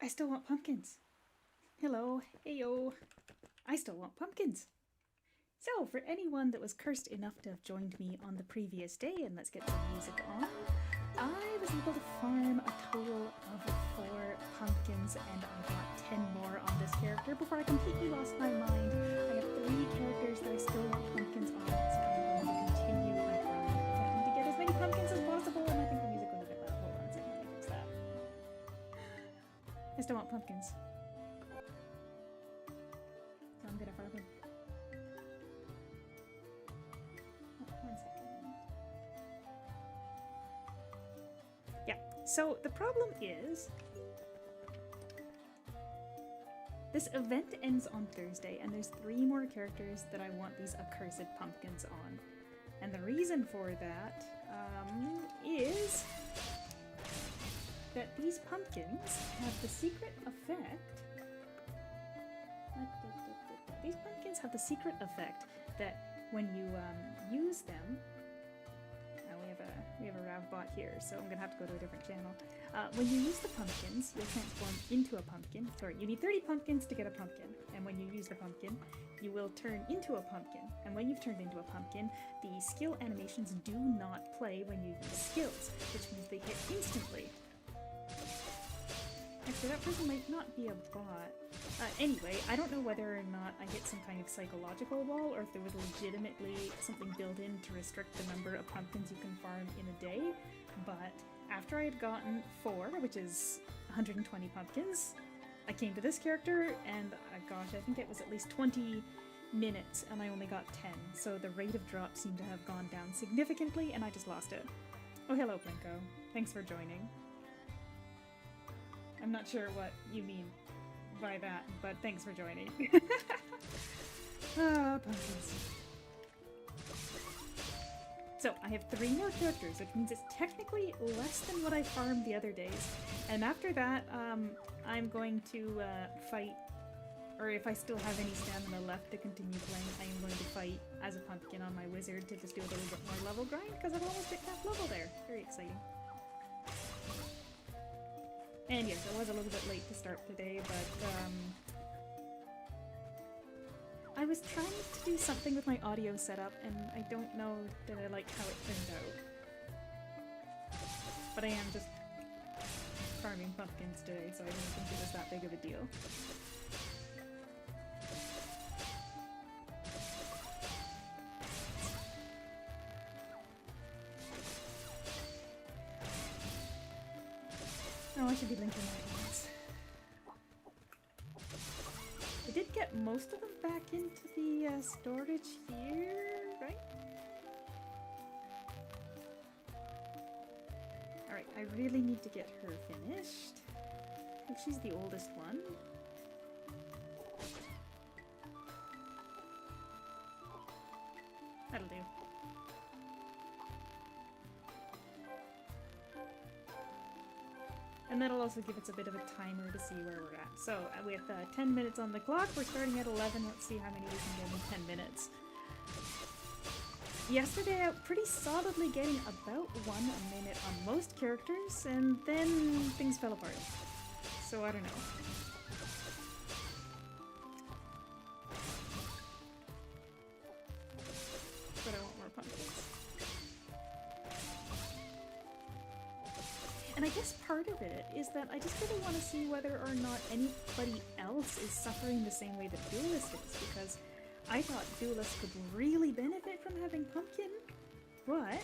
I still want pumpkins. Hello, heyo. I still want pumpkins. So, for anyone that was cursed enough to have joined me on the previous day, and let's get the music on, I was able to farm a total of 4 pumpkins, and I got 10 more on this character before I completely lost my mind. I have 3 characters that I still want pumpkins on, so I'm going to continue my grind, attempting to get as many pumpkins as possible, and I think the music went a bit loud. Hold on a second, let me fix that. I still want pumpkins. So I'm gonna farm them. Yeah, so the problem is this event ends on Thursday, and there's 3 more characters that I want these accursed pumpkins on. And the reason for that is that these pumpkins have the secret effect. These pumpkins have the secret effect that when you use them, we have a Ravbot here, so I'm gonna have to go to a different channel. When you use the pumpkins, you'll transform into a pumpkin. Sorry, you need 30 pumpkins to get a pumpkin, and when you use the pumpkin, you will turn into a pumpkin. And when you've turned into a pumpkin, the skill animations do not play when you use skills, which means they hit instantly. Actually, that person might not be a bot. Anyway, I don't know whether or not I hit some kind of psychological wall, or if there was legitimately something built in to restrict the number of pumpkins you can farm in a day, but after I had gotten 4, which is 120 pumpkins, I came to this character, and gosh, I think it was at least 20 minutes, and I only got 10, so the rate of drop seemed to have gone down significantly, and I just lost it. Oh, hello, Plinko. Thanks for joining. I'm not sure what you mean by that, but thanks for joining. Ah, pumpkins. So, I have 3 more characters, which means it's technically less than what I farmed the other days. And after that, I'm going to fight, or if I still have any stamina left to continue playing, I am going to fight as a pumpkin on my wizard to just do a little bit more level grind, because I've almost hit cap level there. Very exciting. And yes, I was a little bit late to start today, but I was trying to do something with my audio setup, and I don't know that I like how it turned out. But I am just farming pumpkins today, so I didn't think it was that big of a deal. Oh, I should be linking my ads. I did get most of them back into the storage here, right? Alright, I really need to get her finished. I think she's the oldest one. That'll do. And that'll also give us a bit of a timer to see where we're at. So, with 10 minutes on the clock, we're starting at 11. Let's see how many we can get in 10 minutes. Yesterday, I was pretty solidly getting about 1 a minute on most characters, and then things fell apart. So, I don't know. But I want more pumpkins. And I guess part of it is that I just really want to see whether or not anybody else is suffering the same way that Duelist is, because I thought Duelist could really benefit from having pumpkin, but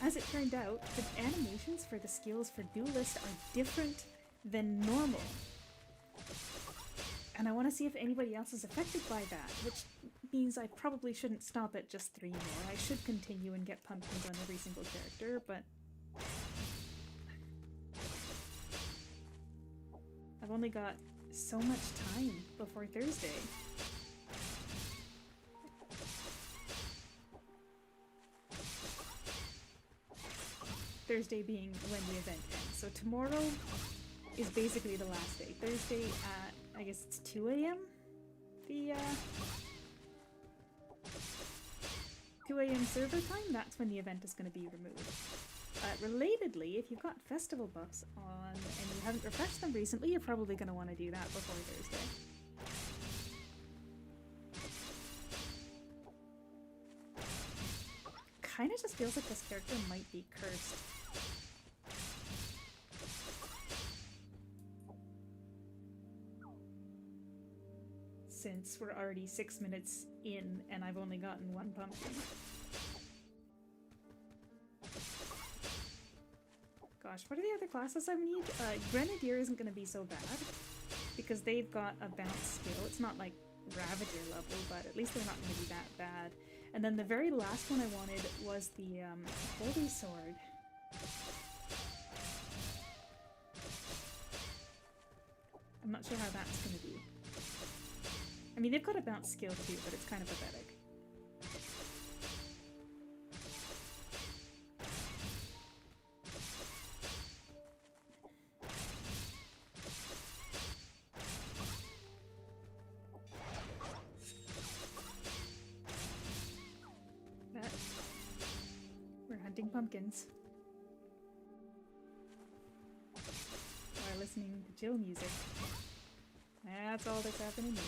as it turned out, the animations for the skills for Duelist are different than normal. And I want to see if anybody else is affected by that, which means I probably shouldn't stop at just 3 more. I should continue and get pumpkins on every single character, but I've only got so much time before Thursday. Thursday being when the event ends. So tomorrow is basically the last day. Thursday at, I guess it's 2 a.m.? The 2 a.m. server time, that's when the event is going to be removed. Relatedly, if you've got festival buffs on and you haven't refreshed them recently, you're probably going to want to do that before Thursday. Kind of just feels like this character might be cursed. Since we're already 6 minutes in and I've only gotten one pumpkin. Gosh, what are the other classes I need? Grenadier isn't going to be so bad because they've got a bounce skill. It's not like Ravager level, but at least they're not going to be that bad. And then the very last one I wanted was the Holy Sword. I'm not sure how that's going to be. I mean, they've got a bounce skill too, but it's kind of pathetic. But we're hunting pumpkins while listening to chill music. That's all that's happening here.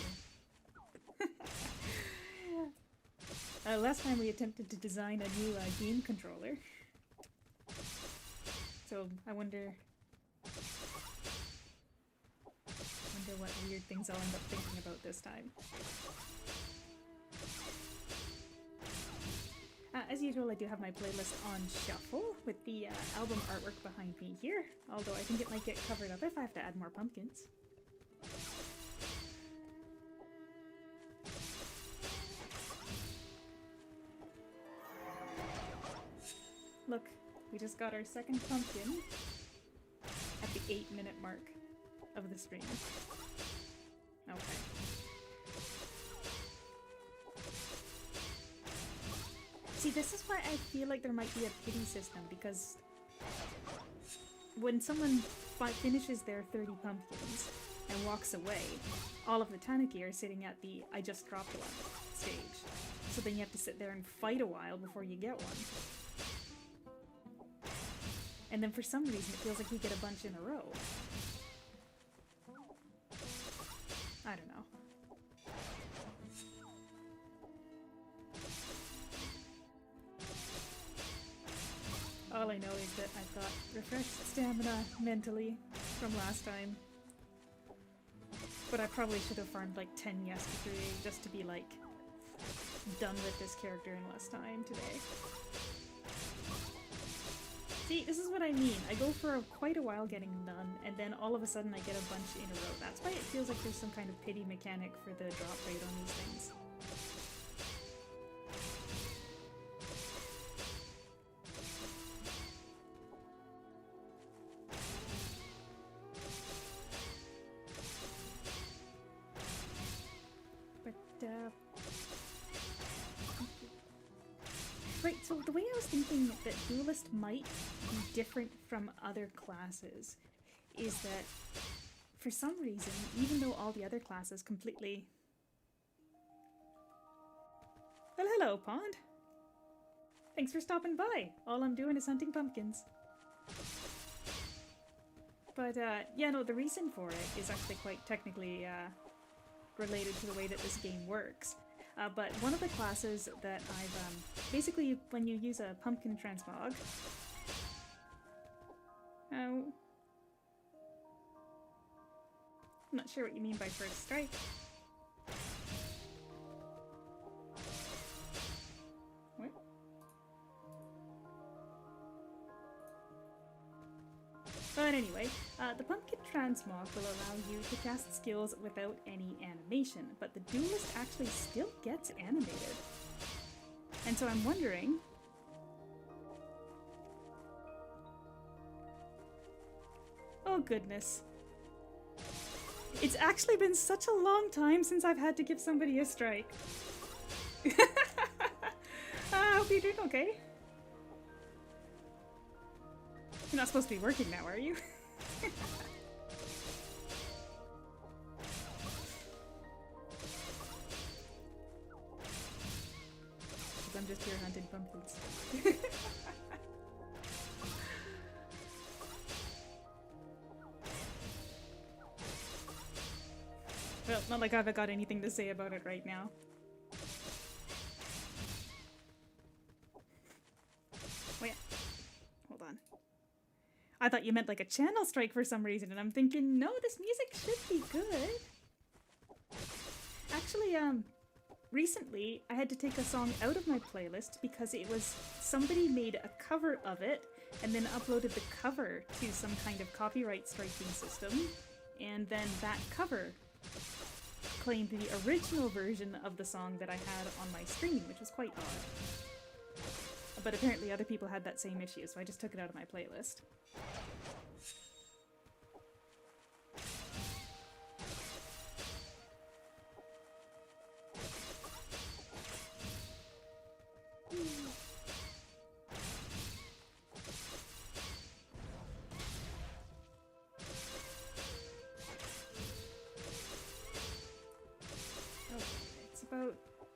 Last time we attempted to design a new game controller. So I wonder what weird things I'll end up thinking about this time. As usual, I do have my playlist on shuffle with the album artwork behind me here, although I think it might get covered up if I have to add more pumpkins. Look, we just got our second pumpkin at the 8-minute mark of the stream. Okay. See, this is why I feel like there might be a pity system, because when someone finishes their 30 pumpkins and walks away, all of the Tanuki are sitting at the I just dropped one stage. So then you have to sit there and fight a while before you get one. And then for some reason it feels like you get a bunch in a row. I don't know. All I know is that I've got refreshed stamina mentally from last time. But I probably should have farmed like 10 yesterday just to be like done with this character in less time today. See, this is what I mean. I go for quite a while getting none, and then all of a sudden I get a bunch in a row. That's why it feels like there's some kind of pity mechanic for the drop rate on these things. Right, so the way I was thinking that Duelist might be different from other classes is that, for some reason, even though all the other classes completely... Well, hello, Pond! Thanks for stopping by! All I'm doing is hunting pumpkins. But, yeah, no, the reason for it is actually quite technically, related to the way that this game works. But one of the classes that I've, basically when you use a pumpkin transmog... Oh... I'm not sure what you mean by first strike. What? But anyway, the pumpkin transmog will allow you to cast skills without any animation, but the Duelist actually still gets animated. And so I'm wondering... Oh goodness. It's actually been such a long time since I've had to give somebody a strike. I hope you're doing okay. You're not supposed to be working now, are you? I'm just here hunting pumpkins. Well, not like I've got anything to say about it right now. Wait, hold on. I thought you meant like a channel strike for some reason, and I'm thinking, no, this music should be good. Actually, recently I had to take a song out of my playlist because it was somebody made a cover of it and then uploaded the cover to some kind of copyright striking system, and then that cover claimed the original version of the song that I had on my stream, which was quite odd. But apparently other people had that same issue, so I just took it out of my playlist.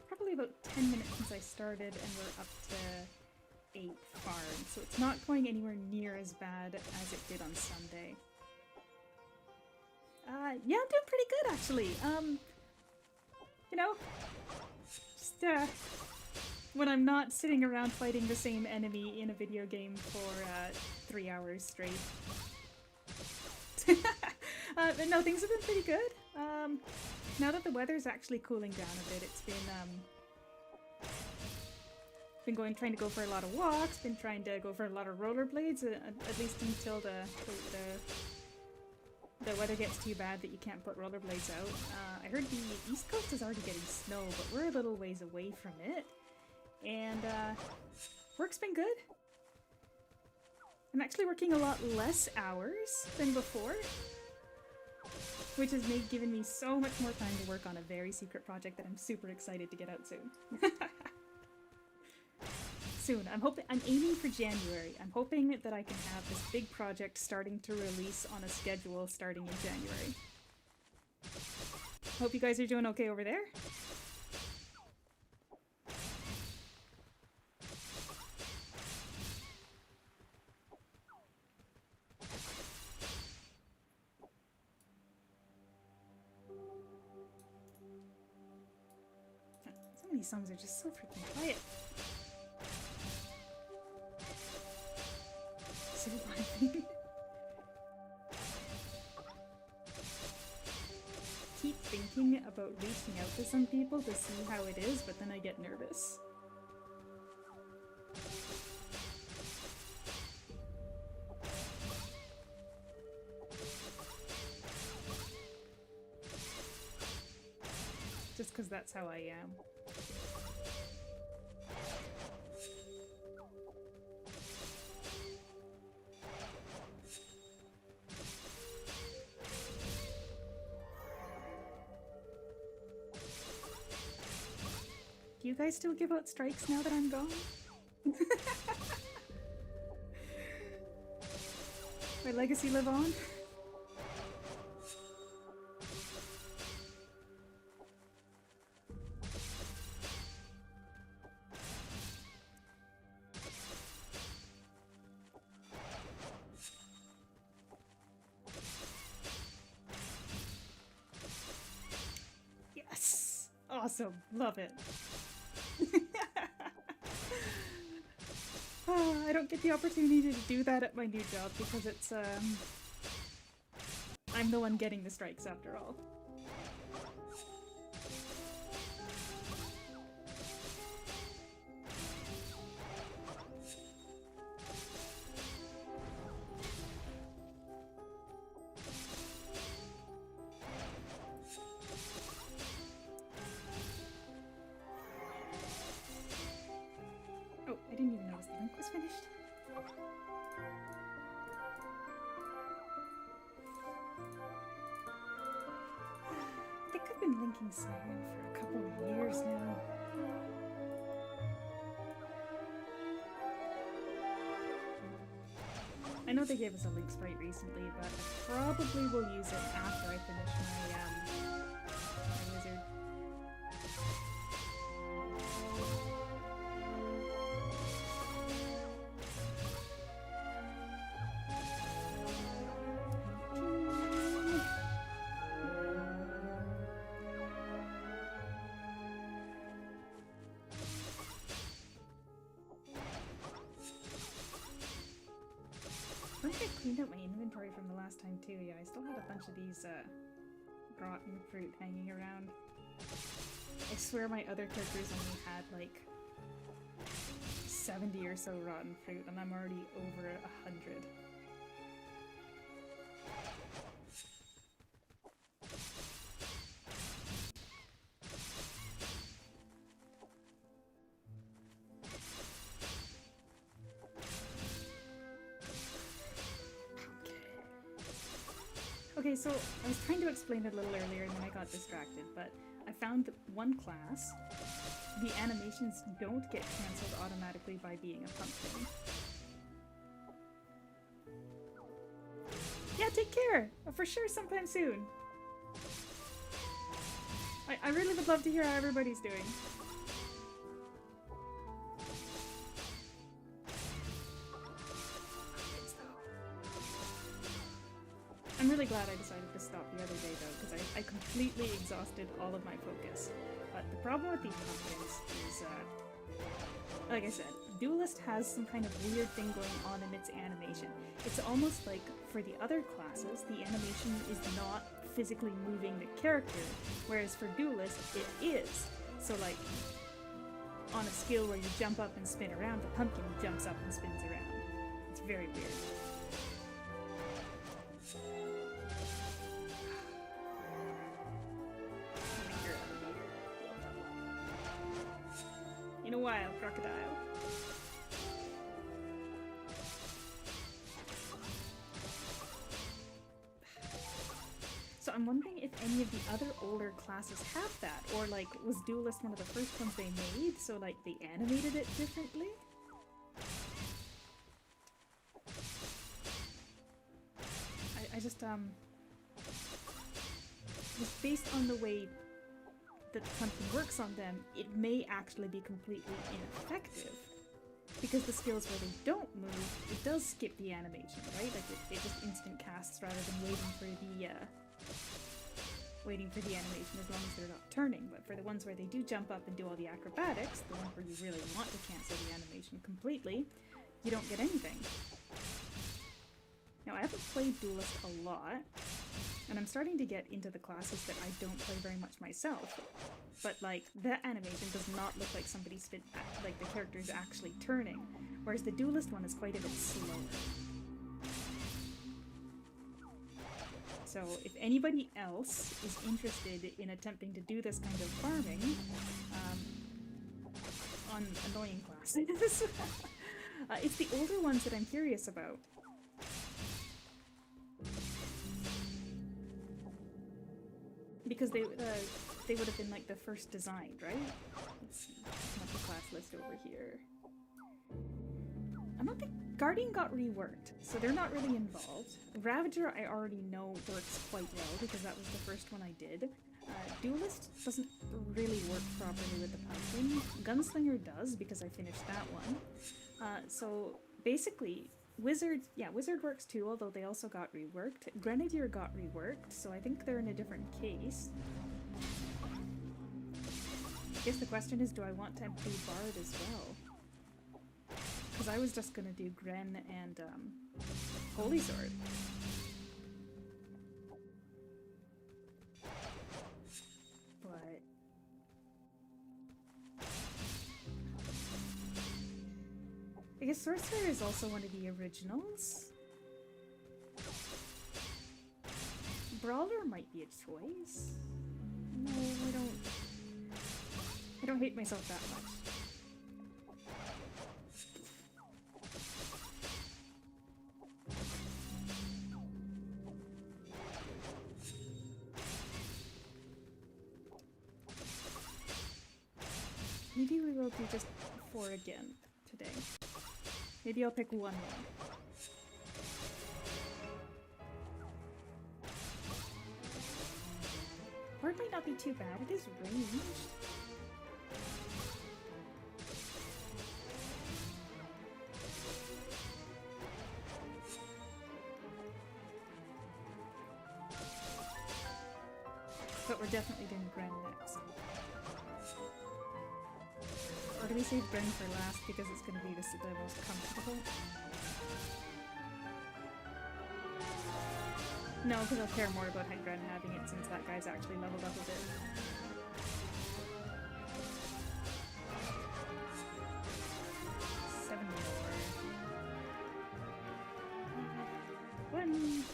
Probably about 10 minutes since I started, and we're up to 8 farms, so it's not going anywhere near as bad as it did on Sunday. Yeah, I'm doing pretty good actually. You know, just when I'm not sitting around fighting the same enemy in a video game for 3 hours straight. But no, things have been pretty good. Now that the weather's actually cooling down a bit, it's been trying to go for a lot of walks, been trying to go for a lot of rollerblades, at least until the weather gets too bad that you can't put rollerblades out. I heard the East Coast is already getting snow, but we're a little ways away from it. And work's been good. I'm actually working a lot less hours than before, which has given me so much more time to work on a very secret project that I'm super excited to get out soon. Soon. I'm aiming for January. I'm hoping that I can have this big project starting to release on a schedule starting in January. Hope you guys are doing okay over there. Some of these songs are just so freaking quiet. So funny. Keep thinking about reaching out to some people to see how it is, but then I get nervous. Just because that's how I am. Do you guys still give out strikes now that I'm gone? My legacy live on? Yes! Awesome. Love it. I don't get the opportunity to do that at my new job because it's, I'm the one getting the strikes after all. Oh, I didn't even notice the link was finished. I think I've been linking Skyrim for a couple of years now. I know they gave us a link sprite recently, but I probably will use it after I finish my wizard. cleaned out my inventory from the last time too. Yeah, I still had a bunch of these rotten fruit hanging around. I swear my other characters only had like 70 or so rotten fruit, and I'm already over 100. Okay, so I was trying to explain it a little earlier and then I got distracted, but I found that one class, the animations don't get cancelled automatically by being a pumpkin. Yeah, take care! For sure sometime soon. I really would love to hear how everybody's doing. I'm really glad I decided to stop the other day though, because I completely exhausted all of my focus. But the problem with these pumpkins is, like I said, Duelist has some kind of weird thing going on in its animation. It's almost like for the other classes, the animation is not physically moving the character, whereas for Duelist, it is. So like, on a skill where you jump up and spin around, the pumpkin jumps up and spins around. It's very weird. In a while, crocodile. So I'm wondering if any of the other older classes have that, or like, was Duelist one of the first ones they made, so like they animated it differently? I just, just based on the way that pumpkin works on them, it may actually be completely ineffective. Because the skills where they don't move, it does skip the animation, right? Like it just instant casts rather than waiting for the animation as long as they're not turning. But for the ones where they do jump up and do all the acrobatics, the ones where you really want to cancel the animation completely, you don't get anything. Now I haven't played Duelist a lot, and I'm starting to get into the classes that I don't play very much myself. But like, that animation does not look like somebody's like the character's actually turning, whereas the Duelist one is quite a bit slower. So if anybody else is interested in attempting to do this kind of farming on annoying classes, it's the older ones that I'm curious about. Because they would have been like the first designed, right? Let's see. Not the class list over here. I don't think Guardian got reworked, so they're not really involved. Ravager I already know works quite well because that was the first one I did. Duelist doesn't really work properly with the pumpkin. Gunslinger does because I finished that one. So basically, Wizard works too, although they also got reworked. Grenadier got reworked, so I think they're in a different case. I guess the question is, do I want to do Bard as well? Because I was just gonna do Gren and Holy Sword. But I guess Sorcerer is also one of the originals. Brawler might be a choice. No, I don't hate myself that much. Maybe we will do just 4 again today. Maybe I'll pick one more. Bard might not be too bad. It is ranged. But we're definitely doing Gren next. Or do we save Gren for last because it's going to be the most comfortable? No, because I'll care more about Hydra and having it since that guy's actually leveled up a bit. Seven more. 1,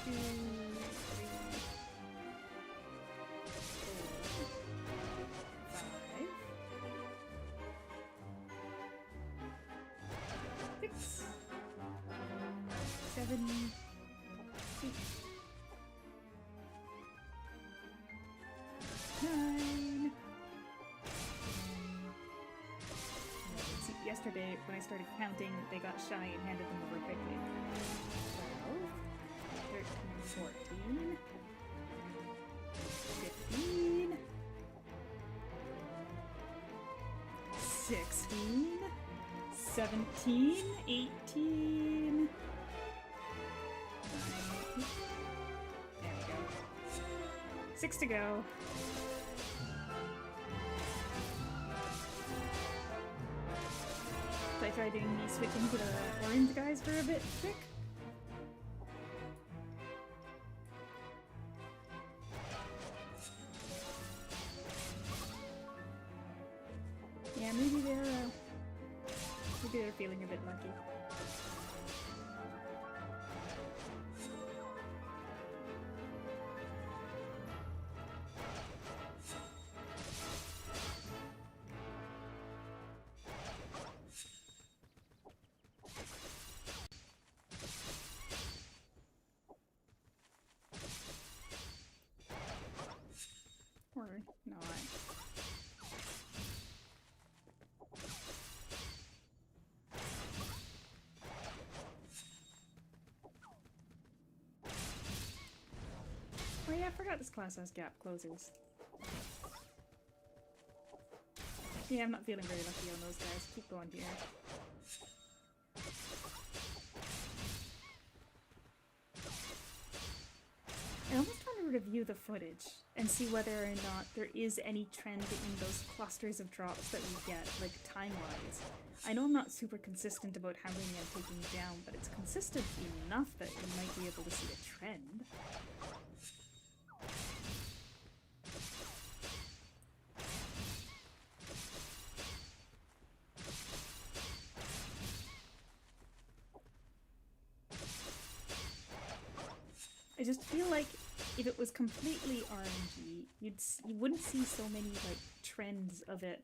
2, 3, 4, 5, 6, 7, 8, 9. See, yesterday when I started counting, they got shy and handed them over quickly. 12, 13, 14, 15, 16, 17, 18. There we go. 6 to go. Should I try doing me switching to the orange guys for a bit quick? Yeah, maybe they're feeling a bit lucky. Or not. Oh yeah, I forgot this class has gap closers. Yeah, I'm not feeling very lucky on those guys. Keep going here. I almost want to review the footage and see whether or not there is any trend in those clusters of drops that we get, like time-wise. I know I'm not super consistent about how many I'm taking down, but it's consistent enough that you might be able to see a trend. I just feel like if it was completely RNG, you wouldn't see so many like trends of it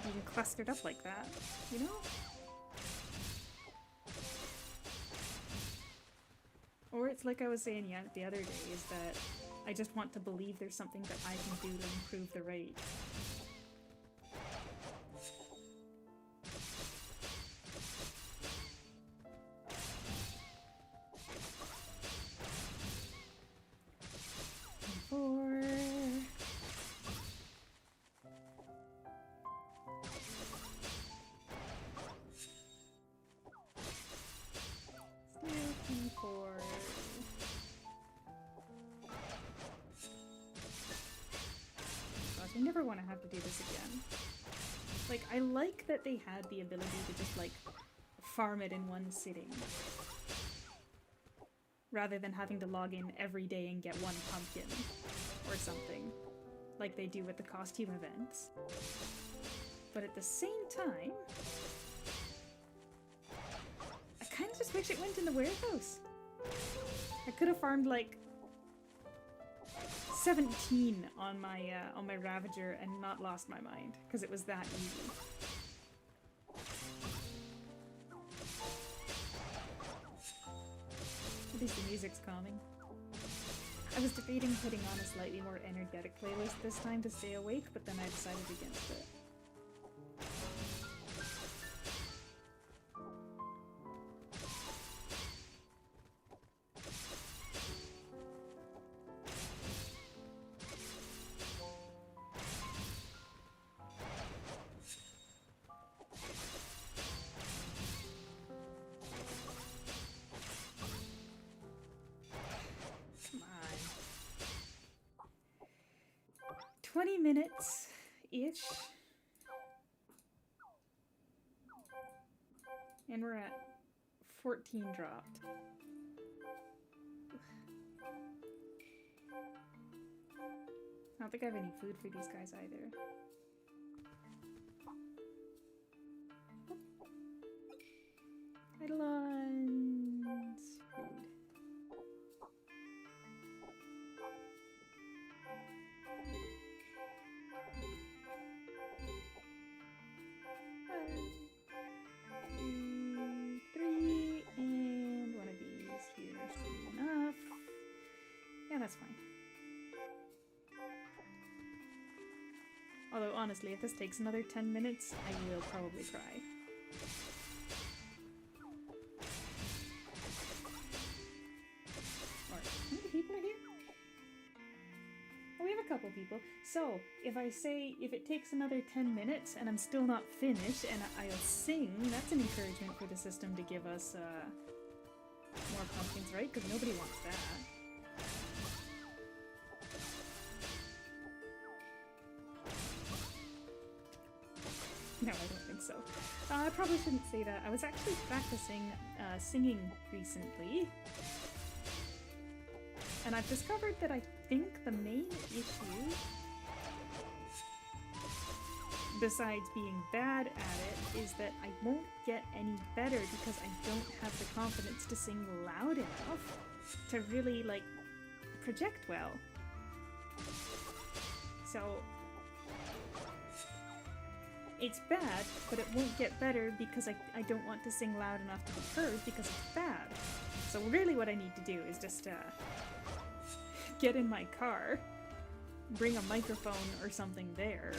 being clustered up like that, you know? Or it's like I was saying the other day, is that I just want to believe there's something that I can do to improve the rate. I never want to have to do this again. Like, I like that they had the ability to just, like, farm it in one sitting. Rather than having to log in every day and get one pumpkin. Or something. Like they do with the costume events. But at the same time, I kind of just wish it went in the warehouse. I could have farmed, like, 17 on my Ravager and not lost my mind, because it was that easy. At least the music's calming. I was debating putting on a slightly more energetic playlist this time to stay awake, but then I decided against it. Come on. 20 minutes-ish. And we're at 14 dropped. I don't think I have any food for these guys either. Eidolons. Food. Three, and one of these here should be enough. Yeah, that's fine. Although, honestly, if this takes another 10 minutes, I will probably cry. Alright, how many people are here? Oh, we have a couple people. So, if I say, if it takes another 10 minutes and I'm still not finished and I'll sing, that's an encouragement for the system to give us more pumpkins, right? Because nobody wants that. No, I don't think so. I probably shouldn't say that. I was actually practicing singing recently. And I've discovered that I think the main issue, besides being bad at it, is that I won't get any better because I don't have the confidence to sing loud enough to really, like, project well. So it's bad, but it won't get better because I don't want to sing loud enough to be heard because it's bad. So really what I need to do is just get in my car, bring a microphone or something there,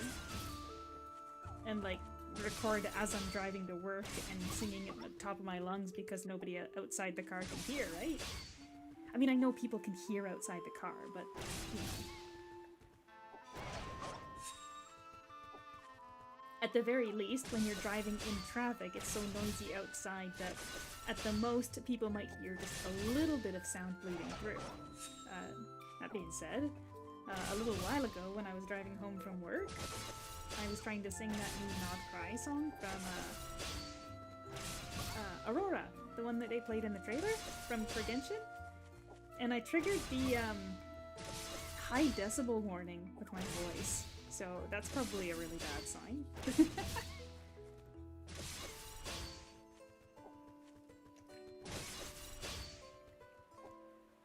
and like record as I'm driving to work and singing at the top of my lungs because nobody outside the car can hear, right? I mean, I know people can hear outside the car, but, you know. At the very least, when you're driving in traffic, it's so noisy outside that at the most, people might hear just a little bit of sound bleeding through. That being said, a little while ago when I was driving home from work, I was trying to sing that new Not Cry song from Aurora, the one that they played in the trailer from Genshin, and I triggered the high decibel warning with my voice, so that's probably a really bad sign.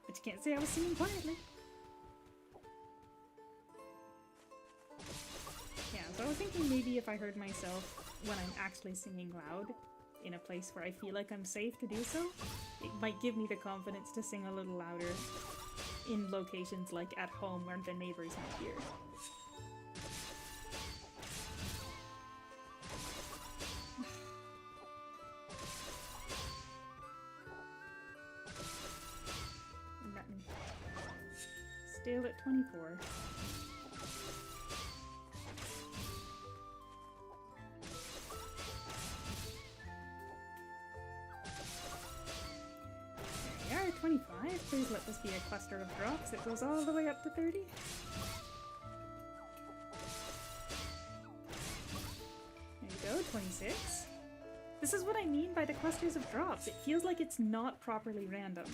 But you can't say I was singing quietly. Yeah, so I was thinking maybe if I heard myself when I'm actually singing loud in a place where I feel like I'm safe to do so, it might give me the confidence to sing a little louder in locations like at home where the neighbors might hear. Still at 24. There we are, 25. Please let this be a cluster of drops that goes all the way up to 30. There you go, 26. This is what I mean by the clusters of drops. It feels like it's not properly random.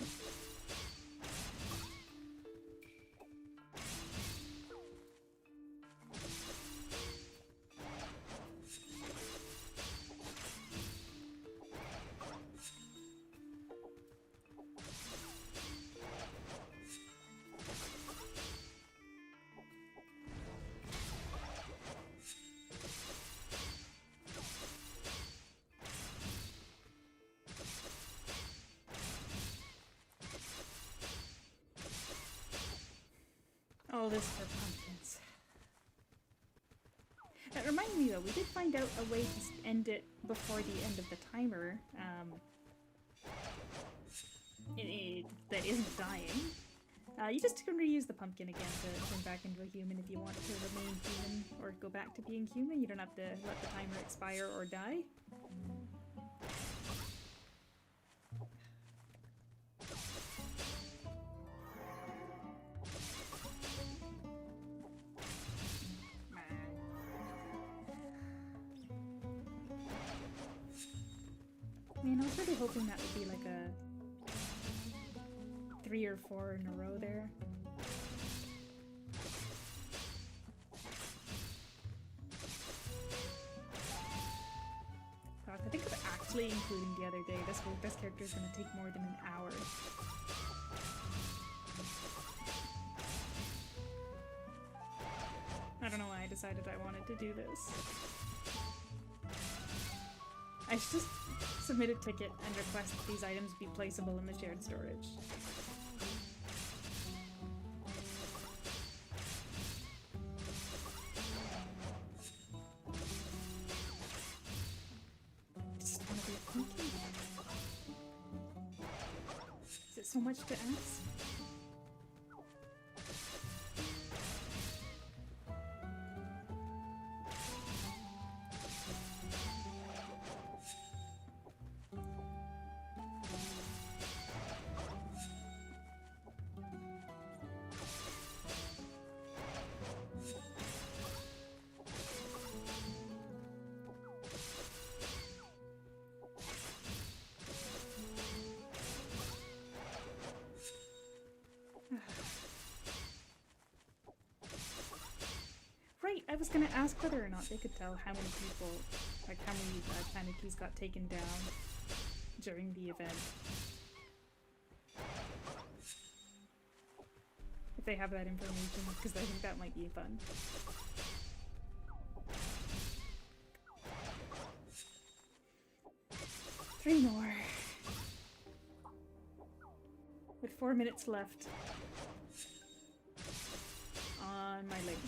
All this for pumpkins. That reminded me though, we did find out a way to end it before the end of the timer. That isn't dying. You just can reuse the pumpkin again to turn back into a human if you want to remain human or go back to being human. You don't have to let the timer expire or die. I mean, I was really hoping that would be like a 3 or 4 in a row there. Fuck, I think of actually including the other day. This character is going to take more than an hour. I don't know why I decided I wanted to do this. I should just submit a ticket and request that these items be placeable in the shared storage. I just want to be a pumpkin. Is it so much to ask? Right, I was gonna ask whether or not they could tell how many people, like how many Tanukis got taken down during the event. If they have that information, because I think that might be fun. Three more. With 4 minutes left on my link.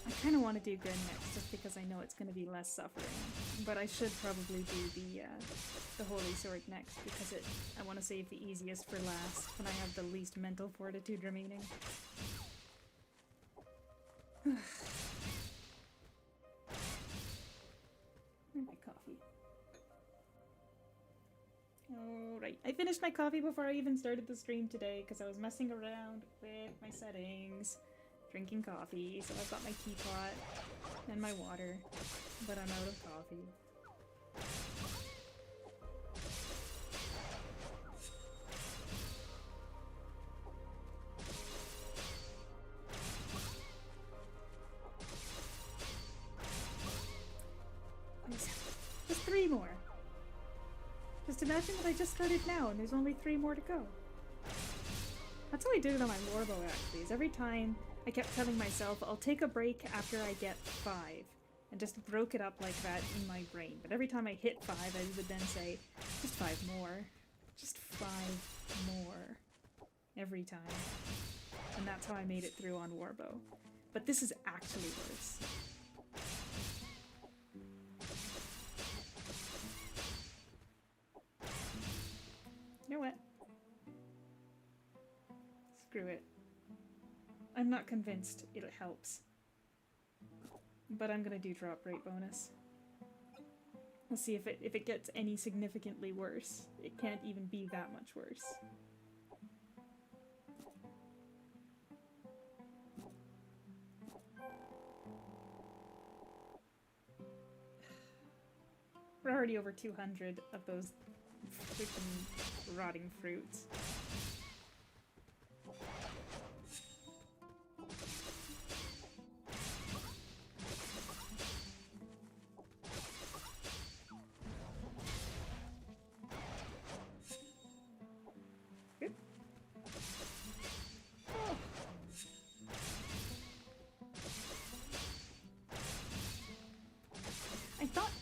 I kind of want to do Grin next, just because I know it's going to be less suffering. But I should probably do the Holy Sword next, because I want to save the easiest for last, when I have the least mental fortitude remaining. My coffee. Alright, I finished my coffee before I even started the stream today, because I was messing around with my settings. Drinking coffee, so I've got my teapot and my water, but I'm out of coffee. Just 3 more. Just imagine that I just started now and there's only 3 more to go. That's how I did it on my Warbow actually, is every time I kept telling myself, I'll take a break after I get 5, and just broke it up like that in my brain. But every time I hit 5, I would then say, just 5 more. Just 5 more. Every time. And that's how I made it through on Warbow. But this is actually worse. You know what? Screw it. I'm not convinced it helps. But I'm gonna do drop rate bonus. We'll see if it gets any significantly worse. It can't even be that much worse. We're already over 200 of those freaking rotting fruits.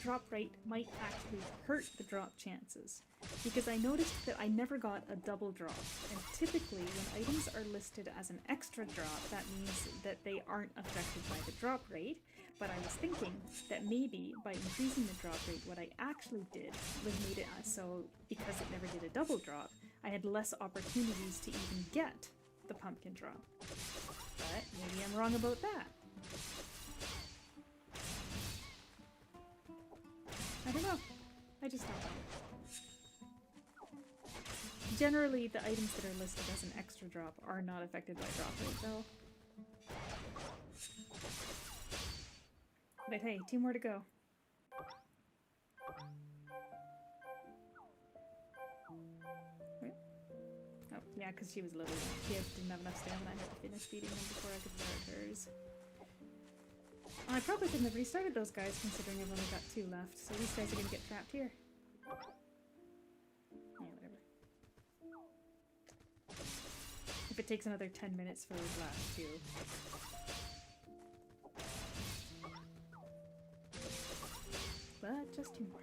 Drop rate might actually hurt the drop chances, because I noticed that I never got a double drop, and typically when items are listed as an extra drop, that means that they aren't affected by the drop rate, but I was thinking that maybe by increasing the drop rate, what I actually did was made it so, because it never did a double drop, I had less opportunities to even get the pumpkin drop. But maybe I'm wrong about that. I don't know. I just don't know. Generally, the items that are listed as an extra drop are not affected by drop rate, though. But hey, 2 more to go. Wait. Oh, yeah, because she was little. She didn't have enough stamina. I had to finish feeding them before I could start hers. I probably shouldn't have restarted those guys, considering I've only got 2 left, so these guys are gonna get trapped here. Yeah, whatever. If it takes another 10 minutes for those last 2. But just 2 more.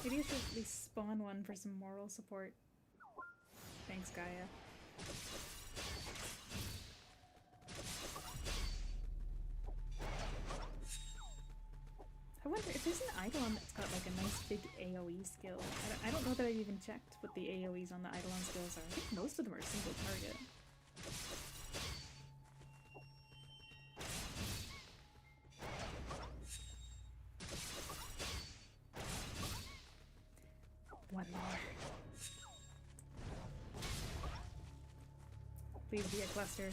Maybe I should at least spawn one for some moral support. Thanks, Gaia. I wonder if there's an Eidolon that's got like a nice big AoE skill. I don't know that I've even checked what the AoEs on the Eidolon skills are. I think most of them are single target. One more. Please be a cluster.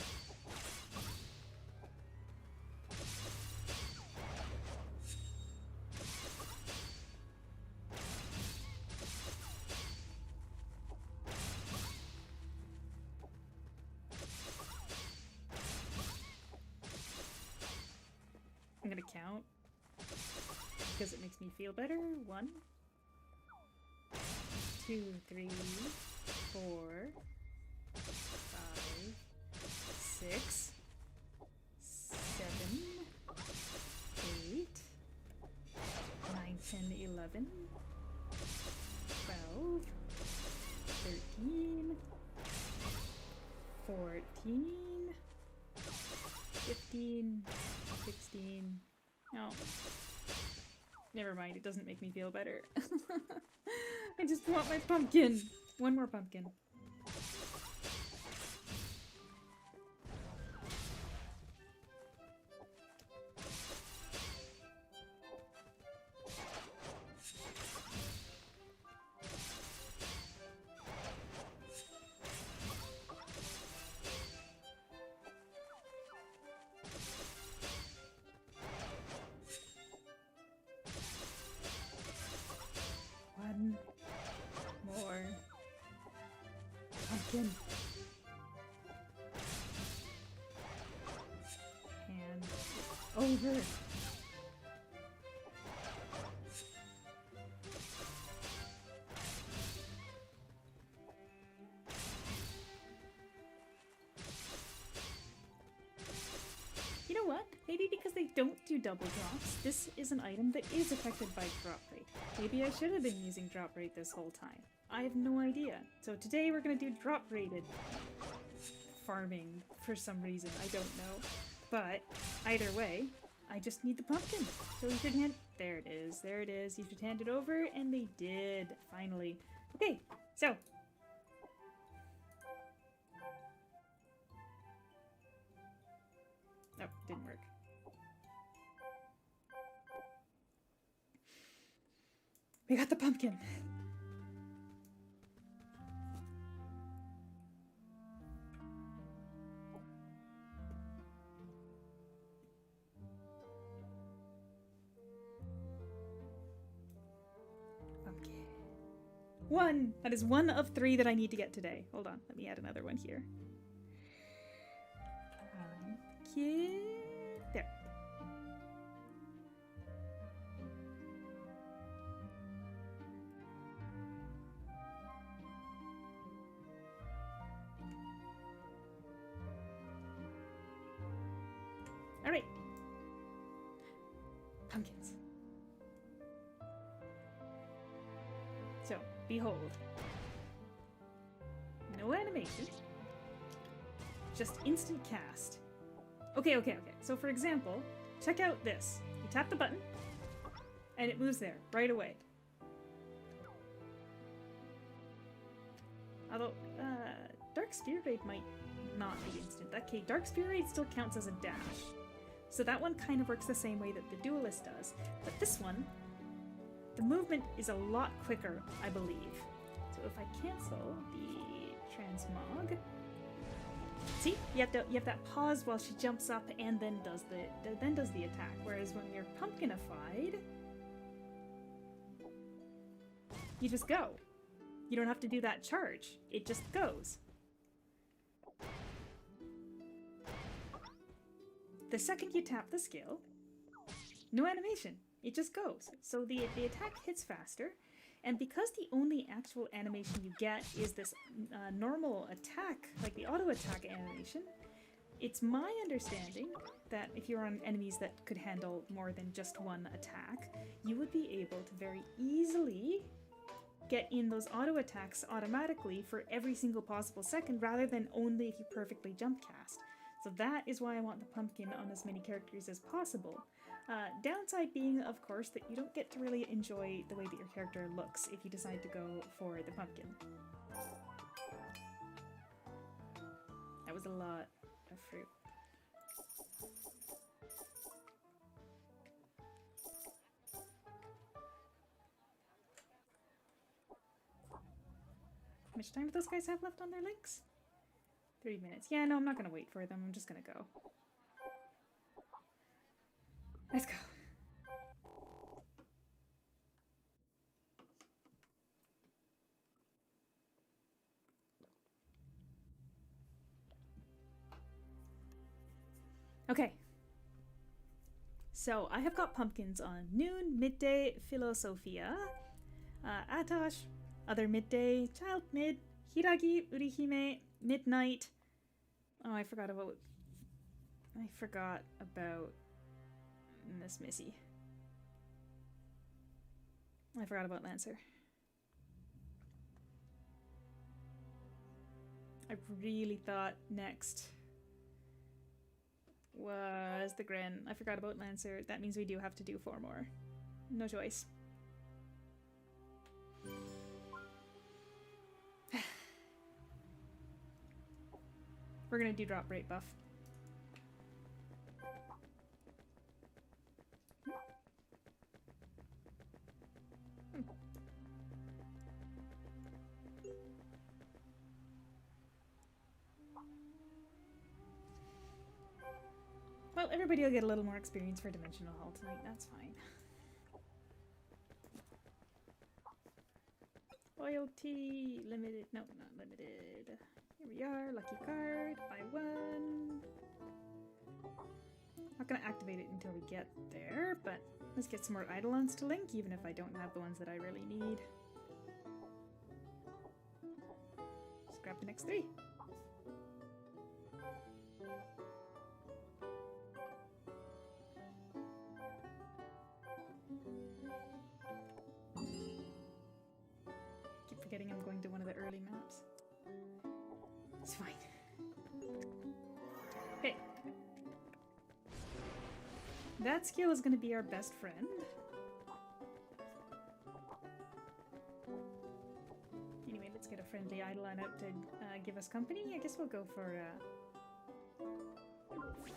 I'm gonna count because it makes me feel better. 1, 2, 3, 4, 5, 6, 7, 8, 9, 10, 11, 12, 13, 14, 15, 16. No. Never mind, it doesn't make me feel better. I just want my pumpkin! 1 more pumpkin. One more pumpkin. And over. You know what? Maybe because they don't do double drops, this is an item that is affected by drop rate. Maybe I should have been using drop rate this whole time. I have no idea. So today we're gonna do drop rated farming for some reason. I don't know. But either way, I just need the pumpkin. So we should hand... There it is. There it is. You should hand it over. And they did. Finally. Okay. So... Oh, didn't work. We got the pumpkin. Pumpkin. 1! That is 1 of 3 that I need to get today. Hold on, let me add another one here. Pumpkin. There. Alright. Pumpkins. So, behold. No animation. Just instant cast. Okay. So for example, check out this. You tap the button, and it moves there right away. Although, Dark Spear Raid might not be instant. Okay, Dark Spear Raid still counts as a dash. So that one kind of works the same way that the Duelist does. But this one, the movement is a lot quicker, I believe. So if I cancel the transmog, see, you have that pause while she jumps up and then does the attack. Whereas when you're pumpkinified, you just go. You don't have to do that charge. It just goes. The second you tap the skill, no animation. It just goes. So the attack hits faster, and because the only actual animation you get is this normal attack, like the auto attack animation, it's my understanding that if you're on enemies that could handle more than just one attack, you would be able to very easily get in those auto attacks automatically for every single possible second rather than only if you perfectly jump cast. So that is why I want the pumpkin on as many characters as possible. Downside being, of course, that you don't get to really enjoy the way that your character looks if you decide to go for the pumpkin. That was a lot of fruit. How much time do those guys have left on their links? 3 minutes. Yeah, no, I'm not gonna wait for them. I'm just gonna go. Let's go. Okay. So, I have got pumpkins on noon, midday, Philosophia, Atash, other midday, child mid, Hiragi, Urihime, midnight. Oh, I forgot about Miss Missy. I forgot about Lancer. I really thought next was the Gren. I forgot about Lancer. That means we do have to do 4 more. No choice. We're gonna do drop rate buff. Well, everybody will get a little more experience for Dimensional Hall tonight, that's fine. Loyalty, limited, no, not limited. Here we are, lucky card, buy 1. Not gonna activate it until we get there, but let's get some more Eidolons to link, even if I don't have the ones that I really need. Just grab the next 3. Keep forgetting I'm going to one of the early maps. It's fine. Okay. That skill is going to be our best friend. Anyway, let's get a friendly Eidolon out to give us company. I guess we'll go for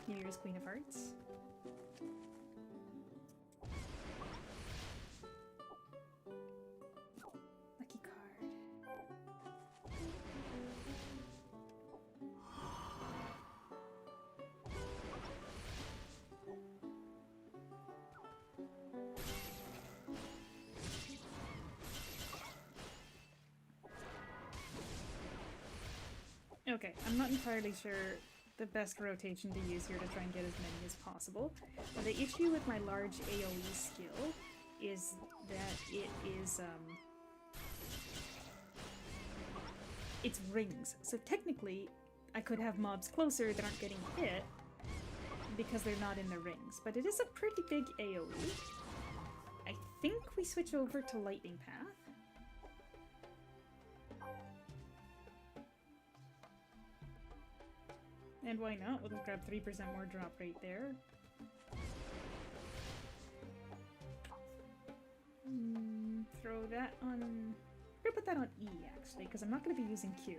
New Year's Queen of Hearts. Lucky card. Okay, I'm not entirely sure the best rotation to use here to try and get as many as possible. The issue with my large AoE skill is that it is, it's rings. So technically, I could have mobs closer that aren't getting hit because they're not in the rings. But it is a pretty big AoE. I think we switch over to Lightning Path. And why not? We'll just grab 3% more drop rate there. Throw that on... I'm gonna put that on E, actually, because I'm not going to be using Q.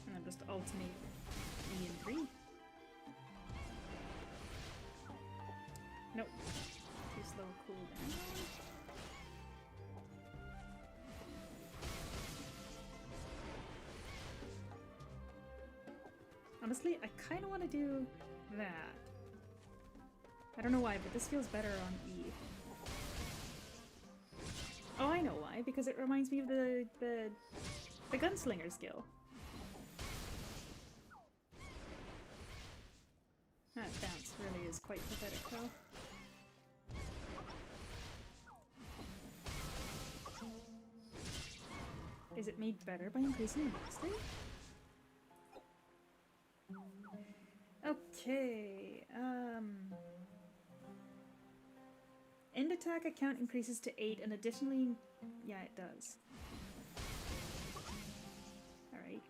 And I'll just alternate E and 3. Nope. Too slow cooldown. Honestly, I kind of want to do that. I don't know why, but this feels better on E. Oh, I know why. Because it reminds me of the gunslinger skill. That bounce really is quite pathetic, though. Is it made better by increasing the mastery? Okay, end attack account increases to 8 and additionally... Yeah, it does. Alright.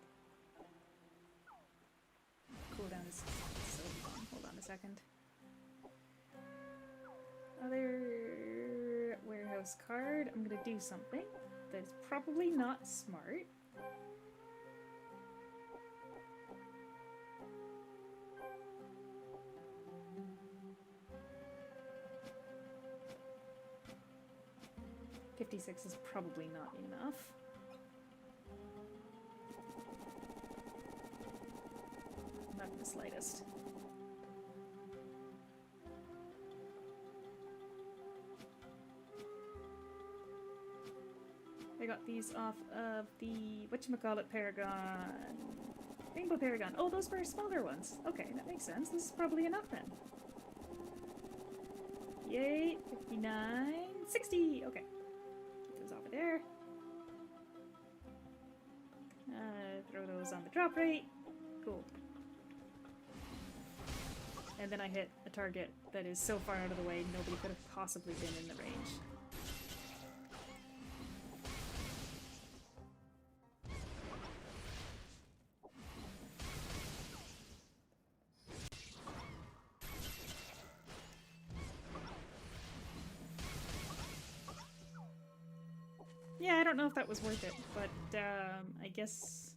Cooldown is so long. Hold on a second. Other warehouse card. I'm gonna do something that's probably not smart. $56 is probably not enough. Not in the slightest. I got these off of the whatchamacallit Paragon. Rainbow Paragon. Oh, those were smaller ones. Okay, that makes sense. This is probably enough then. Yay, 59, 60. Okay. Put those over there. Throw those on the drop rate. Cool. And then I hit a target that is so far out of the way nobody could have possibly been in the range. Yeah, I don't know if that was worth it, but I guess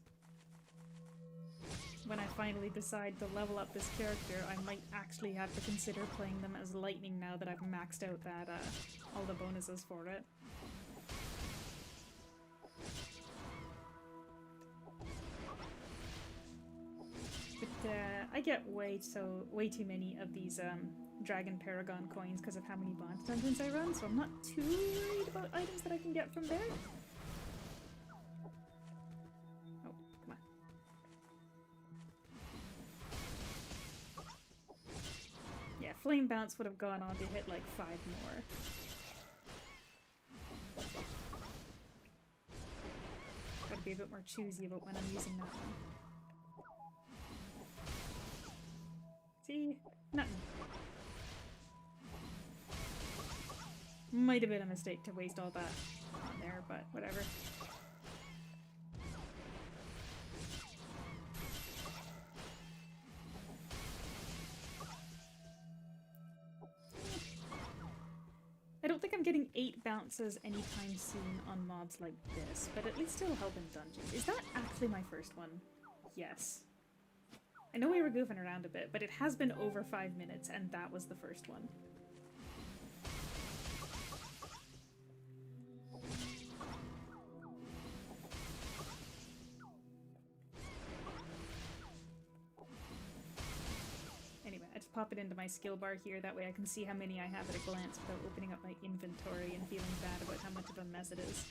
when I finally decide to level up this character, I might actually have to consider playing them as lightning now that I've maxed out that all the bonuses for it. But I get way too many of these Dragon Paragon coins because of how many bond dungeons I run, so I'm not too worried about items that I can get from there. Oh, come on. Yeah, Flame Bounce would have gone on to hit like 5 more. Gotta be a bit more choosy about when I'm using that one. See? Nothing. Might have been a mistake to waste all that on there, but whatever. I don't think I'm getting 8 bounces anytime soon on mobs like this, but at least it'll help in dungeons. Is that actually my first one? Yes. I know we were goofing around a bit, but it has been over 5 minutes, and that was the first one. Anyway, I just pop it into my skill bar here, that way I can see how many I have at a glance without opening up my inventory and feeling bad about how much of a mess it is.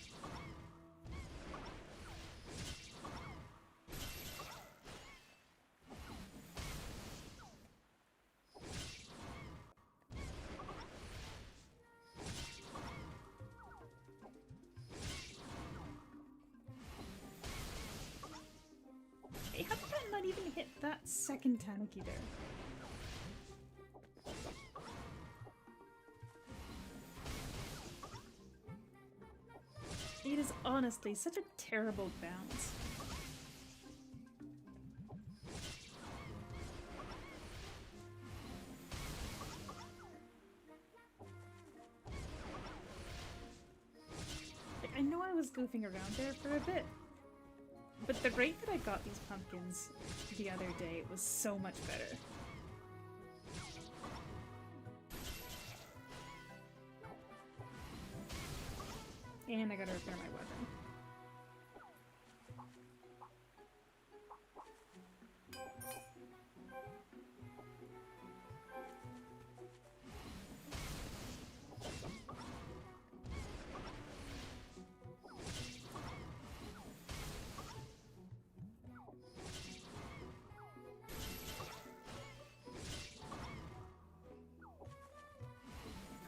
Hey, how did that not even hit that second Tanuki there? It is honestly such a terrible bounce. Like, I know I was goofing around there for a bit, but the rate that I got these pumpkins the other day was so much better. And I gotta repair my weapon.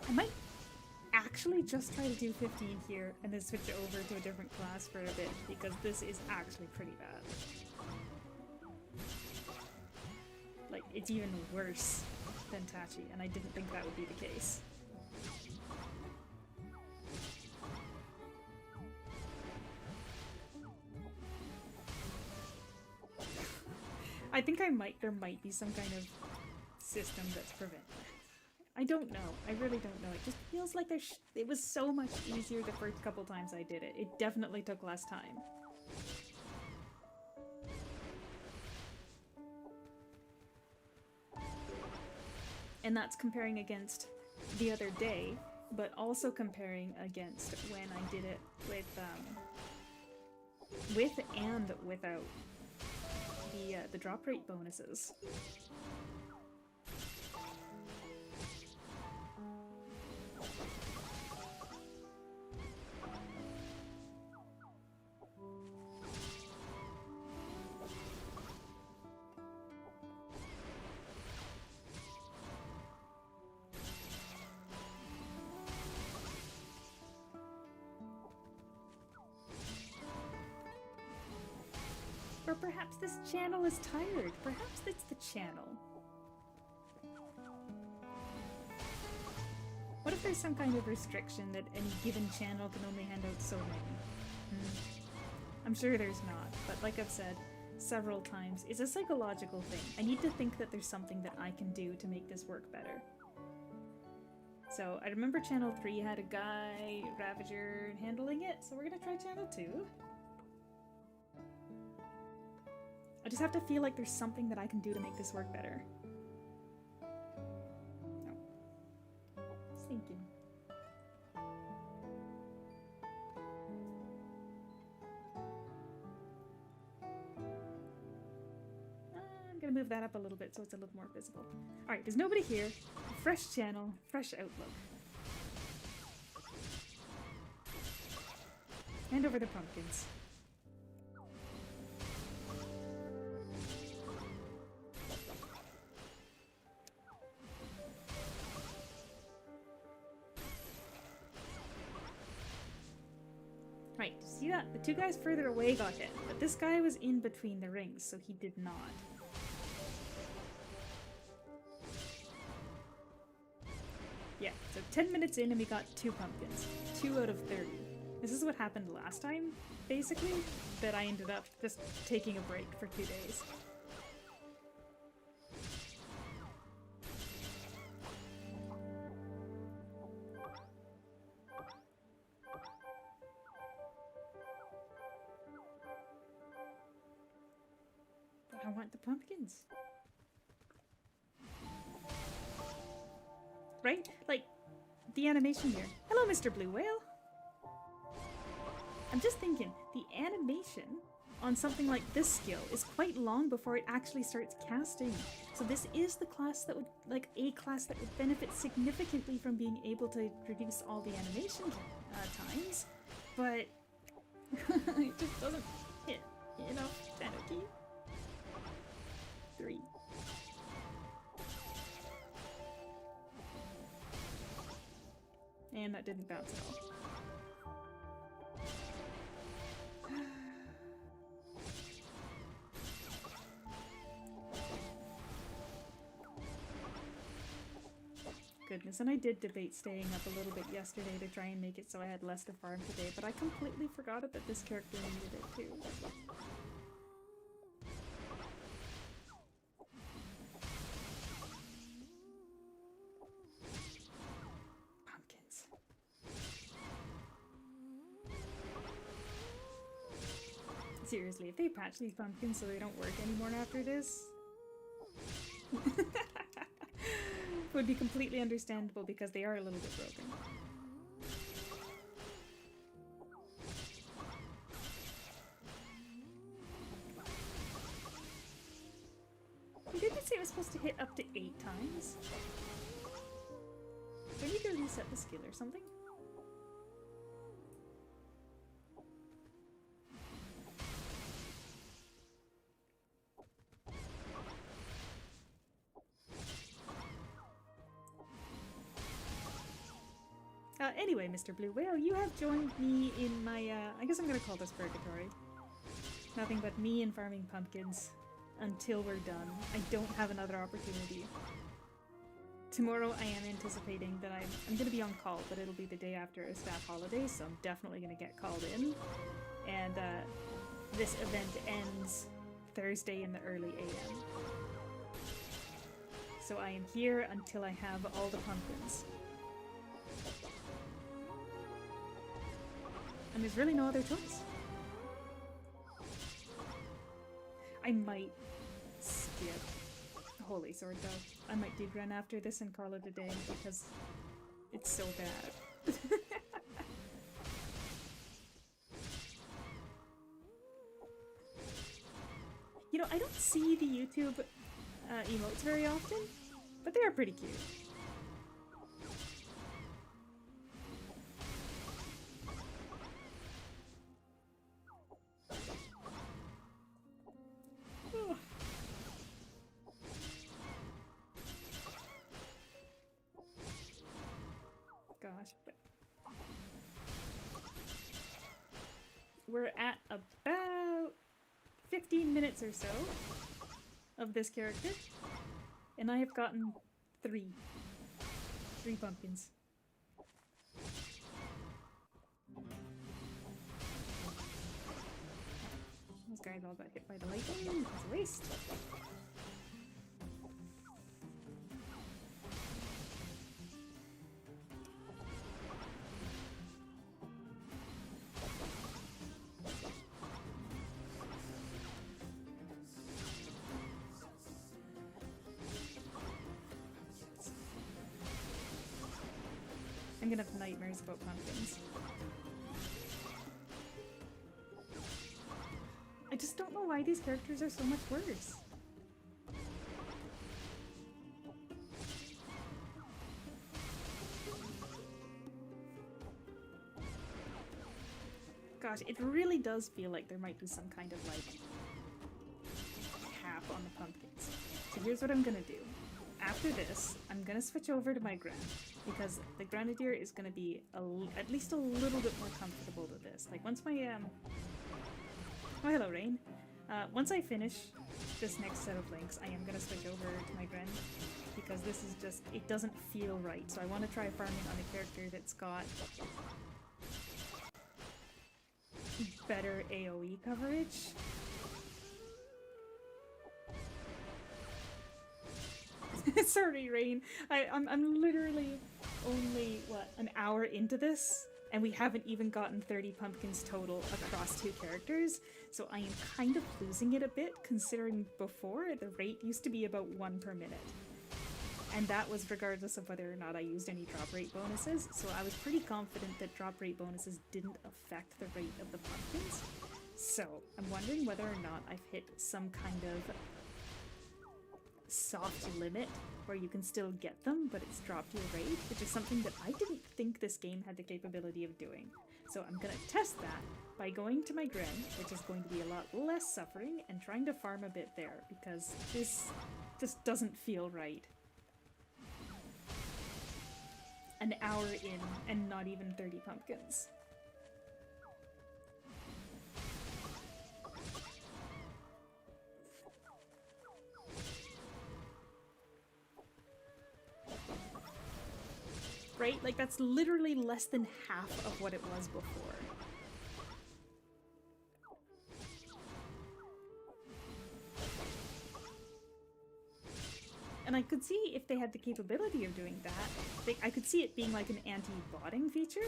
I might actually just try to do 15 here and then switch over to a different class for a bit, because this is actually pretty bad. Like, it's even worse than Tachi, and I didn't think that would be the case. I think there might be some kind of system that's preventing. I don't know. I really don't know. It just feels like it was so much easier the first couple times I did it. It definitely took less time. And that's comparing against the other day, but also comparing against when I did it with and without the drop rate bonuses. Or perhaps this channel is tired. Perhaps it's the channel. What if there's some kind of restriction that any given channel can only hand out so many? I'm sure there's not, but like I've said several times, it's a psychological thing. I need to think that there's something that I can do to make this work better. So I remember channel 3 had a guy, Ravager, handling it, so we're gonna try channel 2. I just have to feel like there's something that I can do to make this work better. Oh. Just thinking. I'm gonna move that up a little bit so it's a little more visible. Alright, there's nobody here. Fresh channel, fresh outlook. Hand over the pumpkins. Right, see that? The two guys further away got hit, but this guy was in between the rings, so he did not. Yeah, so 10 minutes in and we got 2 pumpkins. 2 out of 30. This is what happened last time, basically, that I ended up just taking a break for 2 days. I want the pumpkins. Right? Like, the animation here. Hello, Mr. Blue Whale! I'm just thinking, the animation on something like this skill is quite long before it actually starts casting. So this is the class that would, like, a class that would benefit significantly from being able to reduce all the animation times, but it just doesn't hit enough Tanuki. 3. And that didn't bounce at all. goodness. And I did debate staying up a little bit yesterday to try and make it so I had less to farm today, but I completely forgot that this character needed it too. Pumpkins. Seriously, if they patch these pumpkins so they don't work anymore after this, would be completely understandable because they are a little bit broken. He didn't say it was supposed to hit up to 8 times. Do I need to reset the skill or something? Anyway, Mr. Blue Whale, you have joined me in my, I guess I'm gonna call this purgatory. Nothing but me and farming pumpkins until we're done. I don't have another opportunity. Tomorrow I am anticipating that I'm gonna be on call, but it'll be the day after a staff holiday, so I'm definitely gonna get called in. And this event ends Thursday in the early AM. So I am here until I have all the pumpkins. And there's really no other choice. I might skip Holy Sword though. I might do Gren after this and call it a day because it's so bad. You know, I don't see the YouTube emotes very often, but they are pretty cute. Gosh, but we're at about 15 minutes or so of this character, and I have gotten three pumpkins. Those guys all got hit by the lightning. It's a waste. I'm gonna have nightmares about pumpkins. I just don't know why these characters are so much worse. Gosh, it really does feel like there might be some kind of like cap on the pumpkins. So here's what I'm gonna do. After this, I'm gonna switch over to my Gren, because the Grenadier is gonna be at least a little bit more comfortable with this. Like once my oh, hello, Rain. Once I finish this next set of links, I am gonna switch over to my Gren, because this is just, it doesn't feel right. So I want to try farming on a character that's got better AoE coverage. Sorry, Rain. I'm literally only, what, an hour into this, and we haven't even gotten 30 pumpkins total across 2 characters, so I am kind of losing it a bit, considering before the rate used to be about 1 per minute. And that was regardless of whether or not I used any drop rate bonuses, so I was pretty confident that drop rate bonuses didn't affect the rate of the pumpkins. So I'm wondering whether or not I've hit some kind of soft limit where you can still get them, but it's dropped your rate, which is something that I didn't think this game had the capability of doing. So I'm gonna test that by going to my Gren, which is going to be a lot less suffering, and trying to farm a bit there, because this just doesn't feel right. An hour in and not even 30 pumpkins. right? Like, that's literally less than half of what it was before. And I could see if they had the capability of doing that. I could see it being like an anti-botting feature,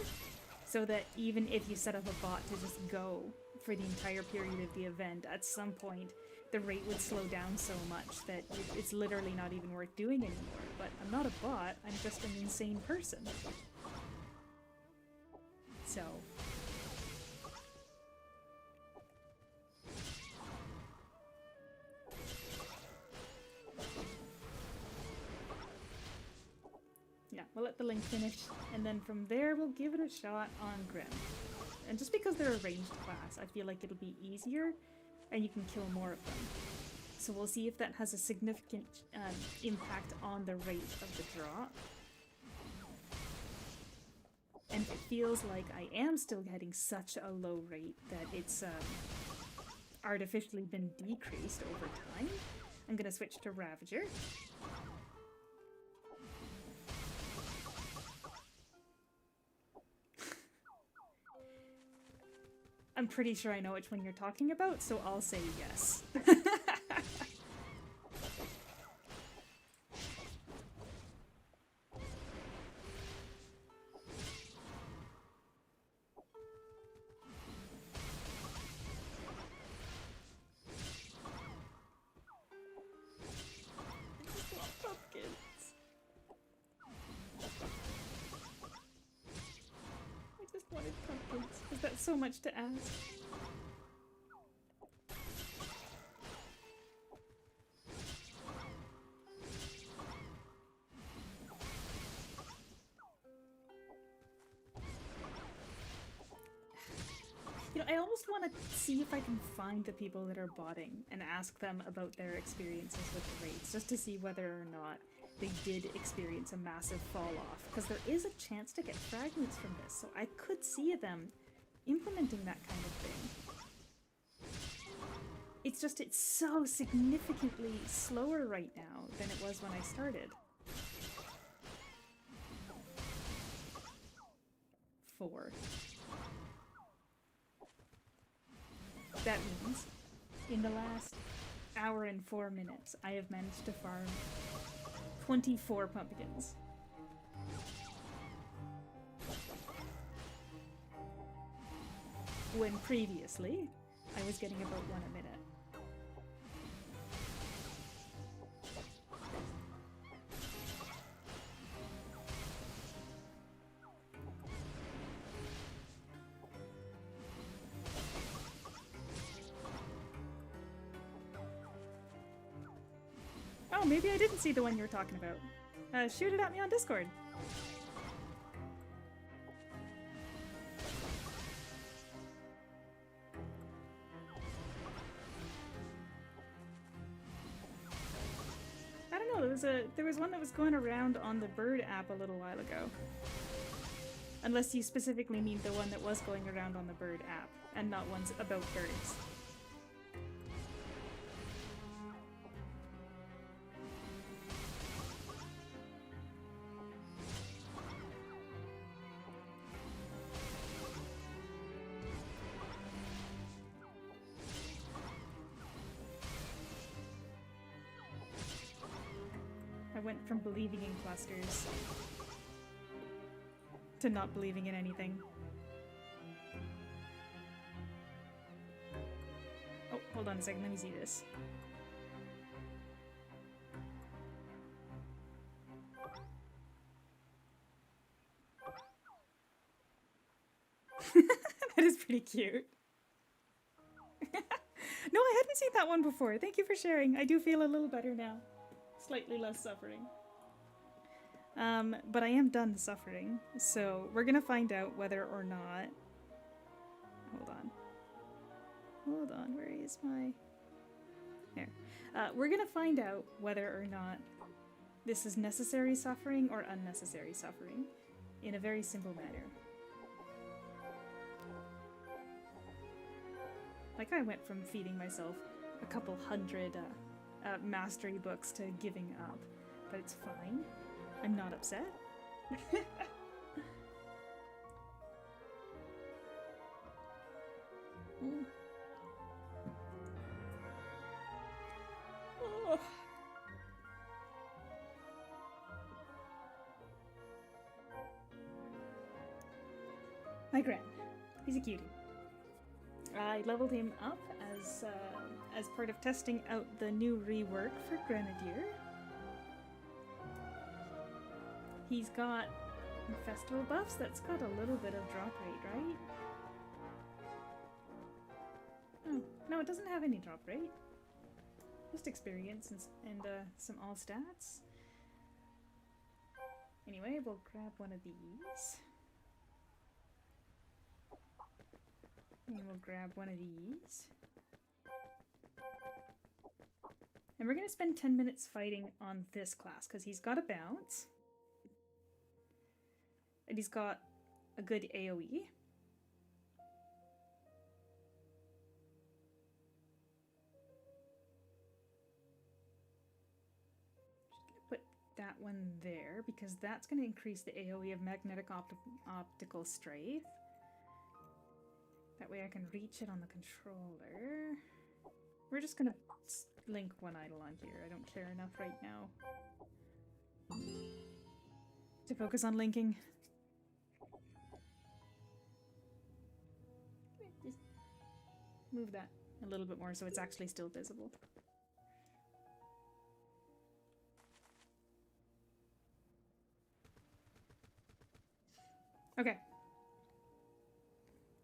so that even if you set up a bot to just go for the entire period of the event, at some point the rate would slow down so much that it's literally not even worth doing anymore. But I'm not a bot, I'm just an insane person. So... yeah, we'll let the link finish, and then from there we'll give it a shot on Grim. And just because they're a ranged class, I feel like it'll be easier, and you can kill more of them. So we'll see if that has a significant impact on the rate of the drop. And if it feels like I am still getting such a low rate that it's artificially been decreased over time, I'm gonna switch to Ravager. I'm pretty sure I know which one you're talking about, so I'll say yes. I just wanted pumpkins. Is that so much to ask? You know, I almost want to see if I can find the people that are botting and ask them about their experiences with the raids, just to see whether or not they did experience a massive fall off, because there is a chance to get fragments from this, so I could see them implementing that kind of thing. It's just, it's so significantly slower right now than it was when I started. 4. That means, in the last hour and 4 minutes, I have managed to farm 24 pumpkins. When previously, I was getting about 1 a minute. Oh, maybe I didn't see the one you were talking about. Shoot it at me on Discord. I don't know, there was one that was going around on the Bird app a little while ago. Unless you specifically mean the one that was going around on the Bird app, and not ones about birds. I went from believing in clusters to not believing in anything. Oh, hold on a second, let me see this. That is pretty cute. No, I hadn't seen that one before. Thank you for sharing. I do feel a little better now. Slightly less suffering. But I am done suffering, so we're gonna find out whether or not... Hold on. Hold on, where is my... There. We're gonna find out whether or not this is necessary suffering or unnecessary suffering in a very simple manner. Like, I went from feeding myself a couple hundred mastery books to giving up, but it's fine. I'm not upset. Oh. My Gran. He's a cutie. I leveled him up as part of testing out the new rework for Grenadier. He's got festival buffs. That's got a little bit of drop rate, right? Oh, no, it doesn't have any drop rate. Just experience and some all stats. Anyway, we'll grab one of these. And we'll grab one of these. And we're going to spend 10 minutes fighting on this class, because he's got a bounce. And he's got a good AoE. That one there, because that's going to increase the AoE of Magnetic Optical Strafe. That way I can reach it on the controller. We're just going to link one idol on here. I don't care enough right now to focus on linking. Just move that a little bit more so it's actually still visible. Okay.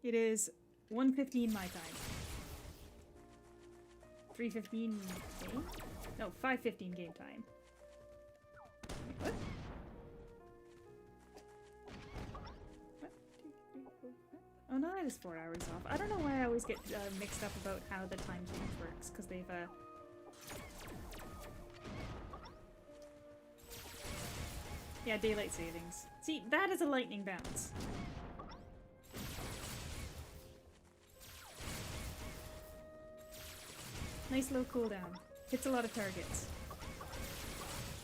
It is 1:15 my time. 3:15 game? No, 5:15 game time. Wait, what? What? Oh no, that is 4 hours off. I don't know why I always get mixed up about how the time change works, because they've yeah, daylight savings. See, that is a lightning bounce. Nice low cooldown. Hits a lot of targets.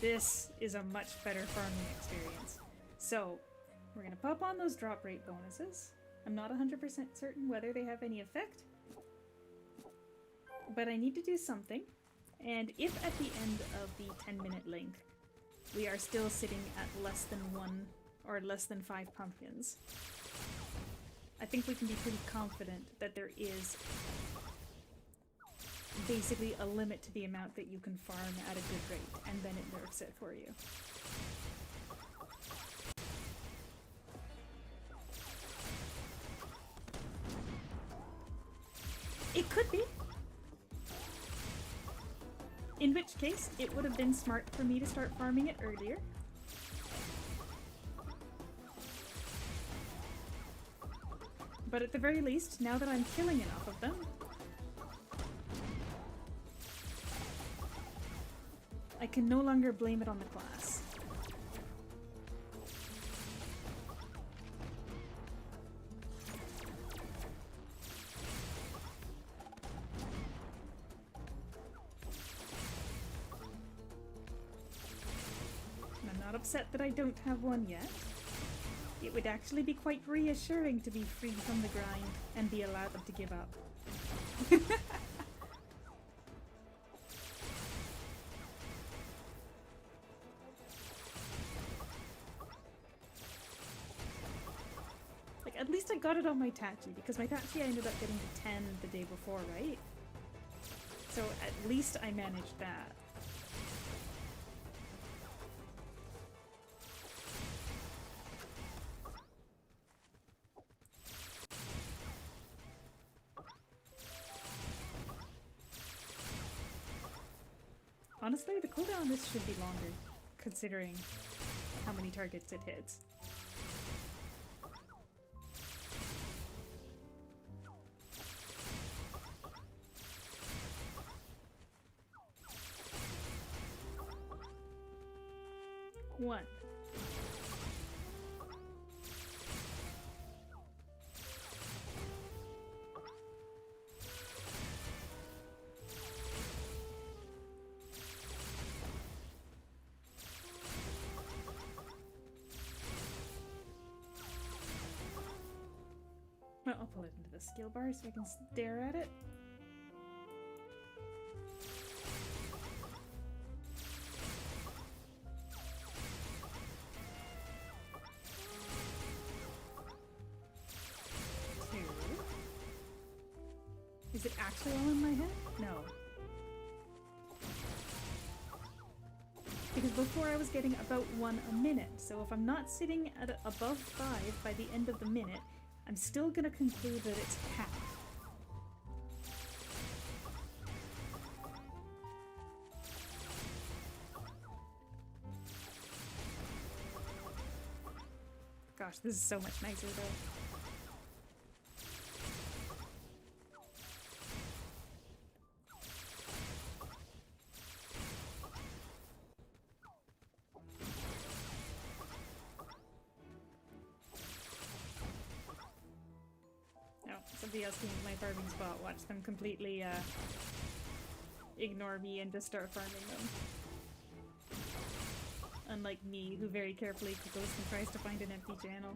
This is a much better farming experience. So, we're gonna pop on those drop rate bonuses. I'm not 100% certain whether they have any effect, but I need to do something. And if at the end of the 10-minute link, we are still sitting at less than 1 or less than 5 pumpkins, I think we can be pretty confident that there is basically a limit to the amount that you can farm at a good rate, and then it nerfs it for you. It could be. In which case, it would have been smart for me to start farming it earlier. But at the very least, now that I'm killing enough of them, I can no longer blame it on the class. I'm not upset that I don't have one yet. It would actually be quite reassuring to be free from the grind and be allowed to give up. Like, at least I got it on my Tachi, because my Tachi I ended up getting to 10 the day before, right? So at least I managed that. Honestly, the cooldown on this should be longer, considering how many targets it hits. One. Well, I'll pull it into the the skill bar so I can stare at it. Is it actually all in my head? No. Because before I was getting about 1 a minute, so if I'm not sitting at above 5 by the end of the minute, I'm still gonna conclude that it's half. Gosh, this is so much nicer though. Somebody else came to my farming spot, watch them completely ignore me and just start farming them. Unlike me, who very carefully goes and tries to find an empty channel.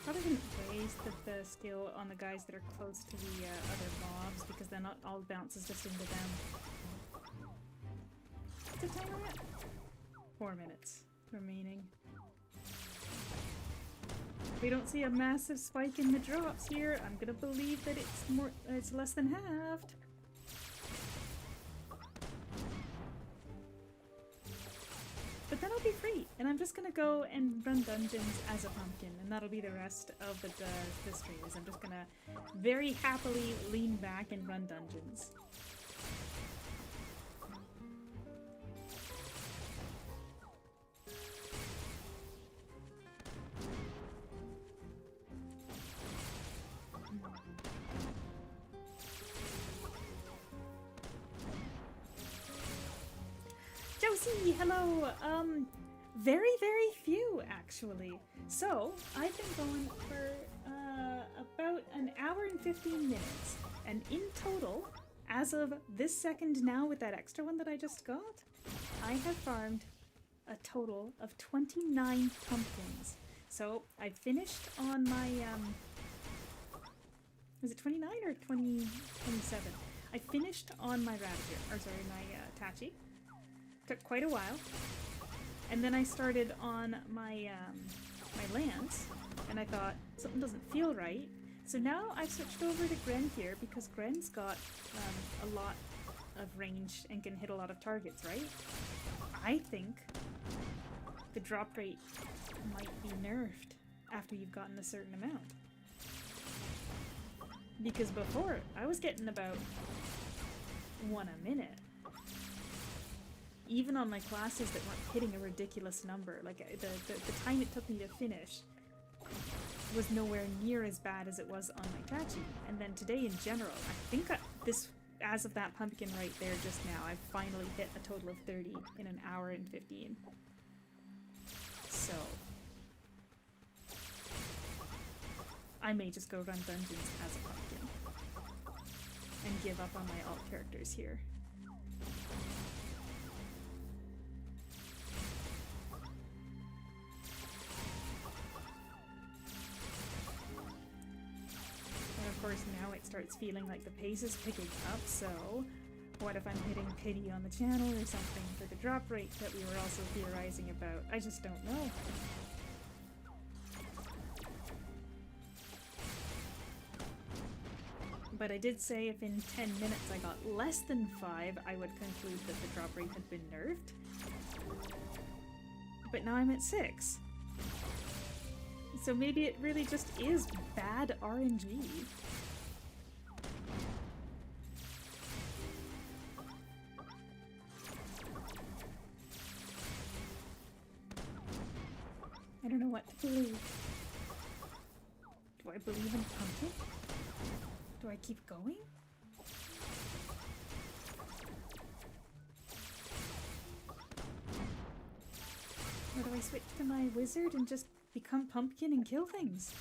Probably didn't waste the skill on the guys that are close to the other mobs, because then all bounces just into them. What's the timer at? 4 minutes remaining. We don't see a massive spike in the drops here. I'm gonna believe that it's less than halved. But then I'll be free, and I'm just gonna go and run dungeons as a pumpkin, and that'll be the rest of the stream. Is I'm just gonna very happily lean back and run dungeons. Josie, hello! Very, very few, actually. So, I've been going for, about an hour and 15 minutes. And in total, as of this second now with that extra one that I just got, I have farmed a total of 29 pumpkins. So, I finished on my, is it 29 or 27? I finished on my Ravager, or sorry, my, Tachi. Took quite a while, and then I started on my my lance, and I thought something doesn't feel right. So now I've switched over to Gren here because Gren's got a lot of range and can hit a lot of targets, right? I think the drop rate might be nerfed after you've gotten a certain amount. Because before, I was getting about 1 a minute. Even on my classes that weren't hitting a ridiculous number. Like, the time it took me to finish was nowhere near as bad as it was on my Tachi. And then today in general, I think as of that pumpkin right there just now, I've finally hit a total of 30 in an hour and 15. So, I may just go run dungeons as a pumpkin and give up on my alt characters here. Of course, now it starts feeling like the pace is picking up, so what if I'm hitting pity on the channel or something for the drop rate that we were also theorizing about? I just don't know. But I did say if in 10 minutes I got less than 5, I would conclude that the drop rate had been nerfed. But now I'm at 6. So maybe it really just is bad RNG. I don't know what to believe. Do I believe in pumpkin? Do I keep going? Or do I switch to my wizard and just become pumpkin and kill things?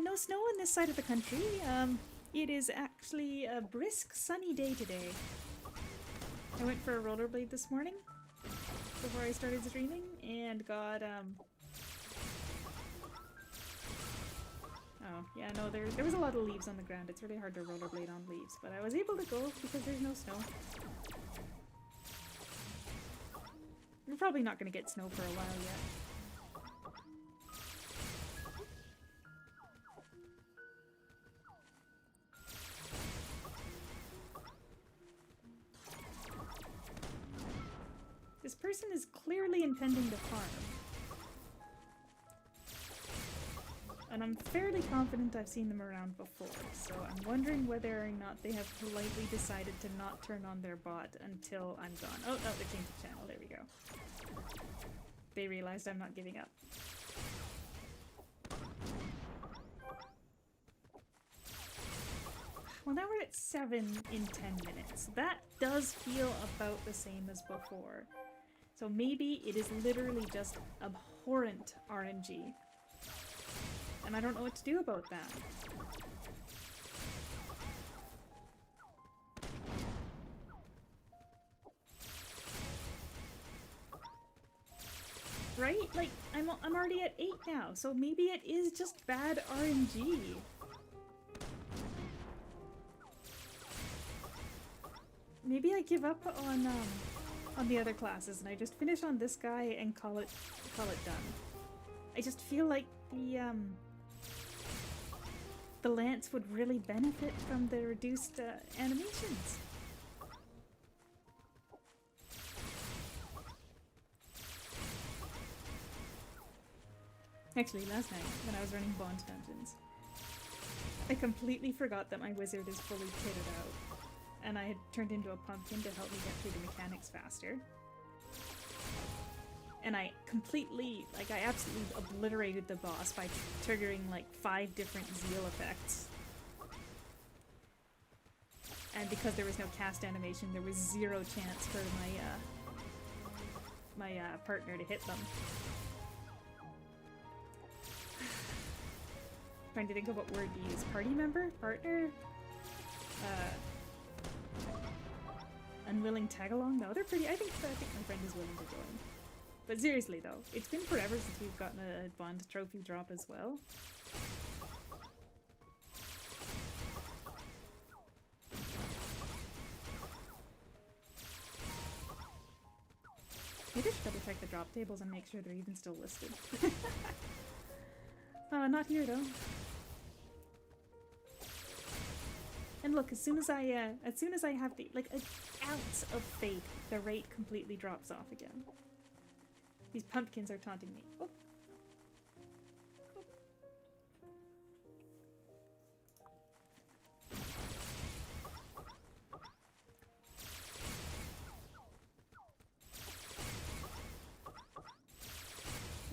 No snow on this side of the country. It is actually a brisk, sunny day today. I went for a rollerblade this morning before I started streaming and got, oh, yeah, no, there was a lot of leaves on the ground. It's really hard to rollerblade on leaves, but I was able to go because there's no snow. We're probably not going to get snow for a while yet. This person is clearly intending to farm. And I'm fairly confident I've seen them around before, so I'm wondering whether or not they have politely decided to not turn on their bot until I'm gone. Oh, no, they changed the channel. There we go. They realized I'm not giving up. Well, now we're at 7 in 10 minutes. That does feel about the same as before. So maybe it is literally just abhorrent RNG. And I don't know what to do about that. Right? Like, I'm already at 8 now, so maybe it is just bad RNG. Maybe I give up on the other classes and I just finish on this guy and call it done. I just feel like the Lance would really benefit from the reduced animations. Actually, last night, when I was running Bond Dungeons, I completely forgot that my wizard is fully kitted out, and I had turned into a pumpkin to help me get through the mechanics faster. And I completely, like, I absolutely obliterated the boss by triggering, like, 5 different zeal effects. And because there was no cast animation, there was 0 chance for my partner to hit them. Trying to think of what word to use. Party member? Partner? Unwilling tag-along? No, they're pretty... I think my friend is willing to join. But seriously though, it's been forever since we've gotten a Bond trophy drop as well. Maybe I should double check the drop tables and make sure they're even still listed. Not here though. And look, as soon as I have the, like, an ounce of faith, the rate completely drops off again. These pumpkins are taunting me. Oh.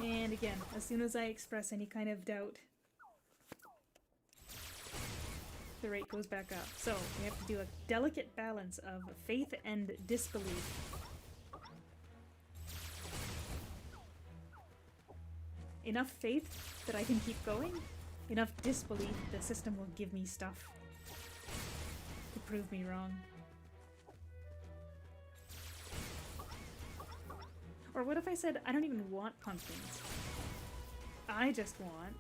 And again, as soon as I express any kind of doubt, the rate goes back up. So we have to do a delicate balance of faith and disbelief. Enough faith that I can keep going, enough disbelief the system will give me stuff to prove me wrong. Or what if I said, I don't even want pumpkins. I just want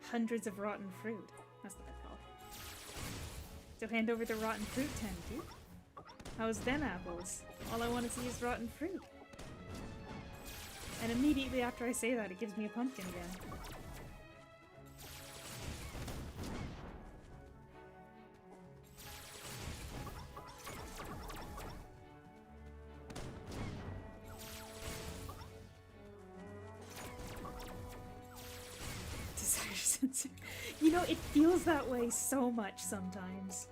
hundreds of rotten fruit. That's what I call it. So hand over the rotten fruit, Tanuki. How's them apples? All I want to see is rotten fruit. And immediately after I say that, it gives me a pumpkin again. Desire sensor. You know, it feels that way so much sometimes.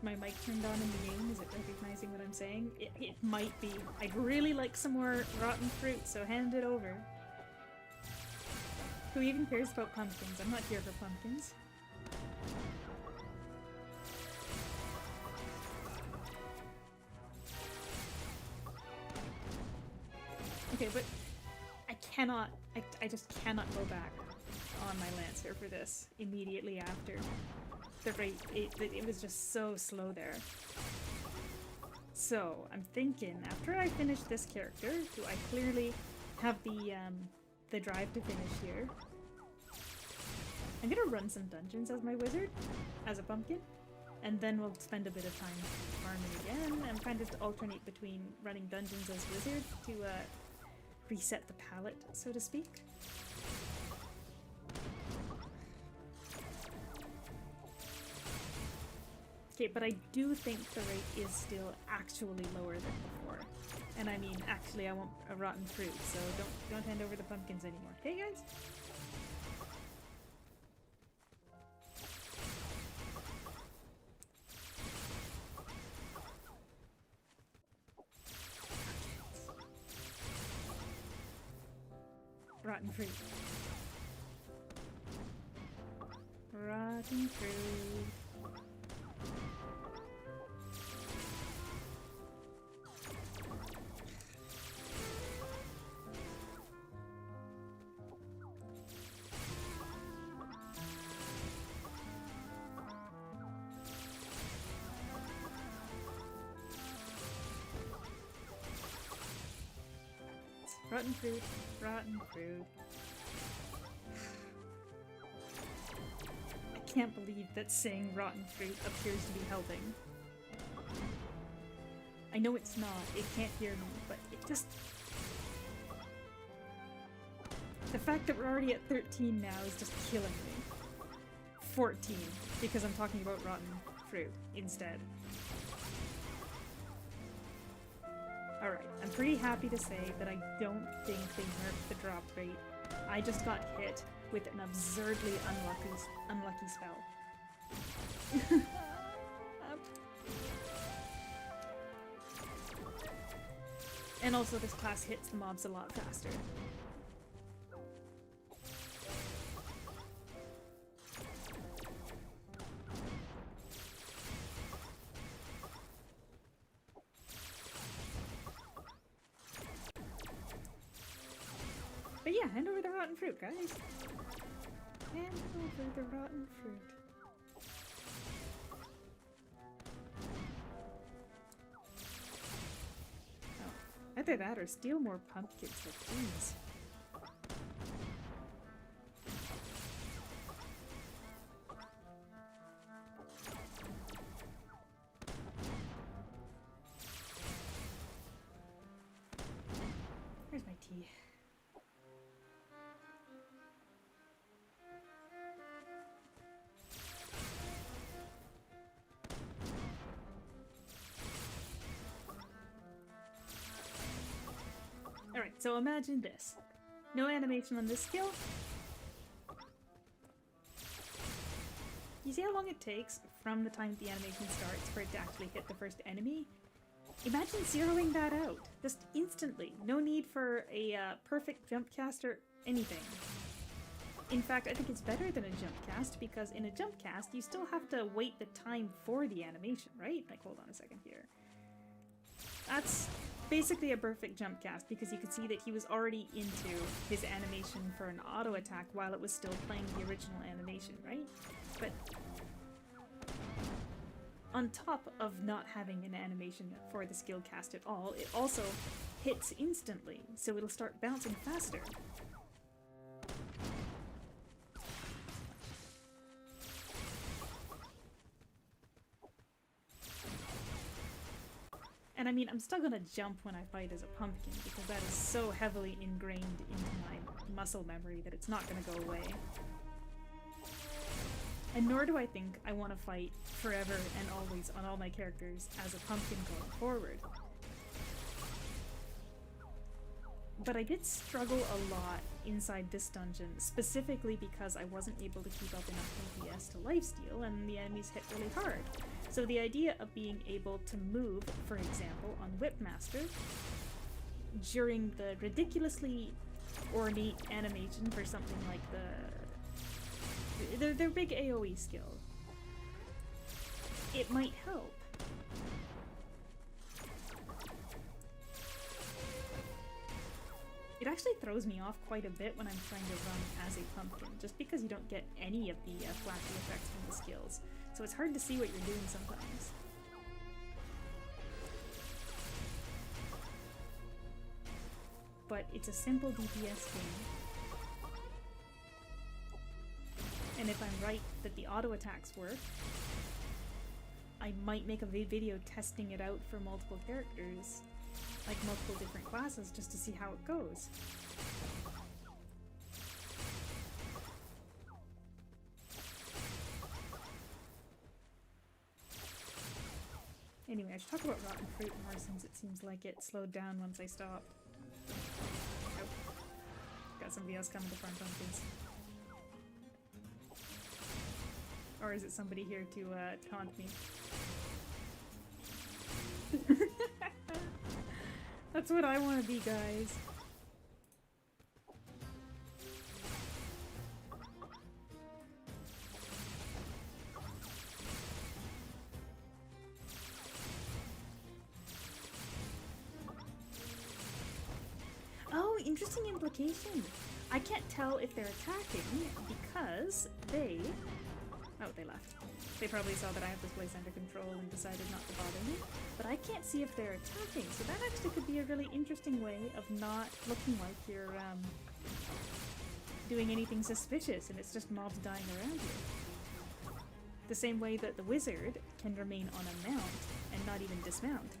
my mic turned on in the game? Is it recognizing what I'm saying? It might be. I'd really like some more rotten fruit, so hand it over. Who even cares about pumpkins? I'm not here for pumpkins. Okay, but I just cannot go back on my Lancer for this immediately after. The rate, it was just so slow there. So, I'm thinking, after I finish this character, who I clearly have the drive to finish here, I'm gonna run some dungeons as my wizard, as a pumpkin, and then we'll spend a bit of time farming again, and kind of alternate between running dungeons as wizard to reset the palette, so to speak. Okay, but I do think the rate is still actually lower than before. And I mean, actually, I want a rotten fruit, so don't hand over the pumpkins anymore. Hey, guys! Rotten fruit. Rotten fruit. Rotten fruit, rotten fruit. I can't believe that saying rotten fruit appears to be helping. I know it's not, it can't hear me, but it just... The fact that we're already at 13 now is just killing me. 14, because I'm talking about rotten fruit instead. Alright, I'm pretty happy to say that I don't think they nerfed the drop rate. I just got hit with an absurdly unlucky spell. And also this class hits the mobs a lot faster. But yeah, hand over the rotten fruit, guys. Hand over the rotten fruit. Oh, either that or steal more pumpkins, but please. Where's my tea? Alright, so imagine this. No animation on this skill. You see how long it takes from the time the animation starts for it to actually hit the first enemy? Imagine zeroing that out, just instantly. No need for a perfect jump cast or anything. In fact, I think it's better than a jump cast, because in a jump cast, you still have to wait the time for the animation, right? Like, hold on a second here. That's basically a perfect jump cast, because you could see that he was already into his animation for an auto attack while it was still playing the original animation, right? But on top of not having an animation for the skill cast at all, it also hits instantly, so it'll start bouncing faster. And I mean, I'm still gonna jump when I fight as a pumpkin, because that is so heavily ingrained into my muscle memory that it's not gonna go away. And nor do I think I want to fight forever and always on all my characters as a pumpkin going forward. But I did struggle a lot inside this dungeon, specifically because I wasn't able to keep up enough DPS to lifesteal, and the enemies hit really hard. So the idea of being able to move, for example, on Whipmaster, during the ridiculously ornate animation for something like their big AoE skill, it might help. It actually throws me off quite a bit when I'm trying to run as a pumpkin, just because you don't get any of the flashy effects from the skills. So it's hard to see what you're doing sometimes. But it's a simple DPS game. And if I'm right that the auto attacks work, I might make a video testing it out for multiple characters, like multiple different classes, just to see how it goes. Anyway, I should talk about rotten fruit more since it seems like it slowed down once I stopped. Oh. Got somebody else coming to farm pumpkins. Or is it somebody here to taunt me? That's what I want to be, guys. Oh, interesting implication. I can't tell if they're attacking because they... Oh, they left. They probably saw that I have this place under control and decided not to bother me. But I can't see if they're attacking, so that actually could be a really interesting way of not looking like you're doing anything suspicious and it's just mobs dying around you. The same way that the wizard can remain on a mount and not even dismount.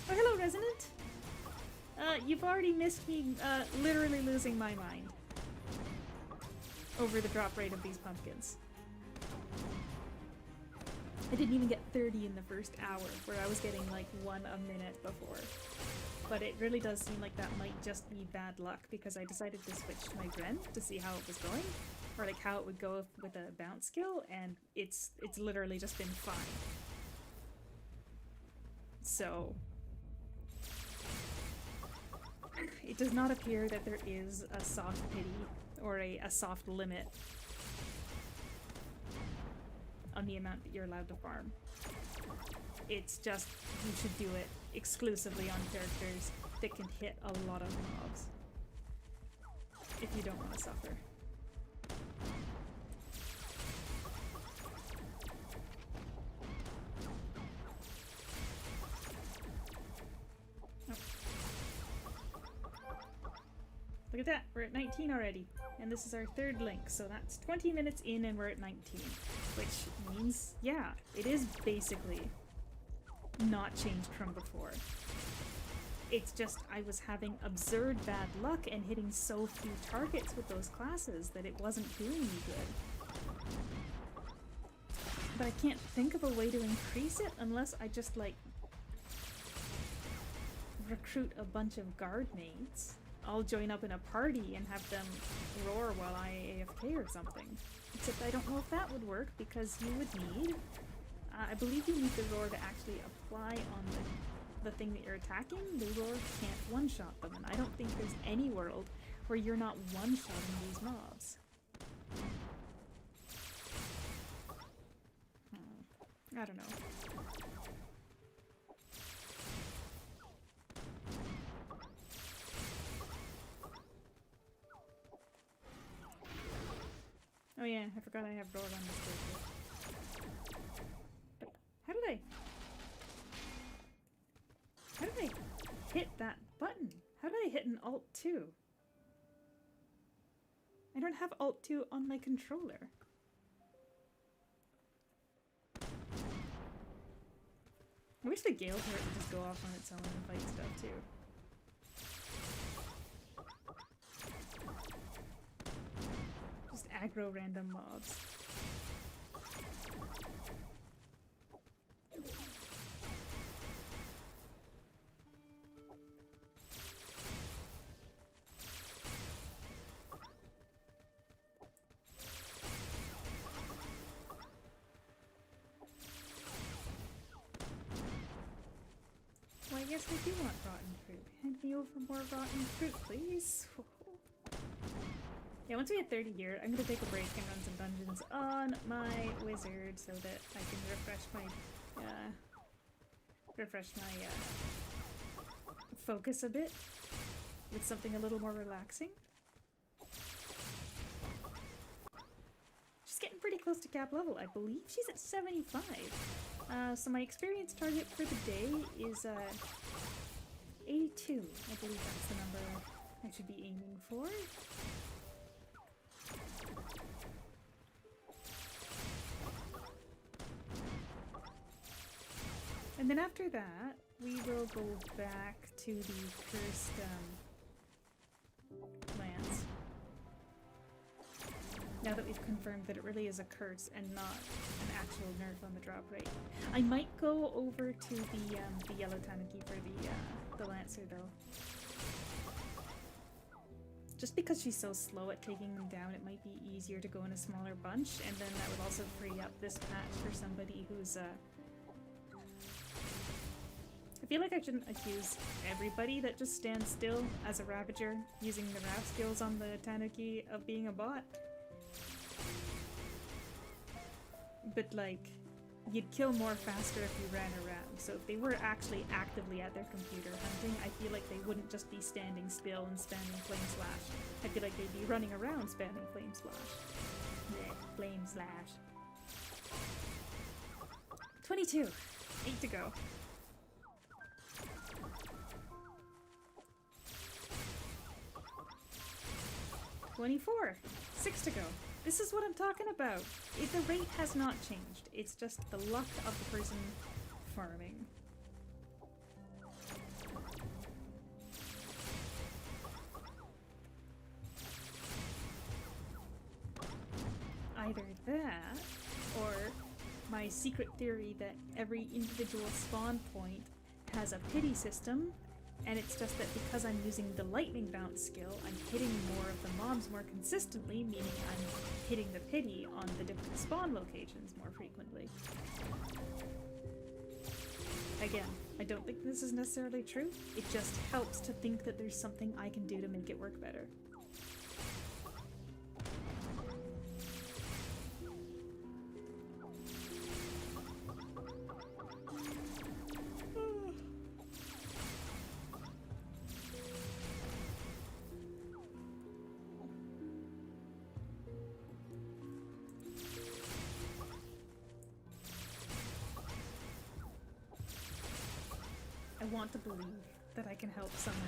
Oh, hello, Resonant! You've already missed me literally losing my mind over the drop rate of these pumpkins. I didn't even get 30 in the first hour, where I was getting like 1 a minute before. But it really does seem like that might just be bad luck, because I decided to switch to my Gren to see how it was going, or like how it would go with a bounce skill, and it's literally just been fine. So... it does not appear that there is a soft pity, or a soft limit on the amount that you're allowed to farm. It's just, you should do it exclusively on characters that can hit a lot of mobs, if you don't want to suffer. Look at that, we're at 19 already, and this is our 3rd link, so that's 20 minutes in and we're at 19, which means, yeah, it is basically not changed from before. It's just I was having absurd bad luck and hitting so few targets with those classes that it wasn't doing me good. But I can't think of a way to increase it unless I just, like, recruit a bunch of guard mates. I'll join up in a party and have them roar while I AFK or something. Except I don't know if that would work, because you would need... I believe you need the roar to actually apply on the thing that you're attacking. The roar can't one-shot them, and I don't think there's any world where you're not one-shotting these mobs. I don't know. Oh yeah, I forgot I have roar on this character. But how did I hit that button? How did I hit an Alt 2? I don't have Alt 2 on my controller. I wish the Gale turret would just go off on its own and fight stuff too. Just aggro random mobs. yes, I do want rotten fruit. Hand me over more rotten fruit, please. Yeah, once we hit 30 here, I'm gonna take a break and run some dungeons on my wizard so that I can refresh my focus a bit with something a little more relaxing. She's getting pretty close to cap level. I believe she's at 75. So my experience target for the day is 82. I believe that's the number I should be aiming for. And then after that, we will go back to the cursed lance. Now that we've confirmed that it really is a curse and not an actual nerf on the drop rate. I might go over to the yellow tanuki for the lancer though. Just because she's so slow at taking them down, it might be easier to go in a smaller bunch, and then that would also free up this patch for somebody who's I feel like I shouldn't accuse everybody that just stands still as a Ravager using the Rav skills on the Tanuki of being a bot. But like, you'd kill more faster if you ran around, so if they were actually actively at their computer hunting, I feel like they wouldn't just be standing still and spamming Flame Slash. I feel like they'd be running around spamming Flame Slash. Yeah, Flame Slash. 22! 8 to go. 24! 6 to go. This is what I'm talking about. The rate has not changed. It's just the luck of the person farming. Either that, or my secret theory that every individual spawn point has a pity system, and it's just that because I'm using the lightning bounce skill, I'm hitting more of the mobs more consistently, meaning I'm hitting the pity on the different spawn locations more frequently. Again, I don't think this is necessarily true. It just helps to think that there's something I can do to make it work better. I want to believe that I can help somehow.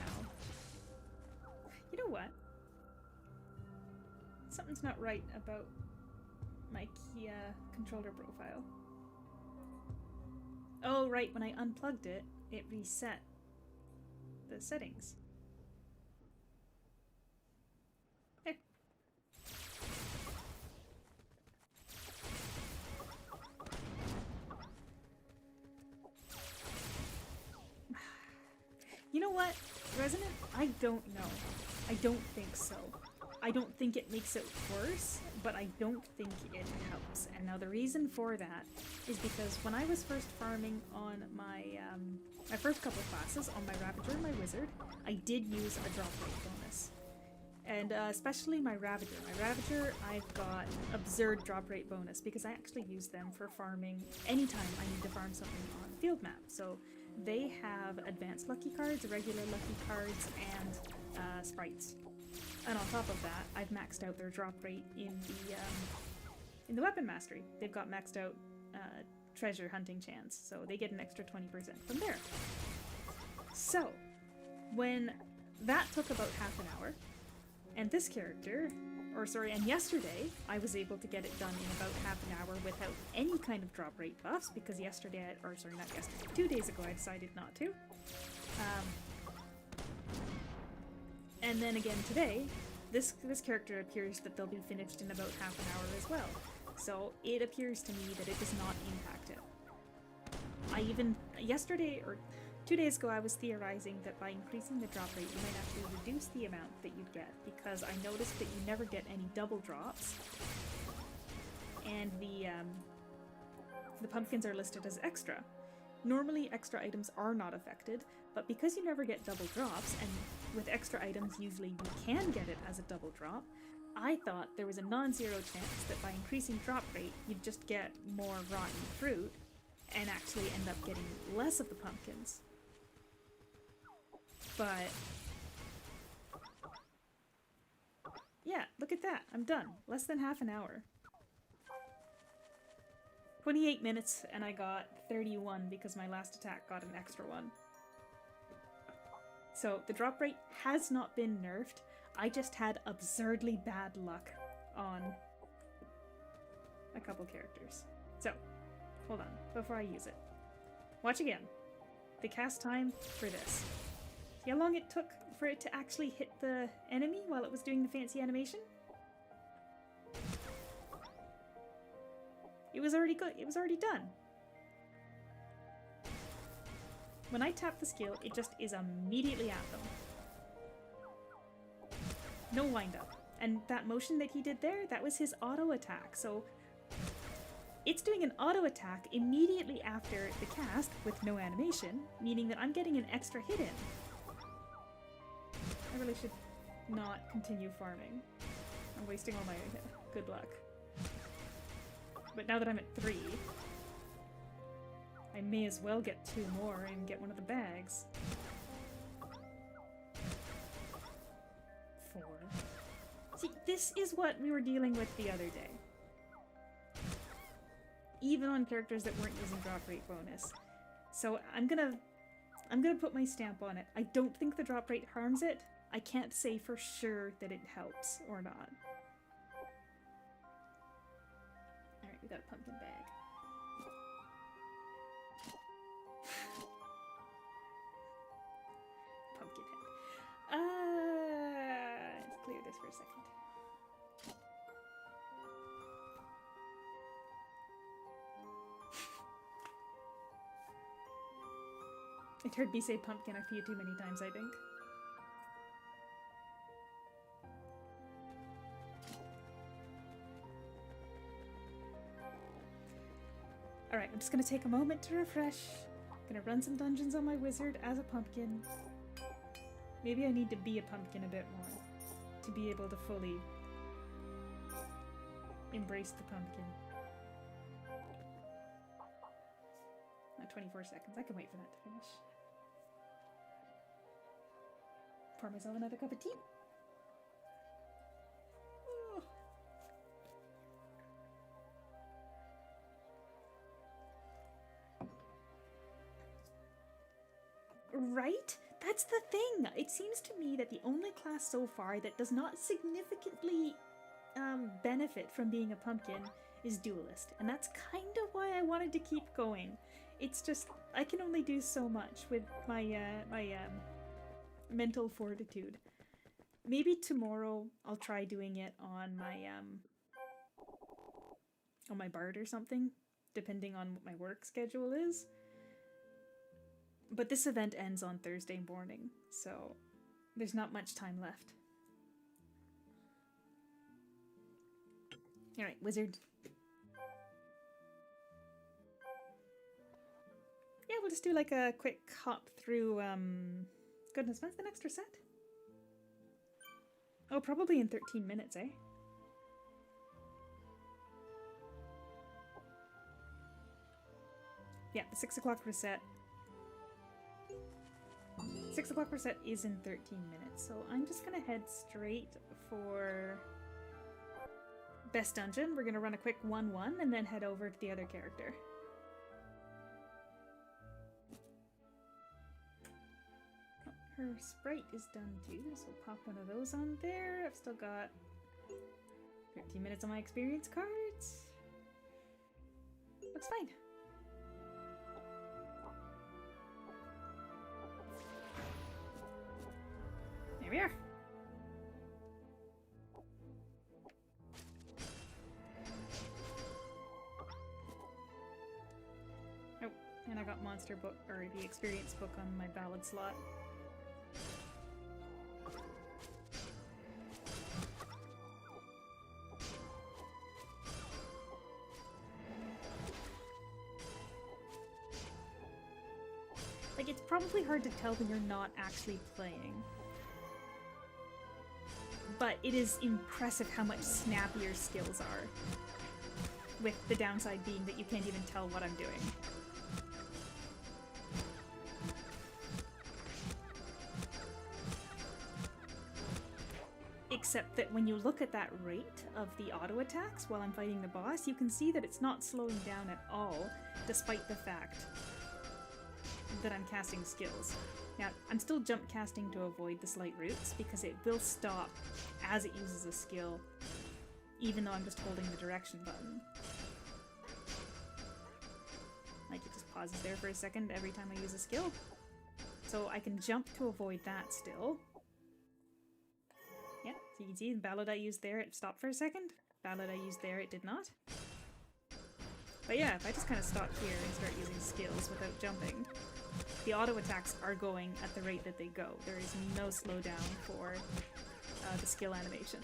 You know what? Something's not right about my Kia controller profile. Oh, right, when I unplugged it, it reset the settings. Hey. You know what, Resonant? I don't know. I don't think so. I don't think it makes it worse, but I don't think it helps. And now the reason for that is because when I was first farming on my my first couple classes, on my Ravager and my Wizard, I did use a drop rate bonus. And especially my Ravager. My Ravager, I've got absurd drop rate bonus because I actually use them for farming anytime I need to farm something on field map. So they have advanced lucky cards, regular lucky cards, and sprites. And on top of that, I've maxed out their drop rate in the weapon mastery. They've got maxed out treasure hunting chance, so they get an extra 20% from there. So, when that took about half an hour, and this character, and yesterday, I was able to get it done in about half an hour without any kind of drop rate buffs, because yesterday, 2 days ago, I decided not to. And then again today, this character appears that they'll be finished in about half an hour as well. So it appears to me that it does not impact it. I even, yesterday, or 2 days ago, I was theorizing that by increasing the drop rate, you might actually reduce the amount that you get, because I noticed that you never get any double drops, and the pumpkins are listed as extra. Normally, extra items are not affected, but because you never get double drops, and with extra items usually you can get it as a double drop, I thought there was a non-zero chance that by increasing drop rate you'd just get more rotten fruit and actually end up getting less of the pumpkins. But yeah, look at that. I'm done. Less than half an hour. 28 minutes and I got 31 because my last attack got an extra one. So the drop rate has not been nerfed. I just had absurdly bad luck on a couple characters. So, hold on, before I use it. Watch again. The cast time for this. See how long it took for it to actually hit the enemy while it was doing the fancy animation? It was already good. It was already done. When I tap the skill, it just is immediately at them. No wind up. And that motion that he did there, that was his auto attack. So it's doing an auto attack immediately after the cast with no animation, meaning that I'm getting an extra hit in. I really should not continue farming. I'm wasting all my good luck. But now that I'm at 3, I may as well get 2 more and get one of the bags. 4. See, this is what we were dealing with the other day. Even on characters that weren't using drop rate bonus. So I'm gonna put my stamp on it. I don't think the drop rate harms it. I can't say for sure that it helps or not. Alright, we got a pumpkin bag. Pumpkin head. Let's clear this for a second. It heard me say pumpkin a few too many times, I think. Alright, I'm just gonna take a moment to refresh. I'm gonna run some dungeons on my wizard as a pumpkin. Maybe I need to be a pumpkin a bit more to be able to fully embrace the pumpkin. 24 seconds. I can wait for that to finish. Pour myself another cup of tea. Oh. Right? That's the thing. It seems to me that the only class so far that does not significantly benefit from being a pumpkin is Duelist. And that's kind of why I wanted to keep going. It's just, I can only do so much with my mental fortitude. Maybe tomorrow I'll try doing it on my Bard or something, depending on what my work schedule is. But this event ends on Thursday morning, so there's not much time left. Alright, wizard. Yeah, we'll just do like a quick hop through, goodness, when's the next reset? Oh, probably in 13 minutes, eh? Yeah, the 6 o'clock reset. 6 o'clock reset is in 13 minutes, so I'm just gonna head straight for Best Dungeon. We're gonna run a quick 1-1 and then head over to the other character. Her sprite is done too, so pop one of those on there. I've still got 13 minutes on my experience cards. Looks fine. There we are. Oh, and I got Monster Book, or the Experience Book on my Ballad slot. Like, Like, it's probably hard to tell when you're not actually playing. But it is impressive how much snappier skills are. With the downside being that you can't even tell what I'm doing. Except that when you look at that rate of the auto attacks while I'm fighting the boss, you can see that it's not slowing down at all, despite the fact that I'm casting skills. Now, I'm still jump casting to avoid the slight roots, because it will stop as it uses a skill, even though I'm just holding the direction button. Like, it just pauses there for a second every time I use a skill. So I can jump to avoid that still. Yeah, so you can see the ballad I used there, it stopped for a second. Ballad I used there, it did not. But yeah, if I just kind of stop here and start using skills without jumping, the auto attacks are going at the rate that they go. There is no slowdown for the skill animation.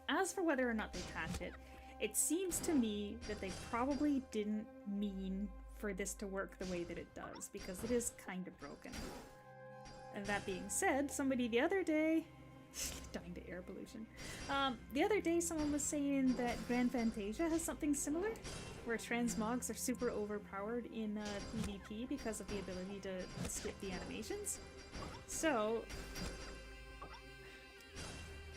As for whether or not they patch it, it seems to me that they probably didn't mean for this to work the way that it does, because it is kind of broken. And that being said, somebody the other day... dying to air pollution. The other day someone was saying that Grand Fantasia has something similar, where transmogs are super overpowered in PvP because of the ability to skip the animations. So...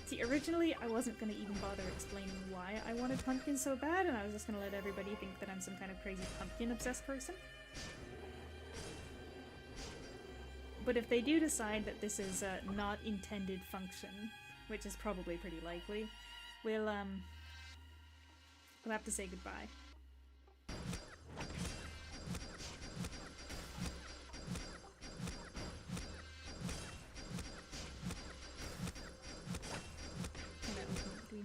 see, originally I wasn't going to even bother explaining why I wanted pumpkins so bad, and I was just going to let everybody think that I'm some kind of crazy pumpkin-obsessed person. But if they do decide that this is a not intended function, which is probably pretty likely, we'll have to say goodbye.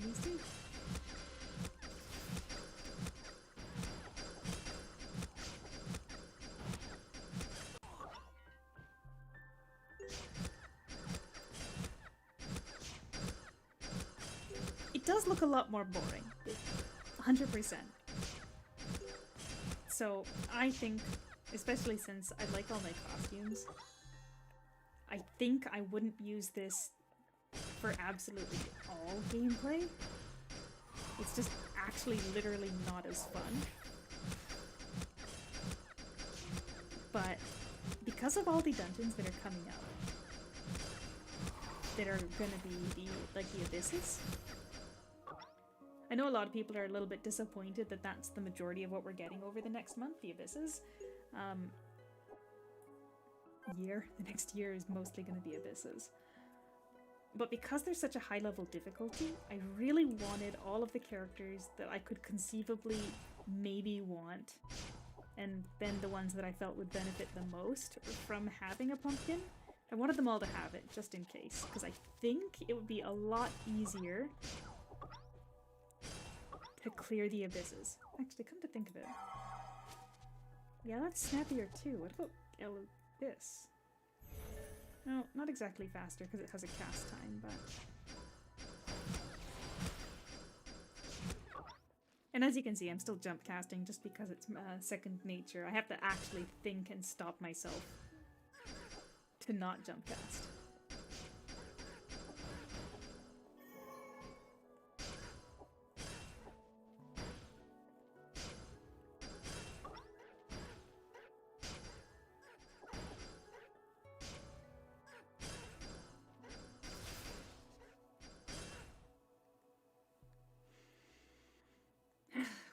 These two. It does look a lot more boring. 100%. So I think, especially since I like all my costumes, I think I wouldn't use this for absolutely all gameplay. It's just actually literally not as fun. But because of all the dungeons that are coming up, that are gonna be the abysses, I know a lot of people are a little bit disappointed that that's the majority of what we're getting over the next month, the abysses. The next year is mostly gonna be abysses. But because there's such a high level difficulty, I really wanted all of the characters that I could conceivably maybe want, and then the ones that I felt would benefit the most from having a pumpkin. I wanted them all to have it, just in case, because I think it would be a lot easier to clear the abysses. Actually, come to think of it. Yeah, that's snappier too. What about this? No, not exactly faster because it has a cast time, but... And as you can see, I'm still jump casting just because it's second nature. I have to actually think and stop myself to not jump cast.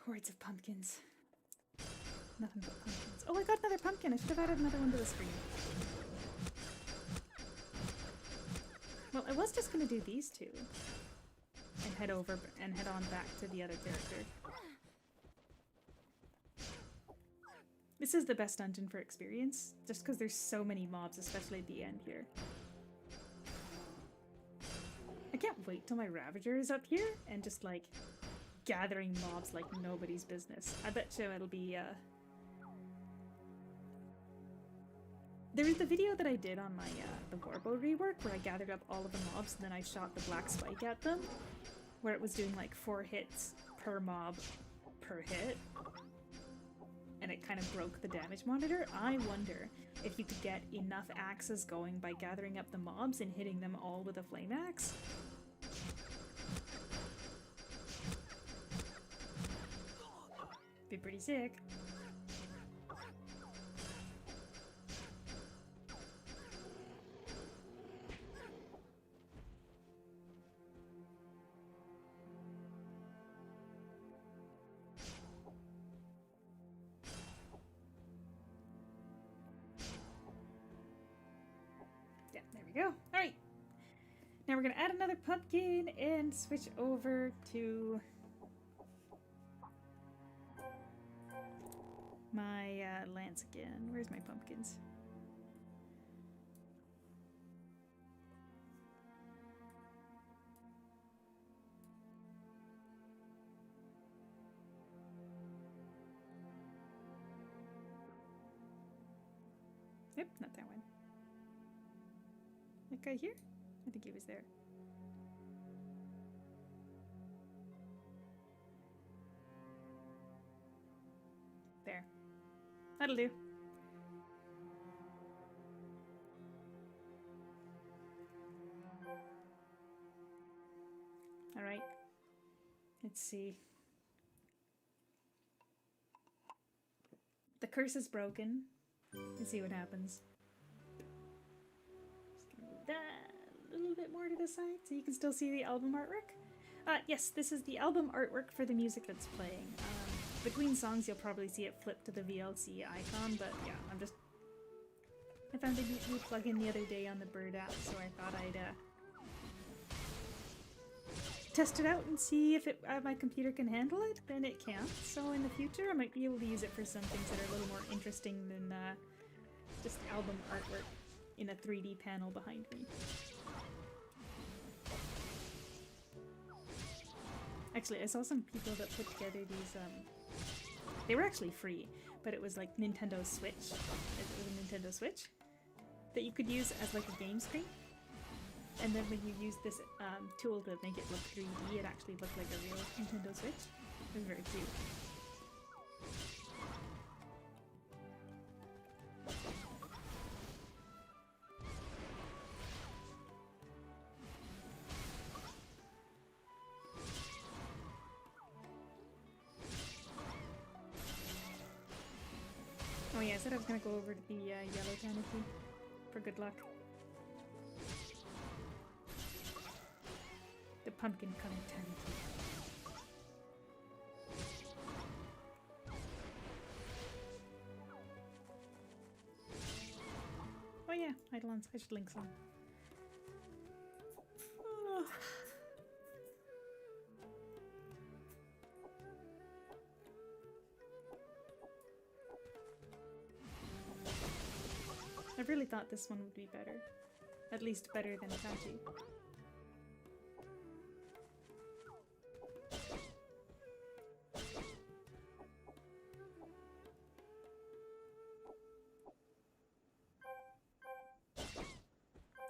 Hordes of pumpkins. Nothing but pumpkins. Oh, I got another pumpkin! I should have added another one to the screen. Well, I was just gonna do these two. And head over and head on back to the other character. This is the best dungeon for experience, just because there's so many mobs, especially at the end here. I can't wait till my Ravager is up here and just like gathering mobs like nobody's business. I bet you it'll be, There was the video that I did on my, the Warbow rework where I gathered up all of the mobs and then I shot the black spike at them, where it was doing like 4 hits per mob per hit, and it kind of broke the damage monitor. I wonder if you could get enough axes going by gathering up the mobs and hitting them all with a flame axe. Be pretty sick. Yeah, there we go. Alright. Now we're gonna add another pumpkin and switch over to my lance again. Where's my pumpkins? Yep, not that one. That guy here? I think he was there. There. That'll do. Alright. Let's see. The curse is broken. Let's see what happens. Just gonna move that a little bit more to the side so you can still see the album artwork. Yes, this is the album artwork for the music that's playing. Between songs you'll probably see it flip to the VLC icon, but yeah, I found a neat new plugin the other day on the Bird app, so I thought I'd test it out and see if my computer can handle it, and it can't. So in the future I might be able to use it for some things that are a little more interesting than just album artwork in a 3D panel behind me. Actually, I saw some people that put together these, they were actually free, but it was like Nintendo Switch. It was a Nintendo Switch that you could use as like a game screen. And then when you use this tool to make it look 3D, it actually looked like a real Nintendo Switch. It was very cute. Oh yeah, I said I was gonna go over to the yellow tanuki for good luck. The pumpkin colored tanuki. Oh yeah, Eidolons. I should link some. Oh. I really thought this one would be better. At least better than Itachi.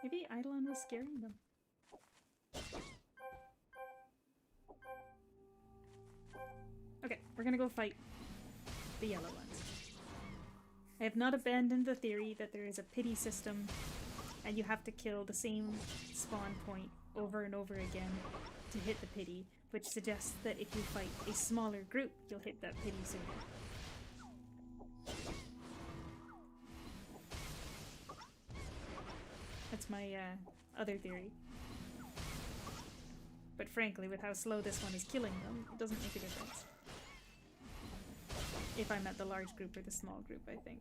Maybe Eidolon was scaring them. Okay, we're gonna go fight the yellow ones. I have not abandoned the theory that there is a pity system and you have to kill the same spawn point over and over again to hit the pity, which suggests that if you fight a smaller group, you'll hit that pity sooner. That's my other theory. But frankly, with how slow this one is killing them, it doesn't make a difference. If I'm at the large group or the small group, I think.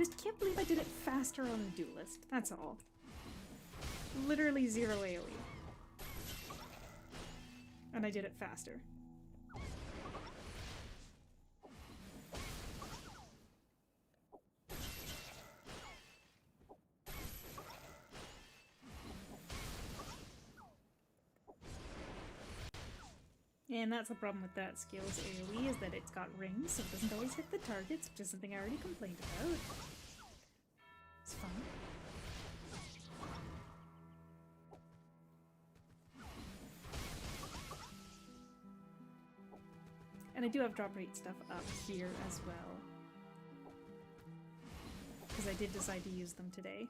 just can't believe I did it faster on the Duelist. That's all. Literally 0 AoE. And I did it faster. And that's the problem with that skill's AoE, is that it's got rings, so it doesn't always hit the targets, which is something I already complained about. It's fun. And I do have drop rate stuff up here as well, because I did decide to use them today.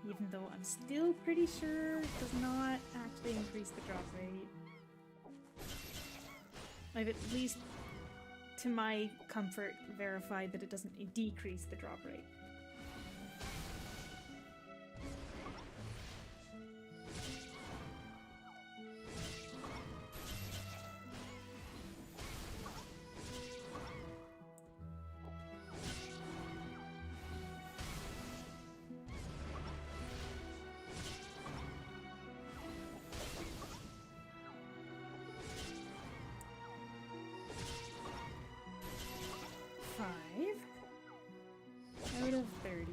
Even though I'm still pretty sure it does not actually increase the drop rate. I've at least, to my comfort, verified that it doesn't decrease the drop rate. Out of 30.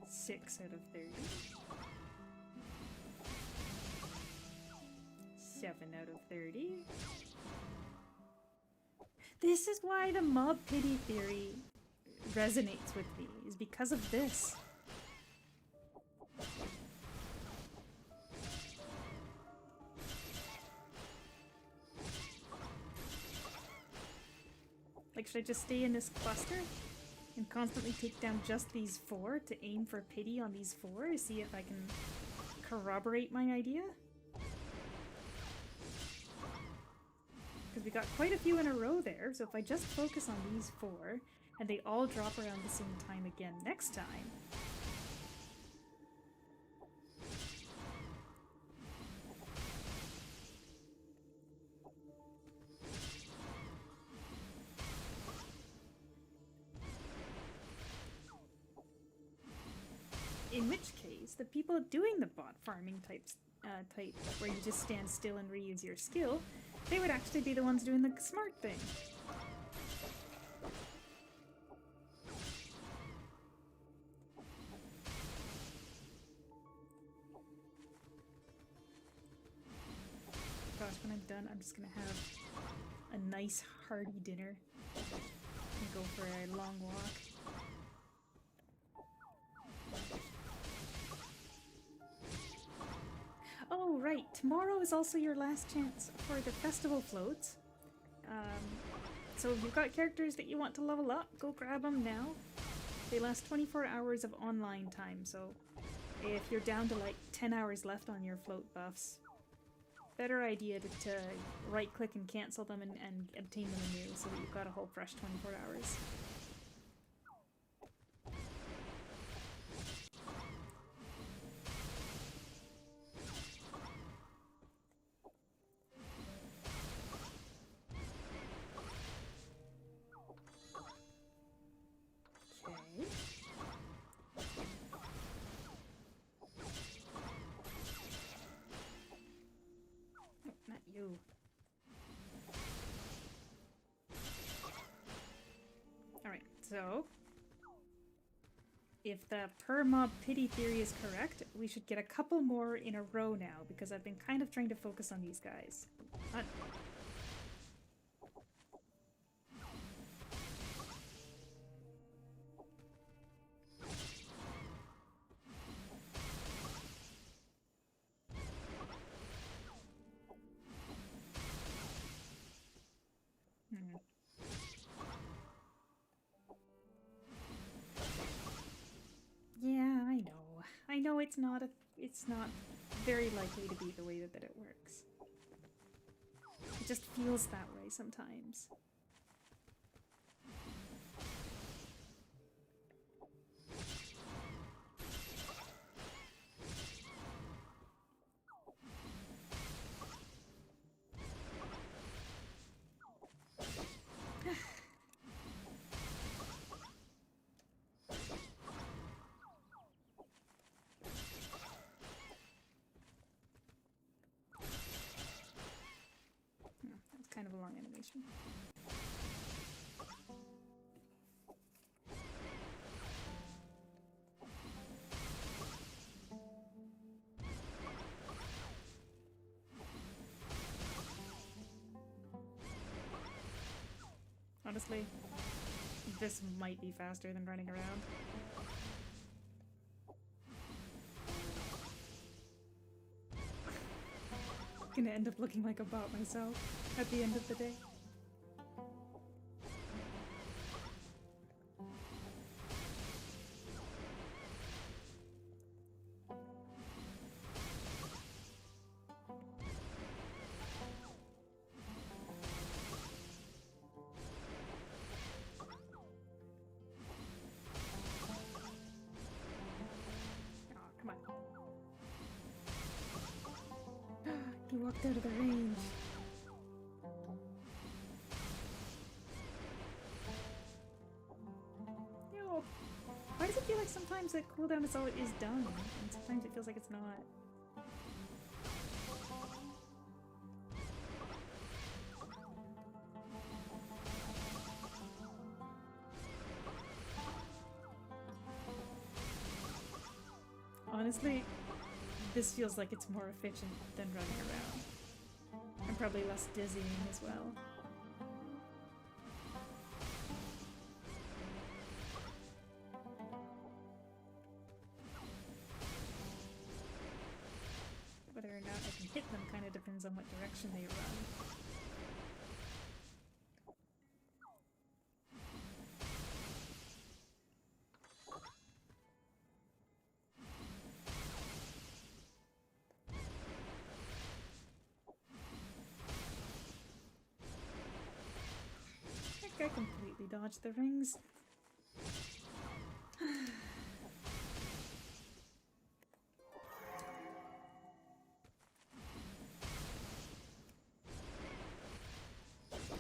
Six out of 30. 7 out of 30. This is why the mob pity theory resonates with me, is because of this. Like, should I just stay in this cluster and constantly take down just these 4 to aim for pity on these 4 to see if I can corroborate my idea? Because we got quite a few in a row there, so if I just focus on these 4 and they all drop around the same time again next time, in which case, the people doing the bot farming type where you just stand still and reuse your skill, they would actually be the ones doing the smart thing. Gosh, when I'm done, I'm just gonna have a nice hearty dinner and go for a long walk. Oh, right. Tomorrow is also your last chance for the festival floats. So if you've got characters that you want to level up, go grab them now. They last 24 hours of online time, so if you're down to like 10 hours left on your float buffs, better idea to right-click and cancel them and obtain them anew so that you've got a whole fresh 24 hours. Alright, so if the per-mob pity theory is correct, we should get a couple more in a row now, because I've been kind of trying to focus on these guys. Yeah, I know. I know it's not very likely to be the way that it works. It just feels that way sometimes. animation. Honestly, this might be faster than running around. Gonna end up looking like a bot myself at the end of the day. Oh, come on. He walked out of the range. Yo, why does it feel like sometimes the cooldown is done, and sometimes it feels like it's not? Honestly, this feels like it's more efficient than running around. And probably less dizzying as well. Whether or not I can hit them kind of depends on what direction they run. I think I completely dodged the rings.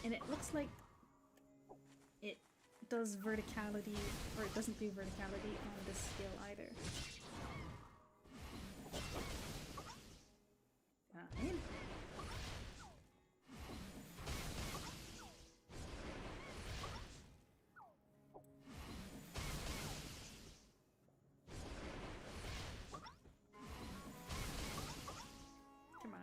And it looks like it does verticality, or it doesn't do verticality on this skill either. Fine. Come on.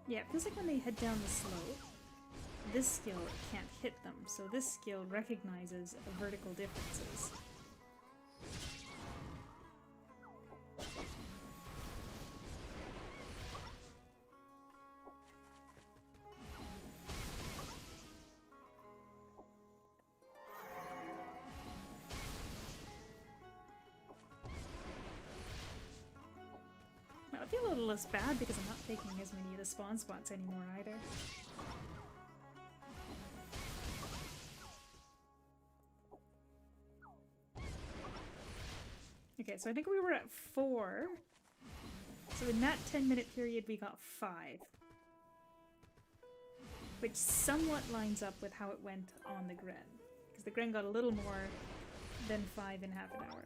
Yeah, it feels like when they head down the slope, this skill can't hit them, so this skill recognizes vertical differences. Now, I feel a little less bad because I'm not taking as many of the spawn spots anymore either. Okay, so I think we were at 4. So in that 10-minute period we got 5. Which somewhat lines up with how it went on the Gren. Because the Gren got a little more than 5 in half an hour.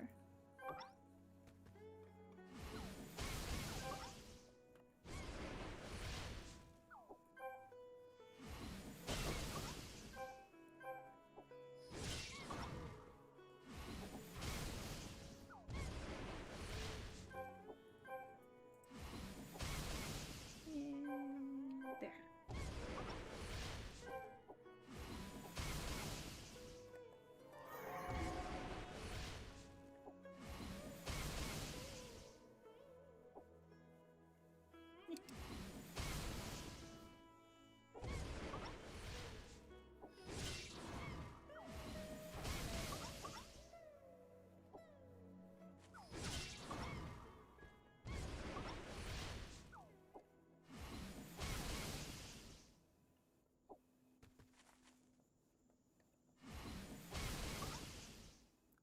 There.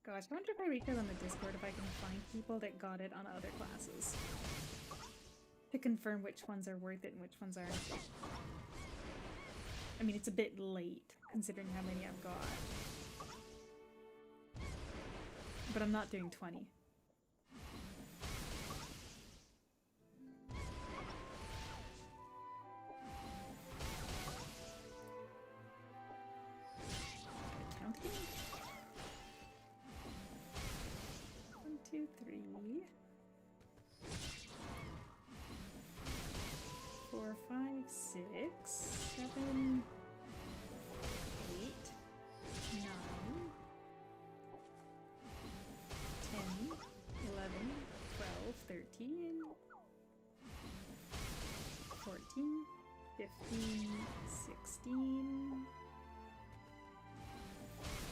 Gosh, I wonder if I reach out on the Discord if I can find people that got it on other classes. To confirm which ones are worth it and which ones aren't. I mean, it's a bit late, considering how many I've got. But I'm not doing 20. Count again. 1, 2, 3. 4, 5, 6, 7, 8, 9, 10, 11, 12, 13, 14, 15, 16,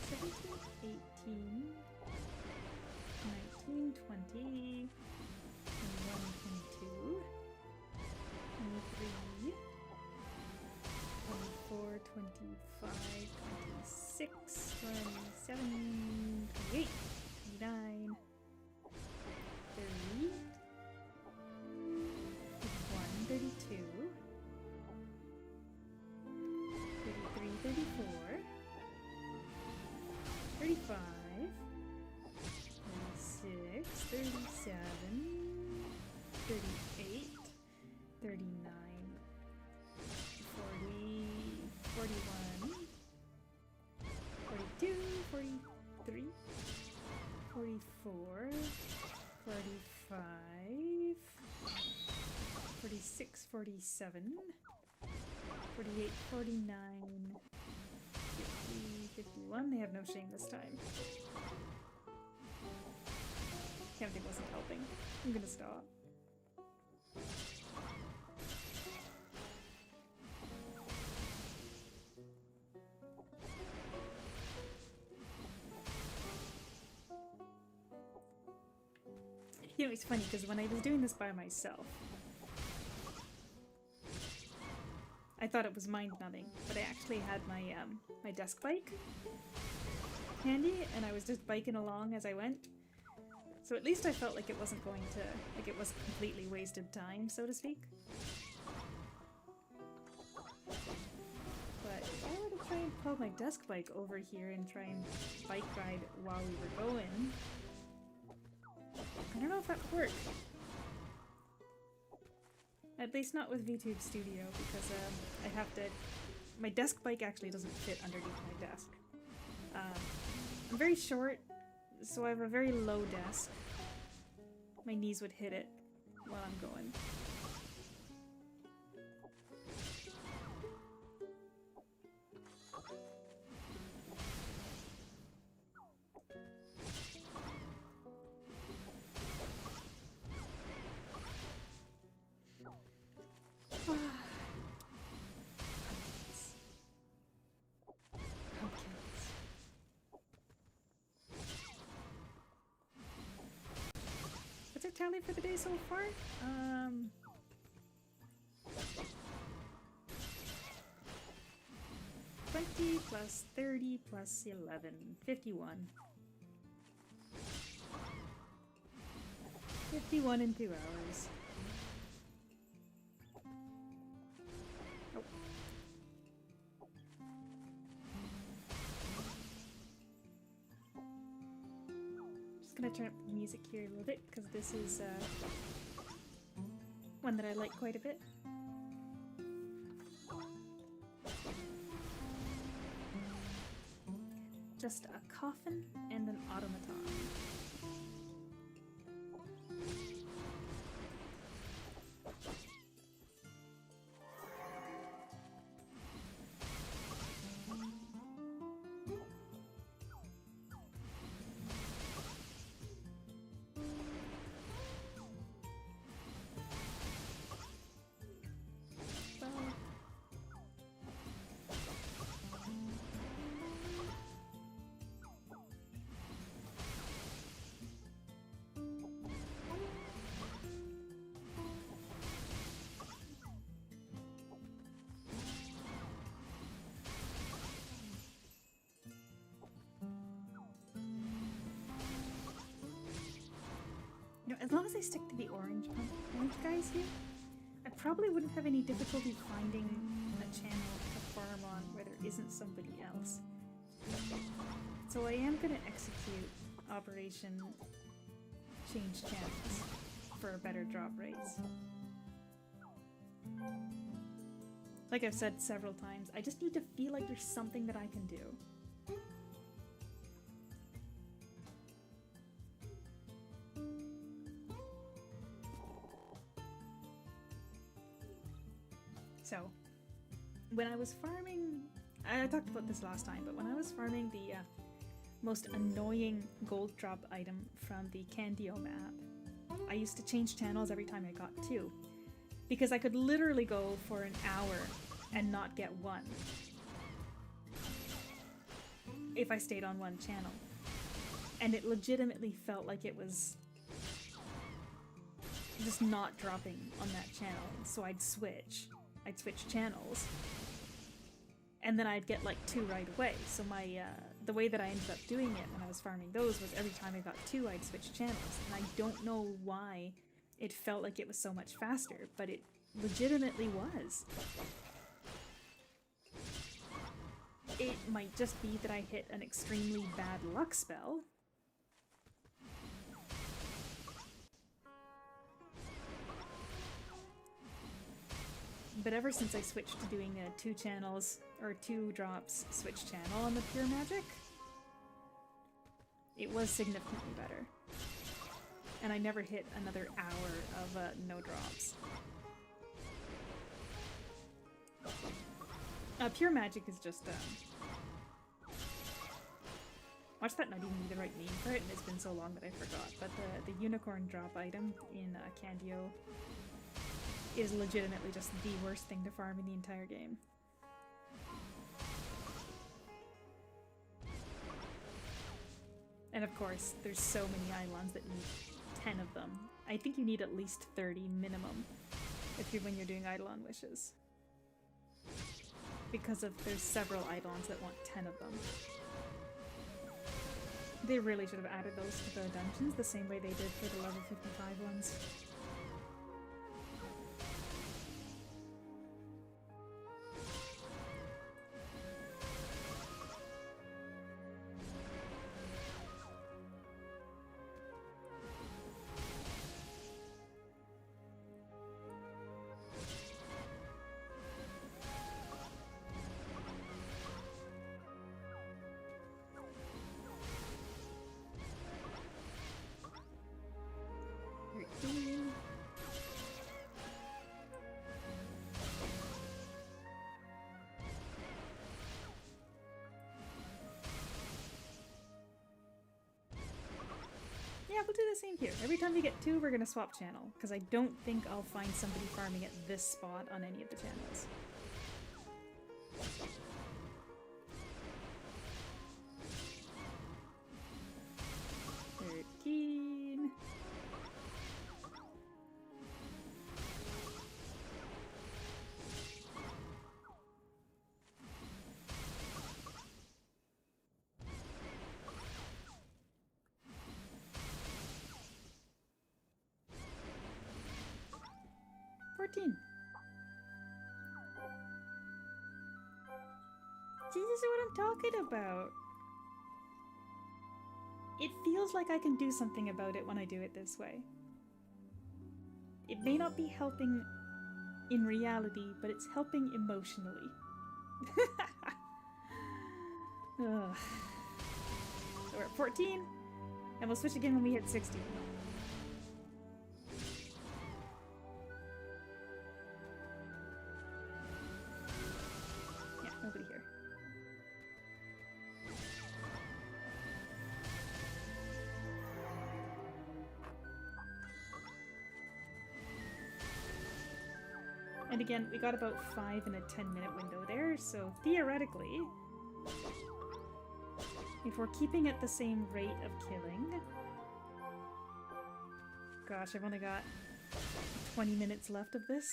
17, 18, 19, 20, 21, 22, 23, 24, 25, 26, 27, 28, 29, 30, 31, 32, 33, 34, 35, 36, 37, 38, 39, 40, 41, 42, 43, 44, 45, 46, 47, 48, 49, 50, 51. They have no shame this time. Counting wasn't helping. I'm gonna stop. You know, it's funny because when I was doing this by myself, I thought it was mind-numbing, but I actually had my my desk bike handy, and I was just biking along as I went. So at least I felt like it wasn't going to, like it was completely wasted time, so to speak. But if I were to try and pull my desk bike over here and try and bike ride while we were going, I don't know if that would work. At least not with VTube Studio, because I have to... My desk bike actually doesn't fit underneath my desk. I'm very short, so I have a very low desk. My knees would hit it while I'm going. What's our tally for the day so far? 20 plus 30 plus 11, 51. 51 in 2 hours. Oh. Just gonna turn up the music here a little bit, because this is one that I like quite a bit. Just a coffin and an automaton. You know, as long as I stick to the orange guys here, I probably wouldn't have any difficulty finding a channel to farm on there isn't somebody else. So I am going to execute Operation Change Channels for better drop rates. Like I've said several times, I just need to feel like there's something that I can do. So, when I was farming, I talked about this last time, but when I was farming the most annoying gold drop item from the Candio map, I used to change channels every time I got 2. Because I could literally go for an hour and not get one if I stayed on one channel. And it legitimately felt like it was just not dropping on that channel, so I'd switch channels, and then I'd get like 2 right away. So my the way that I ended up doing it when I was farming those was every time I got 2, I'd switch channels, and I don't know why it felt like it was so much faster, but it legitimately was. It might just be that I hit an extremely bad luck spell. But ever since I switched to doing 2 channels, or 2 drops, switch channel on the Pure Magic, it was significantly better. And I never hit another hour of no drops. Pure Magic is just, watch that not even be the right name for it, and it's been so long that I forgot, but the unicorn drop item in Candio is legitimately just the worst thing to farm in the entire game. And of course, there's so many Eidolons that need 10 of them. I think you need at least 30 minimum when you're doing Eidolon wishes. Because there's several Eidolons that want 10 of them. They really should have added those to the dungeons the same way they did for the level 55 ones. Yeah, we'll do the same here. Every time we get 2, we're gonna swap channel, because I don't think I'll find somebody farming at this spot on any of the channels. See, this is what I'm talking about. It feels like I can do something about it when I do it this way. It may not be helping in reality, but it's helping emotionally. Ugh. So we're at 14, and we'll switch again when we hit 16. Yeah, nobody here. And again, we got about 5 in a 10-minute window there, so theoretically, if we're keeping at the same rate of killing... Gosh, I've only got 20 minutes left of this.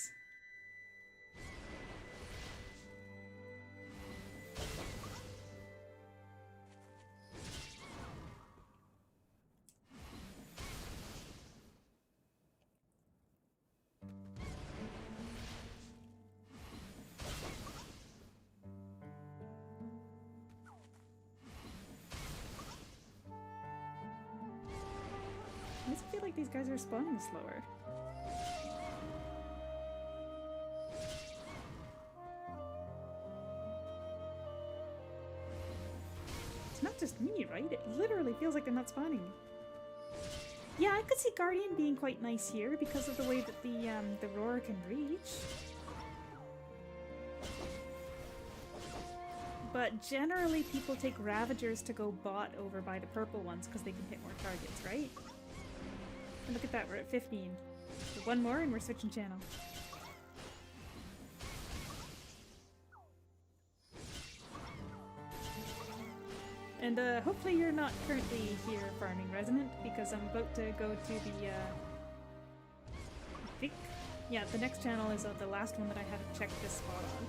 I just feel like these guys are spawning slower. It's not just me, right? It literally feels like they're not spawning. Yeah, I could see Guardian being quite nice here because of the way that the roar can reach. But generally people take Ravagers to go bot over by the purple ones because they can hit more targets, right? And look at that, we're at 15. So one more and we're switching channel. And hopefully you're not currently here farming Resonant, because I'm about to go to the, I think, yeah, the next channel is the last one that I haven't checked this spot on.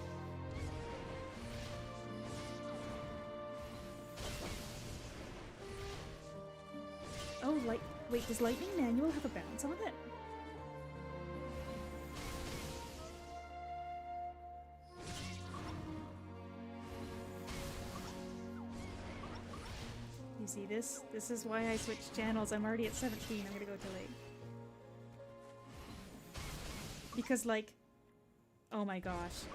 Oh, wait, does Lightning Manual have a bounce on it? You see this? This is why I switched channels. I'm already at 17. I'm gonna go too late. Because, like, oh my gosh.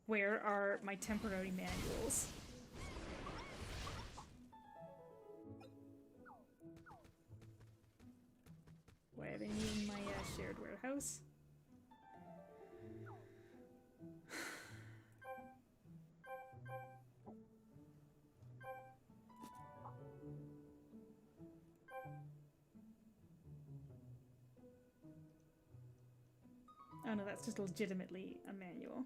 Where are my temporary manuals? Do I have any in my shared warehouse? Oh no, that's just legitimately a manual.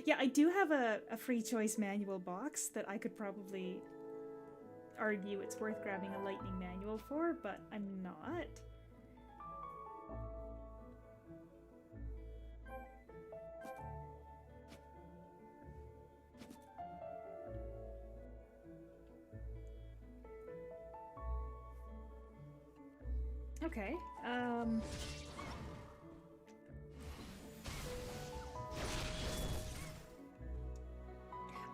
Yeah, I do have a free choice manual box that I could probably argue it's worth grabbing a Lightning Manual for, but I'm not. Okay,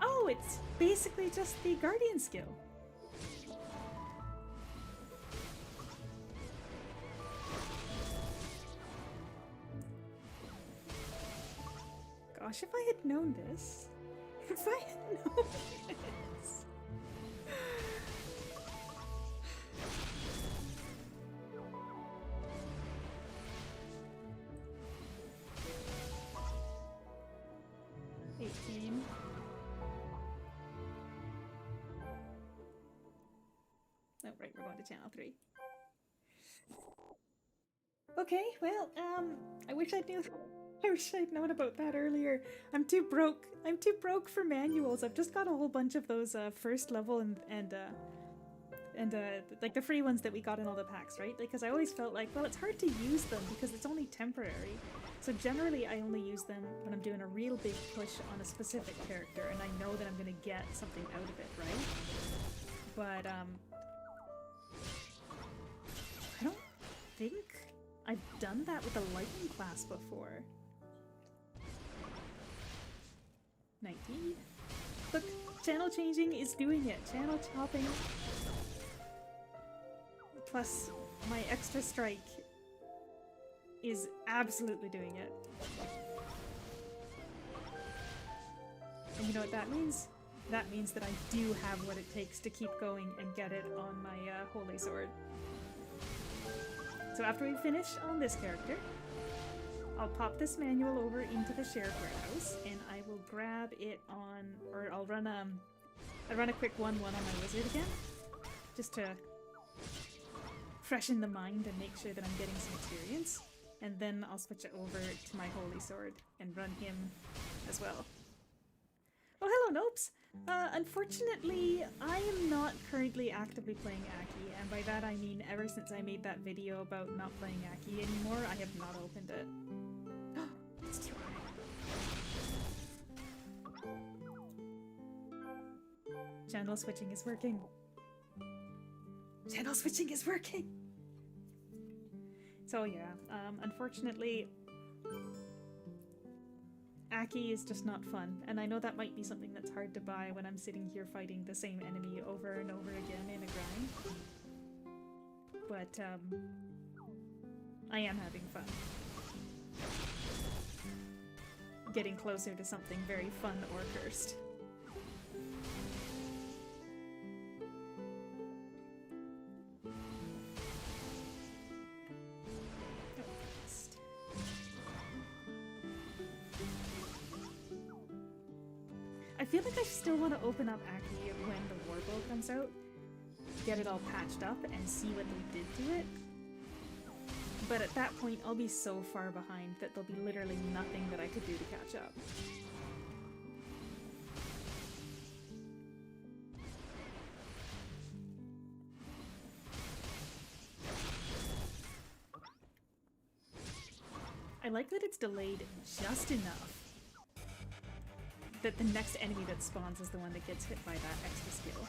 oh, it's basically just the Guardian skill. Gosh, if I had known this. If I had known this. Oh, right, we're going to channel 3. Okay, well, I wish I knew. I wish I'd known about that earlier. I'm too broke. I'm too broke for manuals. I've just got a whole bunch of those first level and like the free ones that we got in all the packs, right? Because I always felt like, well, it's hard to use them because it's only temporary. So generally, I only use them when I'm doing a real big push on a specific character, and I know that I'm gonna get something out of it, right? But I don't think I've done that with a lightning class before. 19. Look, channel changing is doing it. Channel chopping. Plus, my extra strike is absolutely doing it. And you know what that means? That means that I do have what it takes to keep going and get it on my holy sword. So after we finish on this character, I'll pop this manual over into the shared warehouse, and I will grab it on, or I'll run a quick 1-1 on my wizard again, just to freshen the mind and make sure that I'm getting some experience. And then I'll switch it over to my holy sword and run him as well. Oh, hello, Nopes! Unfortunately, I am not currently actively playing Aki, and by that I mean ever since I made that video about not playing Aki anymore, I have not opened it. Let's try. Channel switching is working. Channel switching is working! So yeah, unfortunately, Aki is just not fun, and I know that might be something that it's hard to buy when I'm sitting here fighting the same enemy over and over again in a grind. But, I am having fun. Getting closer to something very fun or cursed. I feel like I still want to open up Aki when the Warbow comes out, get it all patched up, and see what they did to it. But at that point, I'll be so far behind that there'll be literally nothing that I could do to catch up. I like that it's delayed just enough that the next enemy that spawns is the one that gets hit by that extra skill.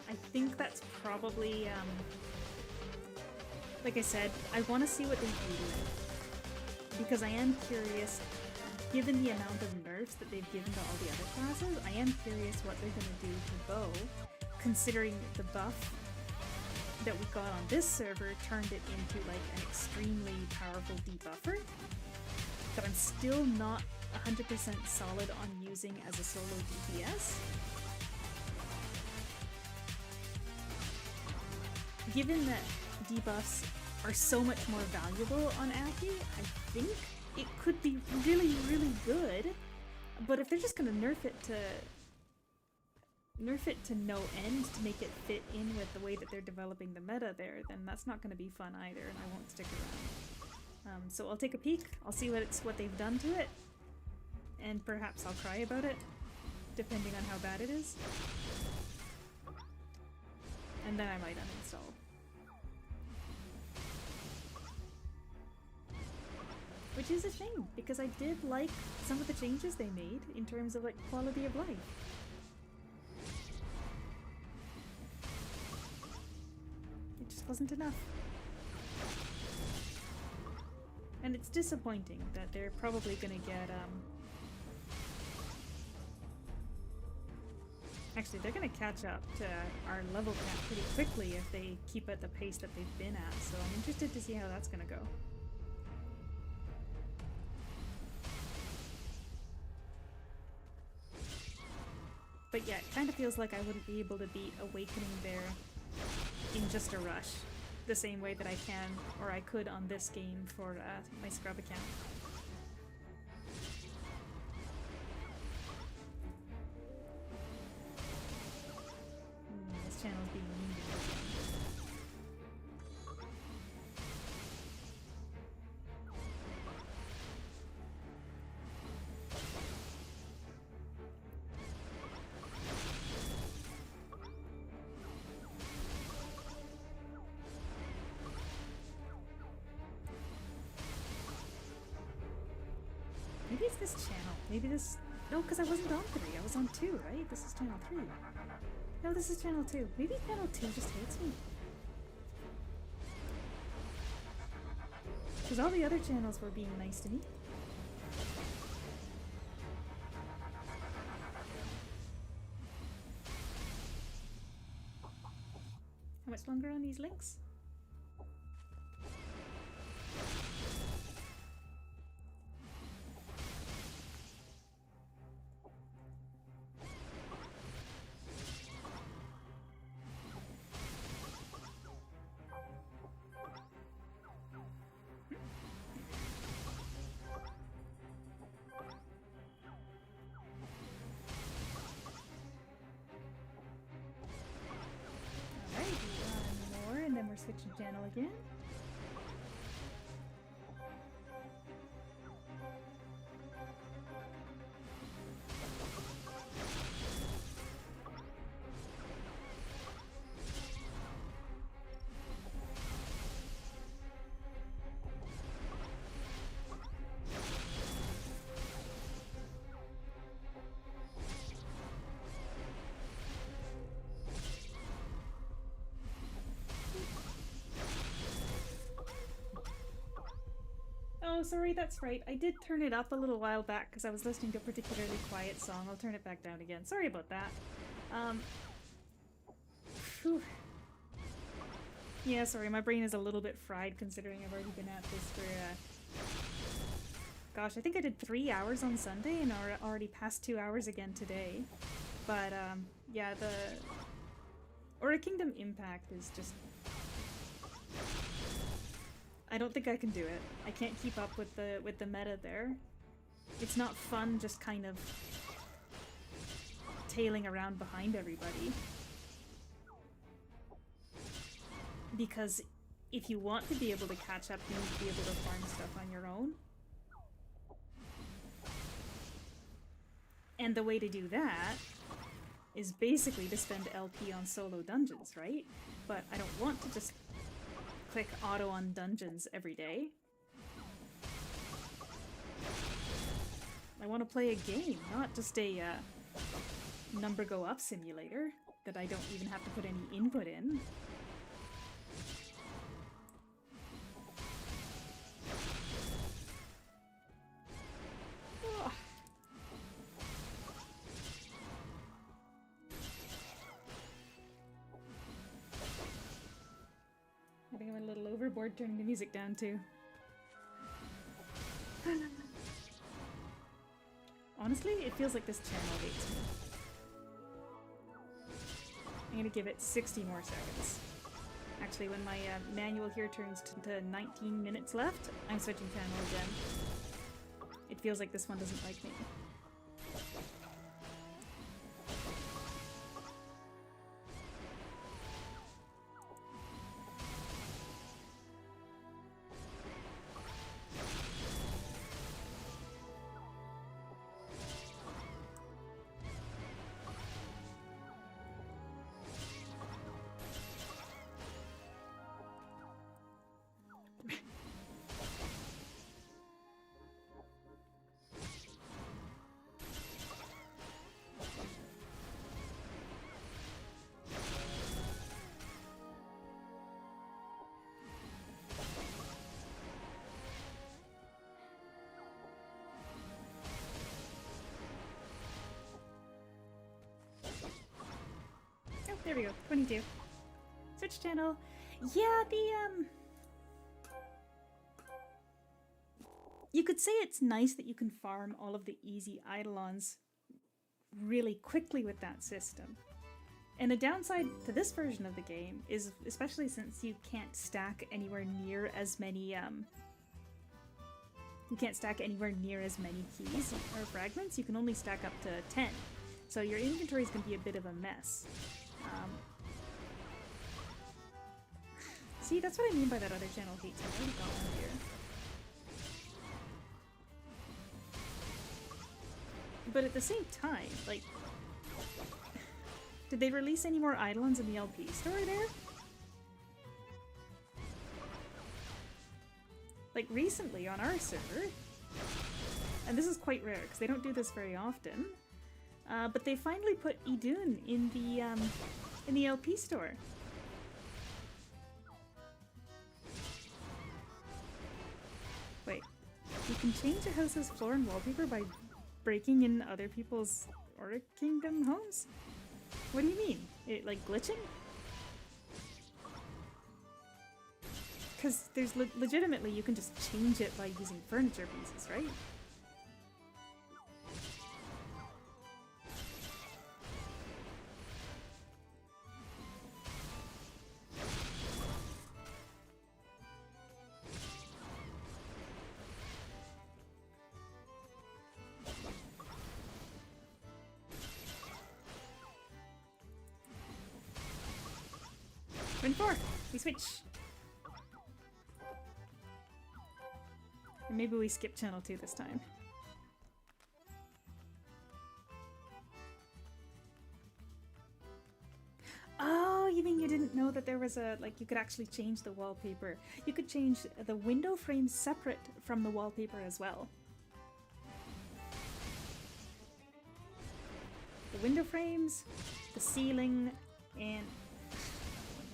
I think that's probably, like I said, I want to see what they do to it. Because I am curious, given the amount of nerfs that they've given to all the other classes, I am curious what they're going to do to Bow, considering the buff that we got on this server turned it into like an extremely powerful debuffer that I'm still not 100% solid on using as a solo DPS. Given that debuffs are so much more valuable on Aki, I think it could be really, really good. But if they're just gonna nerf it to no end to make it fit in with the way that they're developing the meta there, then that's not gonna be fun either, and I won't stick around. So I'll take a peek, I'll see what they've done to it, and perhaps I'll cry about it, depending on how bad it is. And then I might uninstall. Which is a shame, because I did like some of the changes they made in terms of like quality of life. It just wasn't enough. And it's disappointing that they're probably gonna get, actually, they're gonna catch up to our level cap pretty quickly if they keep at the pace that they've been at, so I'm interested to see how that's gonna go. But yeah, it kind of feels like I wouldn't be able to beat Awakening there in just a rush, the same way that I can, or I could on this game for my scrub account. This channel's being mean to me again. Maybe it's this channel. Maybe this... No, because I wasn't on 3. I was on 2, right? This is channel 3. No, this is channel 2. Maybe channel 2 just hates me. Because all the other channels were being nice to me. How much longer on these links? Switching channel again. Oh, sorry, that's right. I did turn it up a little while back because I was listening to a particularly quiet song. I'll turn it back down again. Sorry about that. Phew. Yeah, sorry, my brain is a little bit fried considering I've already been at this for, gosh, I think I did 3 hours on Sunday and already passed 2 hours again today. But, yeah, the Aura Kingdom Impact is just... I don't think I can do it. I can't keep up with the meta there. It's not fun just kind of tailing around behind everybody. Because if you want to be able to catch up, you need to be able to farm stuff on your own. And the way to do that is basically to spend LP on solo dungeons, right? But I don't want to just click auto on dungeons every day. I want to play a game, not just a number go up simulator that I don't even have to put any input in. I think I'm a little overboard turning the music down too. Honestly, it feels like this channel hates me. I'm gonna give it 60 more seconds. Actually, when my manual here turns to 19 minutes left, I'm switching channel again. It feels like this one doesn't like me. There we go, 22. Switch channel. Yeah, you could say it's nice that you can farm all of the easy Eidolons really quickly with that system. And the downside to this version of the game is, especially since you can't stack anywhere near as many, keys or fragments. You can only stack up to 10. So your inventory is going to be a bit of a mess. See, that's what I mean by that other channel hates me. I already got one here. But at the same time, like... Did they release any more Eidolons in the LP store there? Like, recently on our server, and this is quite rare, because they don't do this very often, but they finally put Idun in the LP store. Wait, you can change a house's floor and wallpaper by breaking in other people's Aura Kingdom homes? What do you mean? It, like, glitching? Because there's legitimately, you can just change it by using furniture pieces, right? Turn 4! We switch! Or maybe we skip channel 2 this time. Oh, you mean you didn't know that there was a, like, you could actually change the wallpaper. You could change the window frame separate from the wallpaper as well. The window frames, the ceiling, and...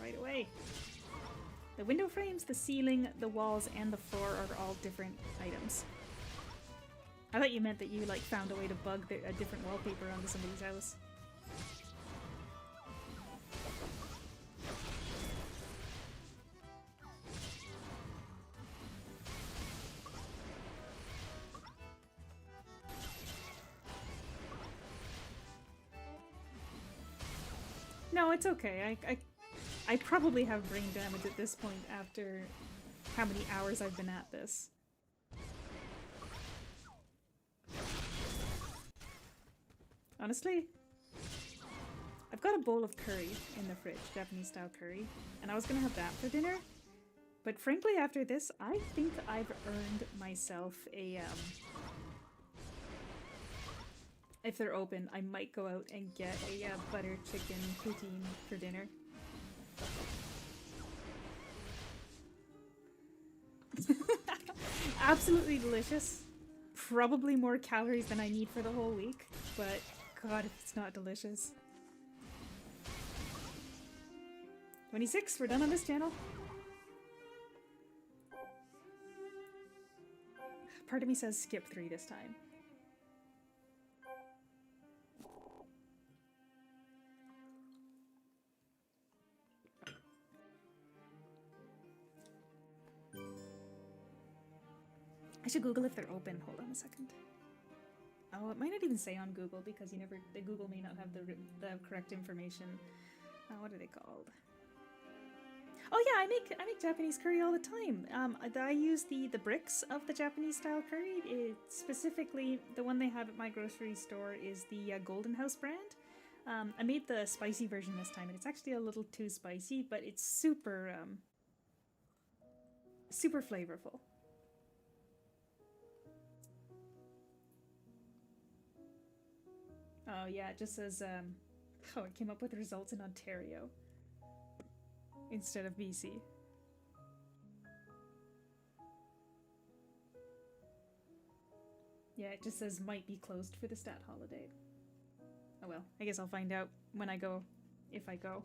right away. The window frames, the ceiling, the walls, and the floor are all different items. I thought you meant that you like found a way to bug a different wallpaper onto somebody's house. No, it's okay. I probably have brain damage at this point after how many hours I've been at this. Honestly, I've got a bowl of curry in the fridge, Japanese style curry, and I was gonna have that for dinner. But frankly, after this, I think I've earned myself a, if they're open, I might go out and get a butter chicken poutine for dinner. Absolutely delicious. Probably more calories than I need for the whole week, but God, if it's not delicious. 26, we're done on this channel. Part of me says skip 3 this time. I should Google if they're open. Hold on a second. Oh, it might not even say on Google because the Google may not have the correct information. What are they called? Oh yeah, I make Japanese curry all the time. I use the bricks of the Japanese style curry. Specifically, the one they have at my grocery store is the Golden House brand. I made the spicy version this time, and it's actually a little too spicy, but it's super super flavorful. Oh yeah, it just says, oh, it came up with results in Ontario instead of BC. Yeah, it just says might be closed for the stat holiday. Oh well, I guess I'll find out when I go, if I go.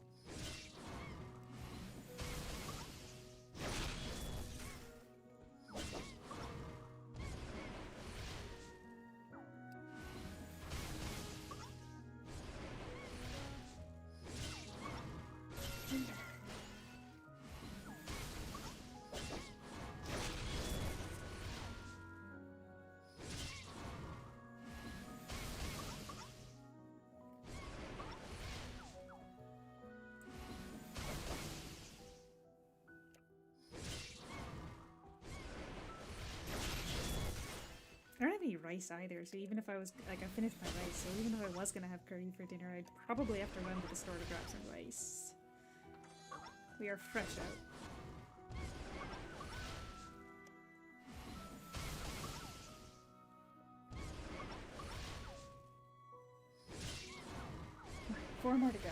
I don't have any rice either, so even if I was, like, I finished my rice, so even though I was gonna have curry for dinner, I'd probably have to run to the store to grab some rice. We are fresh out. Four more to go.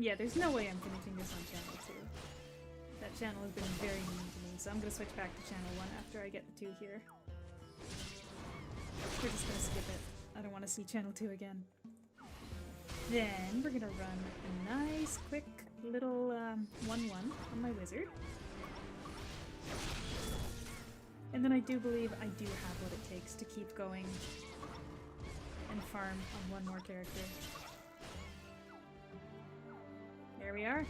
Yeah, there's no way I'm finishing this on channel 2. That channel has been very mean to me, so I'm gonna switch back to channel 1 after I get the 2 here. We're just gonna skip it. I don't want to see channel 2 again. Then we're gonna run a nice, quick little 1-1 on my wizard. And then I do believe I do have what it takes to keep going and farm on one more character. There we are.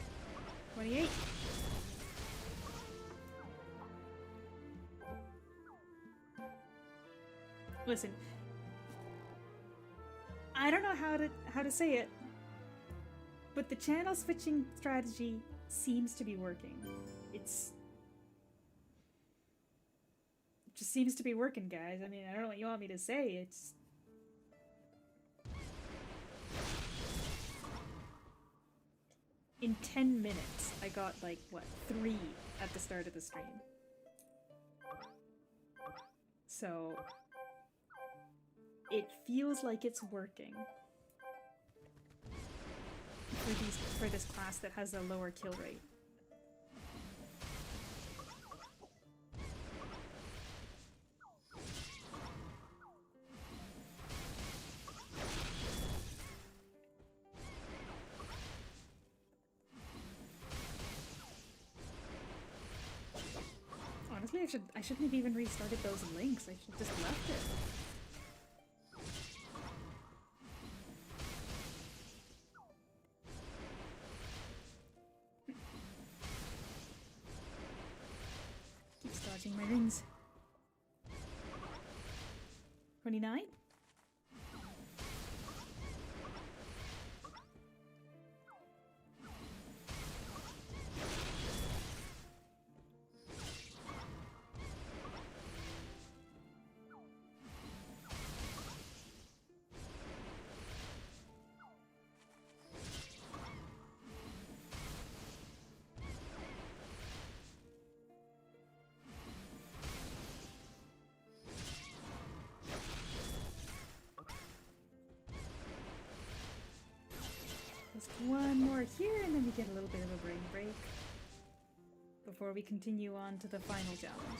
28. Listen. I don't know how to say it, but the channel switching strategy seems to be working. It's just seems to be working, guys. I mean, I don't know what you want me to say. It's... In 10 minutes, I got, like, what, 3 at the start of the stream. So... it feels like it's working. For this class that has a lower kill rate. Honestly, I shouldn't have even restarted those links. I should have just left it. Keeps dodging my rings. 29? Just one more here, and then we get a little bit of a brain break before we continue on to the final challenge.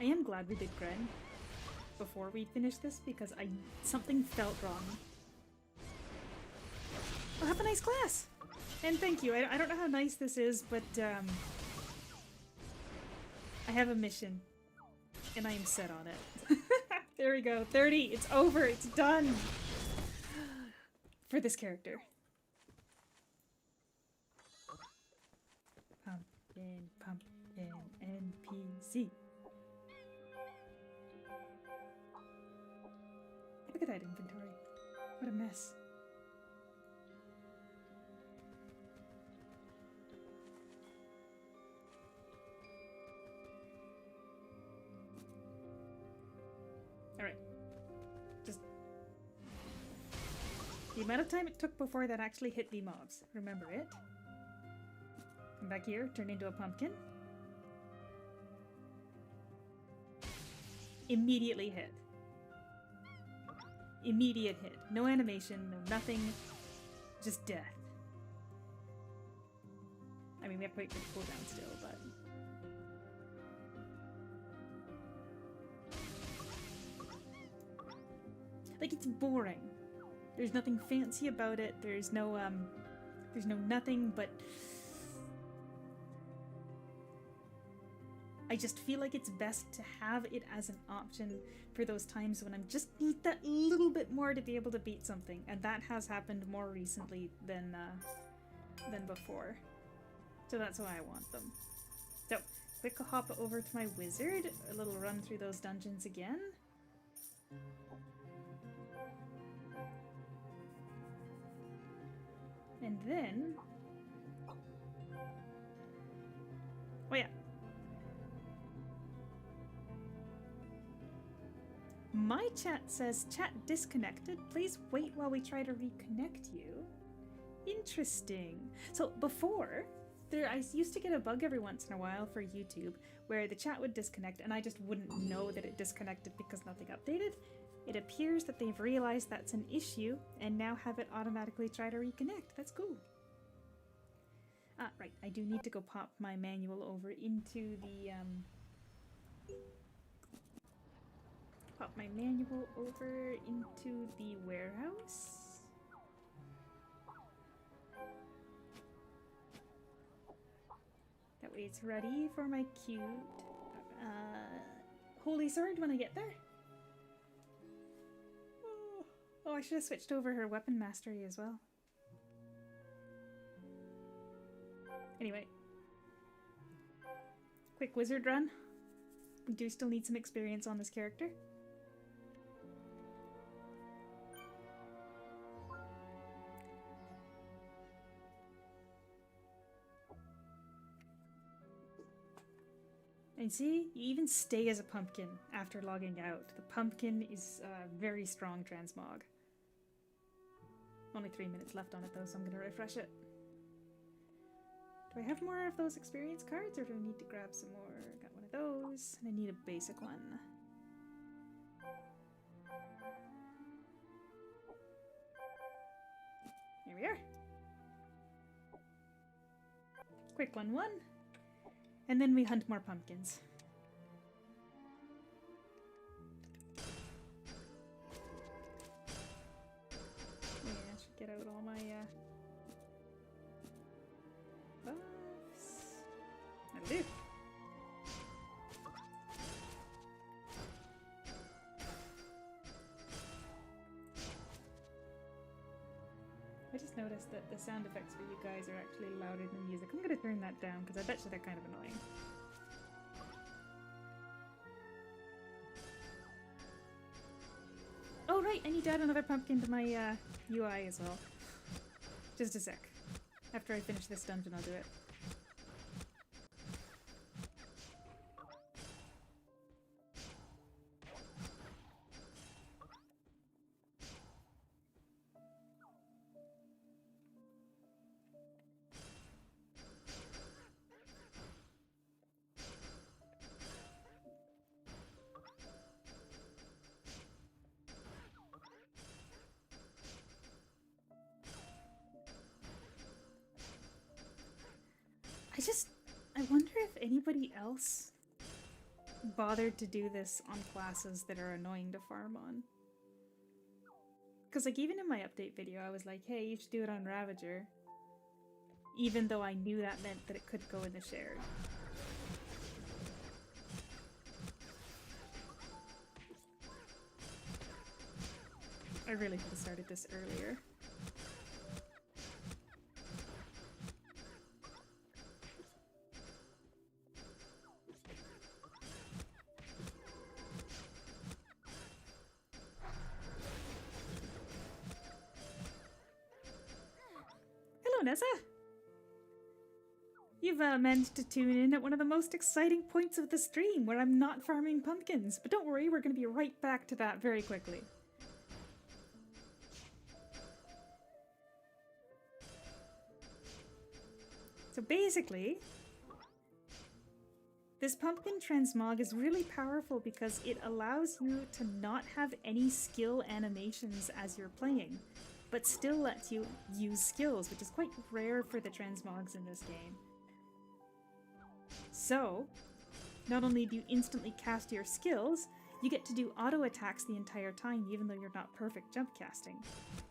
I am glad we did Gren before we finished this because something felt wrong. Oh, have a nice class! And thank you. I don't know how nice this is, but I have a mission, and I am set on it. There we go. 30. It's over. It's done. For this character. Pumpkin, pumpkin, NPC. Look at that inventory. What a mess. Alright. Just... the amount of time it took before that actually hit the mobs. Remember it. Come back here, turn into a pumpkin. Immediately hit. Immediate hit. No animation, no nothing. Just death. I mean, we have to wait for the cooldown still, but... like, it's boring. There's nothing fancy about it. There's no nothing, but... I just feel like it's best to have it as an option for those times when I just need that little bit more to be able to beat something. And that has happened more recently than before. So that's why I want them. So, quick hop over to my wizard. A little run through those dungeons again. And then... oh yeah. My chat says, chat disconnected. Please wait while we try to reconnect you. Interesting. So before, I used to get a bug every once in a while for YouTube where the chat would disconnect and I just wouldn't know that it disconnected because nothing updated. It appears that they've realized that's an issue and now have it automatically try to reconnect. That's cool. Ah, right. I do need to go pop my manual over into the, pop my manual over into the warehouse. That way it's ready for my cute, holy sword when I get there. Oh, I should have switched over her weapon mastery as well. Anyway. Quick wizard run. We do still need some experience on this character. And see, you even stay as a pumpkin after logging out. The pumpkin is a very strong transmog. Only 3 minutes left on it though, so I'm gonna refresh it. Do I have more of those experience cards, or do I need to grab some more? Got one of those, and I need a basic one. Here we are. Quick 1-1. And then we hunt more pumpkins. Yeah, I should get out all my buffs. That'll do. I just noticed that the sound effects for you guys are actually louder than the music. I'm gonna turn that down because I bet you they're kind of annoying. Oh right, I need to add another pumpkin to my UI as well. Just a sec. After I finish this dungeon, I'll do it. I wonder if anybody else bothered to do this on classes that are annoying to farm on. Because like even in my update video I was like, hey, you should do it on Ravager. Even though I knew that meant that it could go in the shared. I really could have started this earlier. Nessa! You've managed to tune in at one of the most exciting points of the stream, where I'm not farming pumpkins. But don't worry, we're going to be right back to that very quickly. So basically, this pumpkin transmog is really powerful because it allows you to not have any skill animations as you're playing, but still lets you use skills, which is quite rare for the transmogs in this game. So, not only do you instantly cast your skills, you get to do auto attacks the entire time, even though you're not perfect jump casting.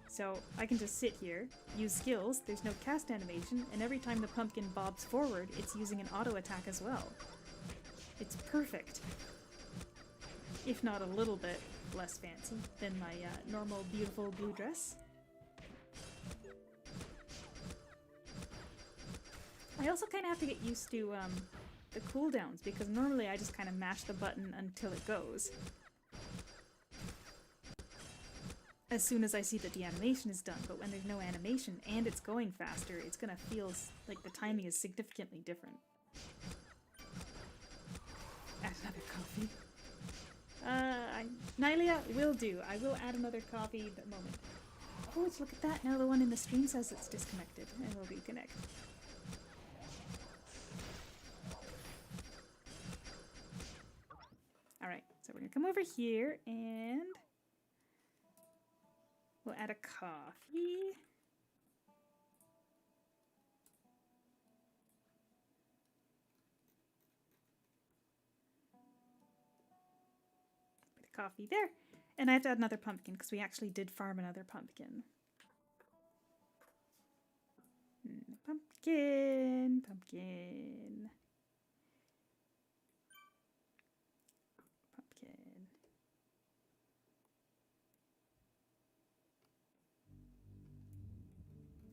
So I can just sit here, use skills, there's no cast animation, and every time the pumpkin bobs forward, it's using an auto attack as well. It's perfect. If not a little bit less fancy than my normal beautiful blue dress. I also kind of have to get used to the cooldowns, because normally I just kind of mash the button until it goes. As soon as I see that the animation is done, but when there's no animation and it's going faster, it's gonna feel like the timing is significantly different. Add another coffee. Nylia, will do. I will add another coffee the moment. Oh, look at that. Now the one in the stream says it's disconnected, and we'll reconnect. Alright, so we're gonna come over here and we'll add a coffee. Put a coffee there. And I have to add another pumpkin because we actually did farm another pumpkin. Pumpkin, pumpkin.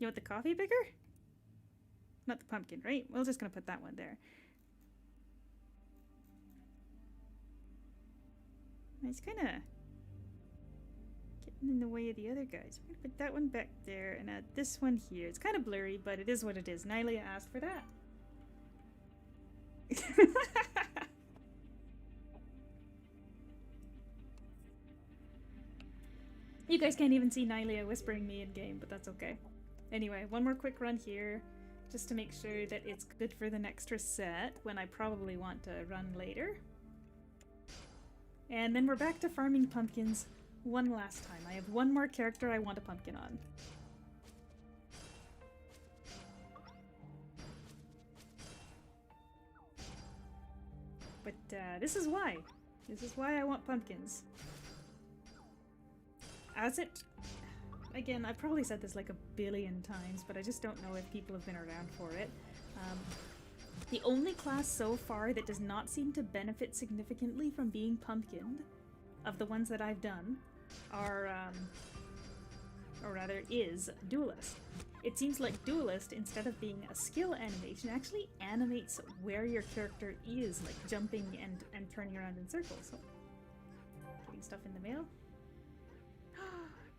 You want the coffee bigger? Not the pumpkin, right? We're just gonna put that one there. It's kind of getting in the way of the other guys. We're gonna put that one back there and add this one here. It's kind of blurry, but it is what it is. Nylia asked for that. You guys can't even see Nylia whispering me in game, but that's okay. Anyway, one more quick run here, just to make sure that it's good for the next reset, when I probably want to run later. And then we're back to farming pumpkins one last time. I have one more character I want a pumpkin on. But this is why. This is why I want pumpkins. As it... Again, I've probably said this like a billion times, but I just don't know if people have been around for it. The only class so far that does not seem to benefit significantly from being pumpkined, of the ones that I've done, are, or rather is, Duelist. It seems like Duelist, instead of being a skill animation, actually animates where your character is, like jumping and turning around in circles. So, getting stuff in the mail.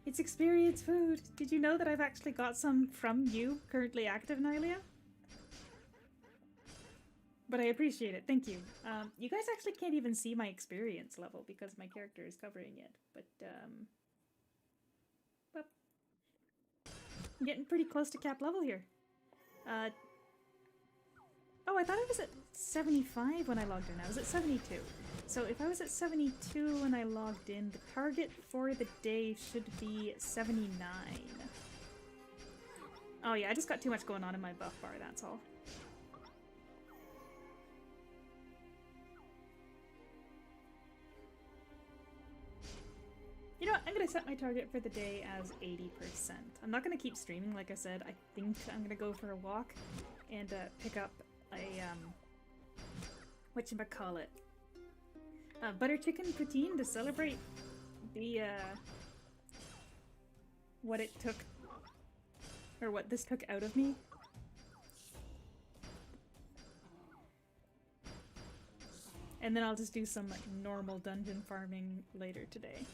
It's experience food! Did you know that I've actually got some from you, currently active, Nylia? But I appreciate it, thank you. You guys actually can't even see my experience level because my character is covering it, but I'm getting pretty close to cap level here. Oh, I thought I was at 75 when I logged in. I was at 72. So if I was at 72 when I logged in, the target for the day should be 79. Oh yeah, I just got too much going on in my buff bar, that's all. You know what, I'm gonna set my target for the day as 80%. I'm not gonna keep streaming, like I said. I think I'm gonna go for a walk and pick up a, whatchamacallit? Butter chicken poutine to celebrate the, what it took, or what this took out of me. And then I'll just do some like normal dungeon farming later today.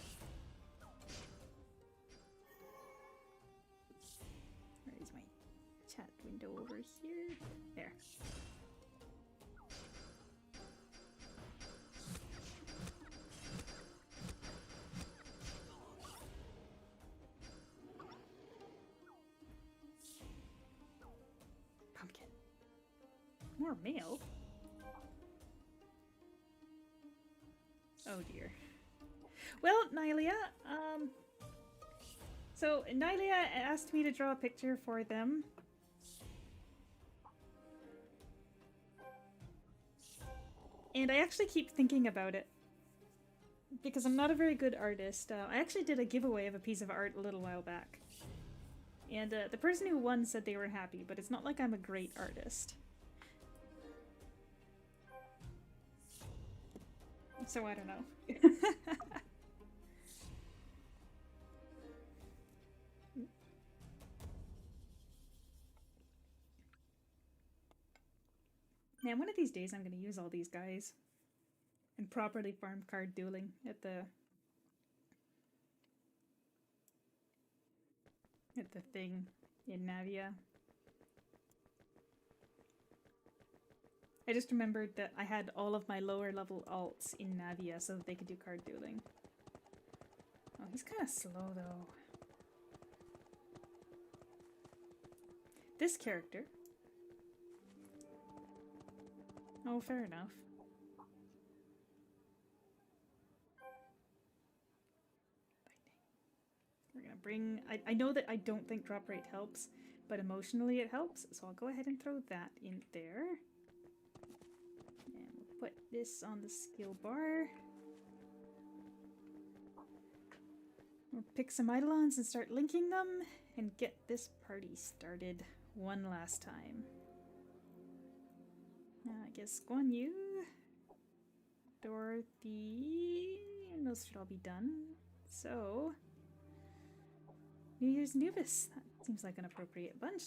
Where's my chat window over here? There. Pumpkin. More mail? Oh dear. Well, Nylia, so Nylia asked me to draw a picture for them. And I actually keep thinking about it. Because I'm not a very good artist. I actually did a giveaway of a piece of art a little while back. And the person who won said they were happy, but it's not like I'm a great artist. So I don't know. Man, one of these days I'm going to use all these guys and properly farm card dueling at the thing in Navia. I just remembered that I had all of my lower level alts in Navia so that they could do card dueling. Oh, he's kind of slow though. This character. Oh, fair enough. We're gonna bring... I know that I don't think drop rate helps, but emotionally it helps, so I'll go ahead and throw that in there. And we'll put this on the skill bar. We'll pick some Eidolons and start linking them, and get this party started one last time. I guess Guan Yu, Dorothy, and those should all be done. So, New Year's Anubis. That seems like an appropriate bunch.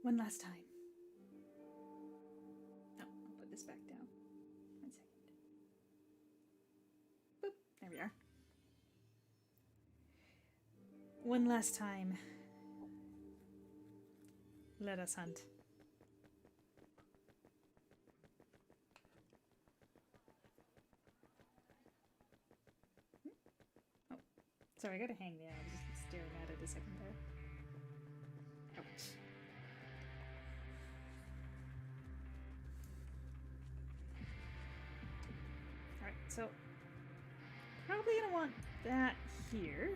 One last time. Oh, I'll put this back down. 1 second. Boop. There we are. One last time. Let us hunt. Oh, sorry, I gotta hang there. I was just staring at it a second there. Ouch. Alright, so probably gonna want that here.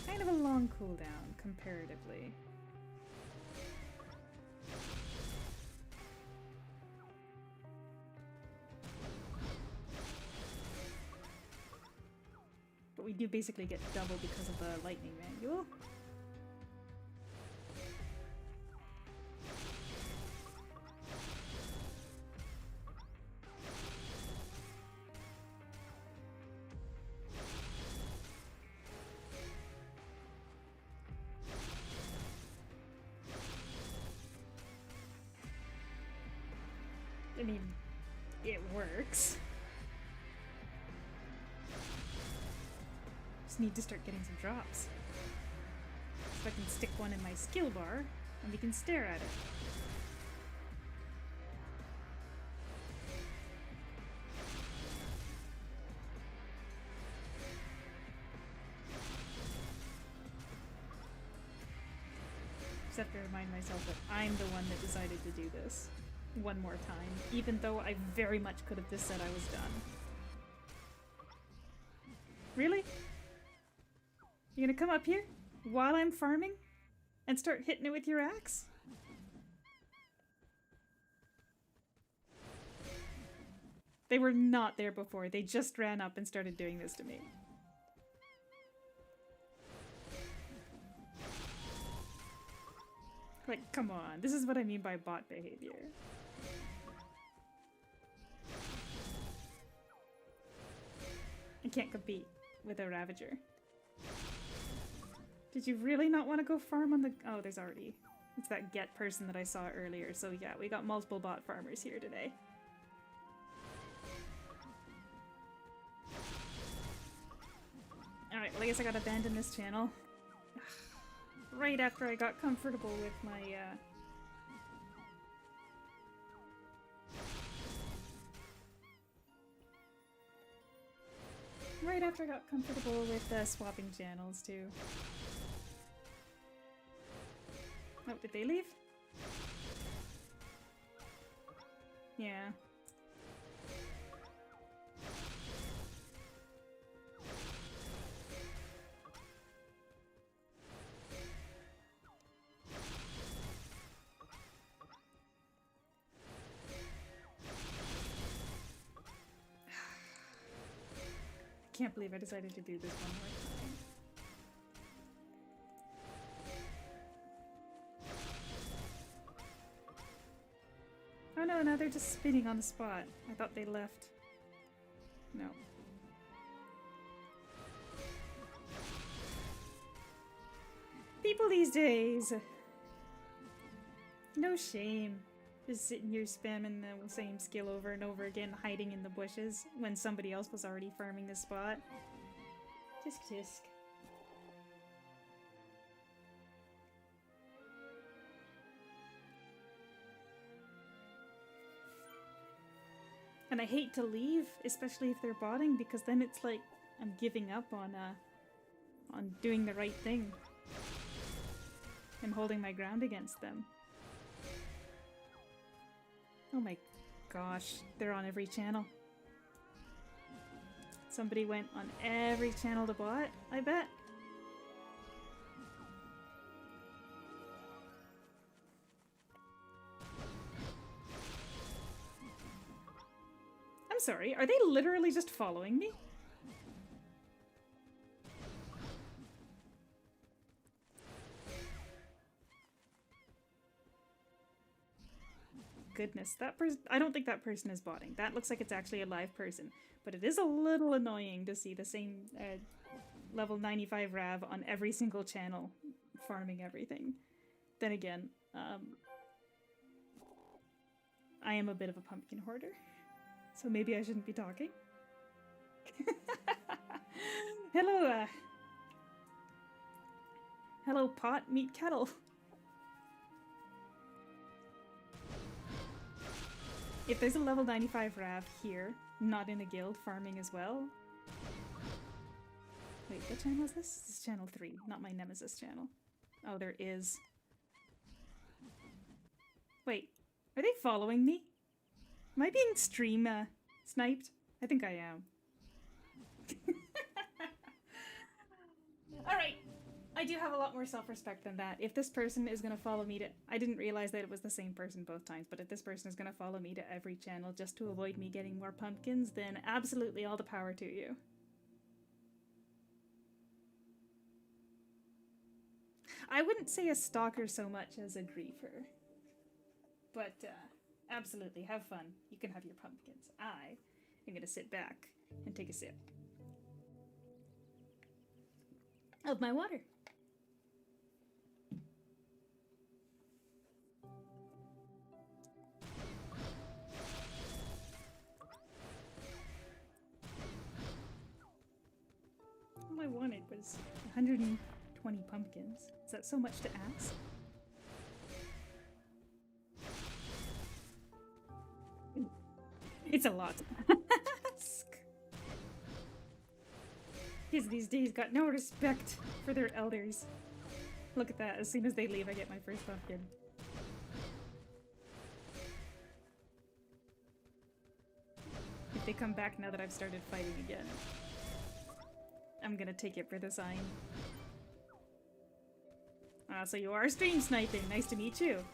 Kind of a long cooldown comparatively. But we do basically get double because of the lightning manual. I mean, it works. Just need to start getting some drops. So I can stick one in my skill bar, and we can stare at it. Just have to remind myself that I'm the one that decided to do this one more time, even though I very much could have just said I was done. Really? You gonna come up here while I'm farming and start hitting it with your axe? They were not there before. They just ran up and started doing this to me. Like, come on. This is what I mean by bot behavior. I can't compete with a Ravager. Did you really not want to go farm on the... Oh, there's already... It's that get person that I saw earlier. So yeah, we got multiple bot farmers here today. Alright, well I guess I gotta abandon this channel. Right after I got comfortable with my, Right after I got comfortable with swapping channels, too. Oh, did they leave? Yeah. I can't believe I decided to do this one more time. Oh no, now they're just spinning on the spot. I thought they left. No. People these days! No shame. Just sitting here spamming the same skill over and over again, hiding in the bushes when somebody else was already farming the spot. Tisk tisk. And I hate to leave, especially if they're botting, because then it's like I'm giving up on doing the right thing and holding my ground against them. Oh my gosh, they're on every channel. Somebody went on every channel to bot, I bet. I'm sorry, are they literally just following me? Goodness, that person— I don't think that person is botting. That looks like it's actually a live person. But it is a little annoying to see the same level 95 Rav on every single channel farming everything. Then again, I am a bit of a pumpkin hoarder. So maybe I shouldn't be talking? Hello, hello, pot, meet kettle. If there's a level 95 Rav here, not in a guild, farming as well. Wait, what channel is this? This is channel 3, not my Nemesis channel. Oh, there is. Wait, are they following me? Am I being stream sniped? I think I am. Alright, I do have a lot more self-respect than that. If this person is gonna follow me to... I didn't realize that it was the same person both times, but if this person is gonna follow me to every channel just to avoid me getting more pumpkins, then absolutely all the power to you. I wouldn't say a stalker so much as a griefer. But, absolutely, have fun. You can have your pumpkins. I am gonna sit back and take a sip of my water. All I wanted was 120 pumpkins. Is that so much to ask? It's a lot to ask. Kids these days got no respect for their elders. Look at that, as soon as they leave I get my first pumpkin. If they come back now that I've started fighting again, I'm gonna take it for the sign. Ah, so you are stream sniping. Nice to meet you.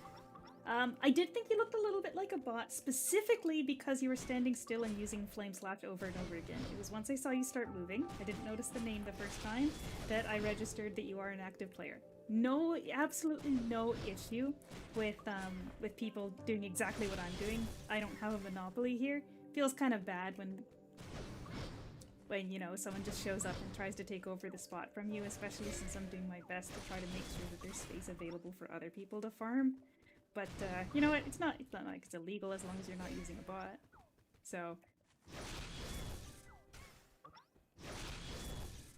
I did think you looked a little bit like a bot, specifically because you were standing still and using Flame Slash over and over again. It was once I saw you start moving, I didn't notice the name the first time, that I registered that you are an active player. No, absolutely no issue with people doing exactly what I'm doing. I don't have a monopoly here. Feels kind of bad when, you know, someone just shows up and tries to take over the spot from you, especially since I'm doing my best to try to make sure that there's space available for other people to farm. But, you know what, it's not like it's illegal as long as you're not using a bot. So...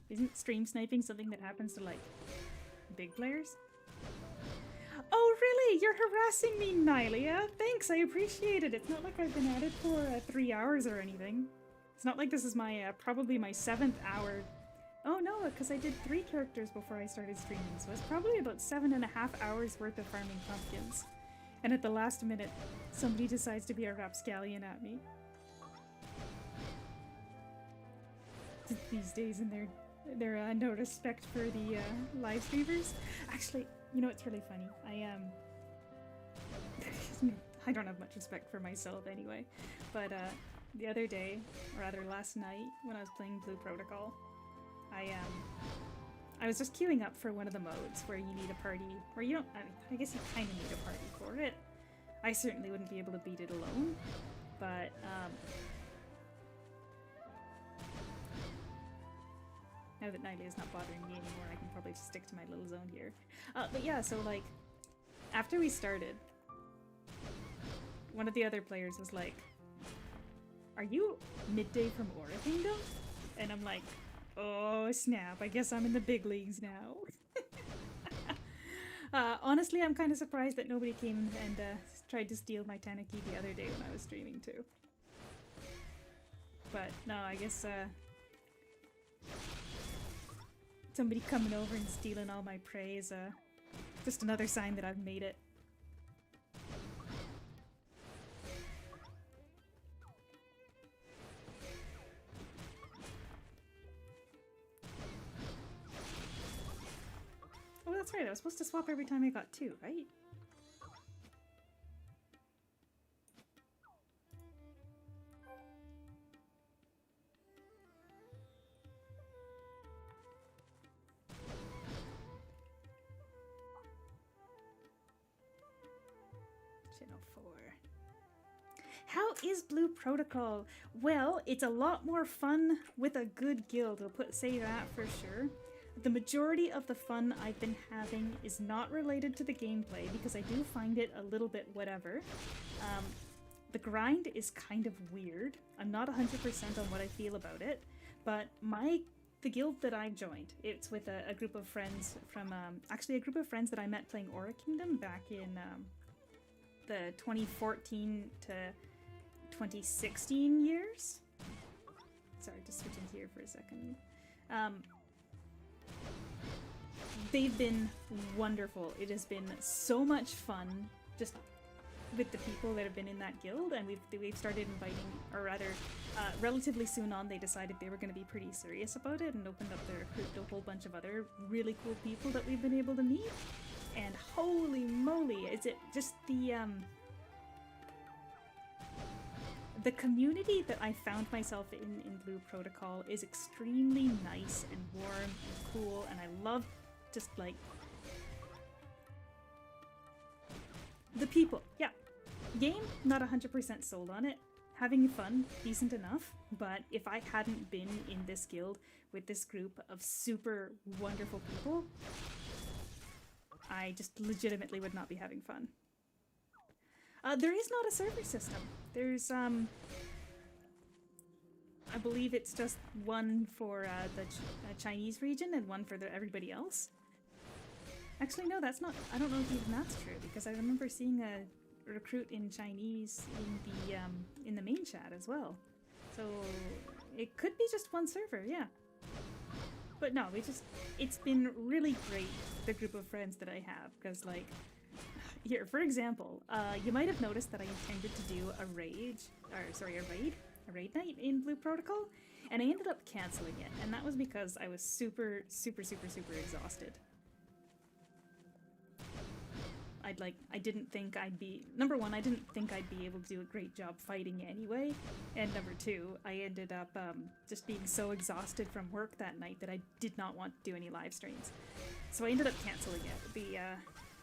Isn't stream sniping something that happens to, like, big players? Oh, really? You're harassing me, Nylia? Thanks, I appreciate it. It's not like I've been at it for 3 hours or anything. It's not like this is my, probably my 7th hour. Oh no, because I did 3 characters before I started streaming, so it's probably about 7.5 hours worth of farming pumpkins. And at the last minute, somebody decides to be a rapscallion at me. These days, and they're no respect for the live streamers. Actually, you know what's really funny? I don't have much respect for myself anyway. But the other day, or rather last night, when I was playing Blue Protocol, I was just queuing up for one of the modes where you need a party, where you don't, I guess you kind of need a party for it. I certainly wouldn't be able to beat it alone, but, now that Nylia is not bothering me anymore, I can probably just stick to my little zone here. But yeah, so like, after we started, one of the other players was like, "Are you Midday from Aura Kingdom?" And I'm like, oh snap, I guess I'm in the big leagues now. Honestly, I'm kind of surprised that nobody came and tried to steal my Tanuki the other day when I was streaming too. But no, I guess somebody coming over and stealing all my prey is just another sign that I've made it. Oh, that's right, I was supposed to swap every time I got 2, right? Channel 4. How is Blue Protocol? Well, it's a lot more fun with a good guild, say that for sure. The majority of the fun I've been having is not related to the gameplay because I do find it a little bit whatever. The grind is kind of weird. I'm not 100% on what I feel about it, but the guild that I've joined, it's with a group of friends from, actually a group of friends that I met playing Aura Kingdom back in the 2014 to 2016 years. Sorry, just switching here for a second. They've been wonderful. It has been so much fun just with the people that have been in that guild, and we've started inviting, or rather, relatively soon on, they decided they were going to be pretty serious about it and opened up to recruit a whole bunch of other really cool people that we've been able to meet. And holy moly, is it just the community that I found myself in Blue Protocol is extremely nice and warm and cool, and I love just like the people. Yeah, game, not 100% sold on it. Having fun, decent enough, but if I hadn't been in this guild with this group of super wonderful people, I just legitimately would not be having fun. There is not a server system. There's, I believe it's just one for the Chinese region and one for everybody else. Actually, no, that's not, I don't know if even that's true, because I remember seeing a recruit in Chinese in the main chat as well. So it could be just one server, yeah. But no, it's been really great, the group of friends that I have, because like, here, for example, you might have noticed that I intended to do a raid night in Blue Protocol, and I ended up canceling it, and that was because I was super exhausted. I didn't think I'd be, number one, I didn't think I'd be able to do a great job fighting anyway, and number two, I ended up just being so exhausted from work that night that I did not want to do any live streams. So I ended up canceling it.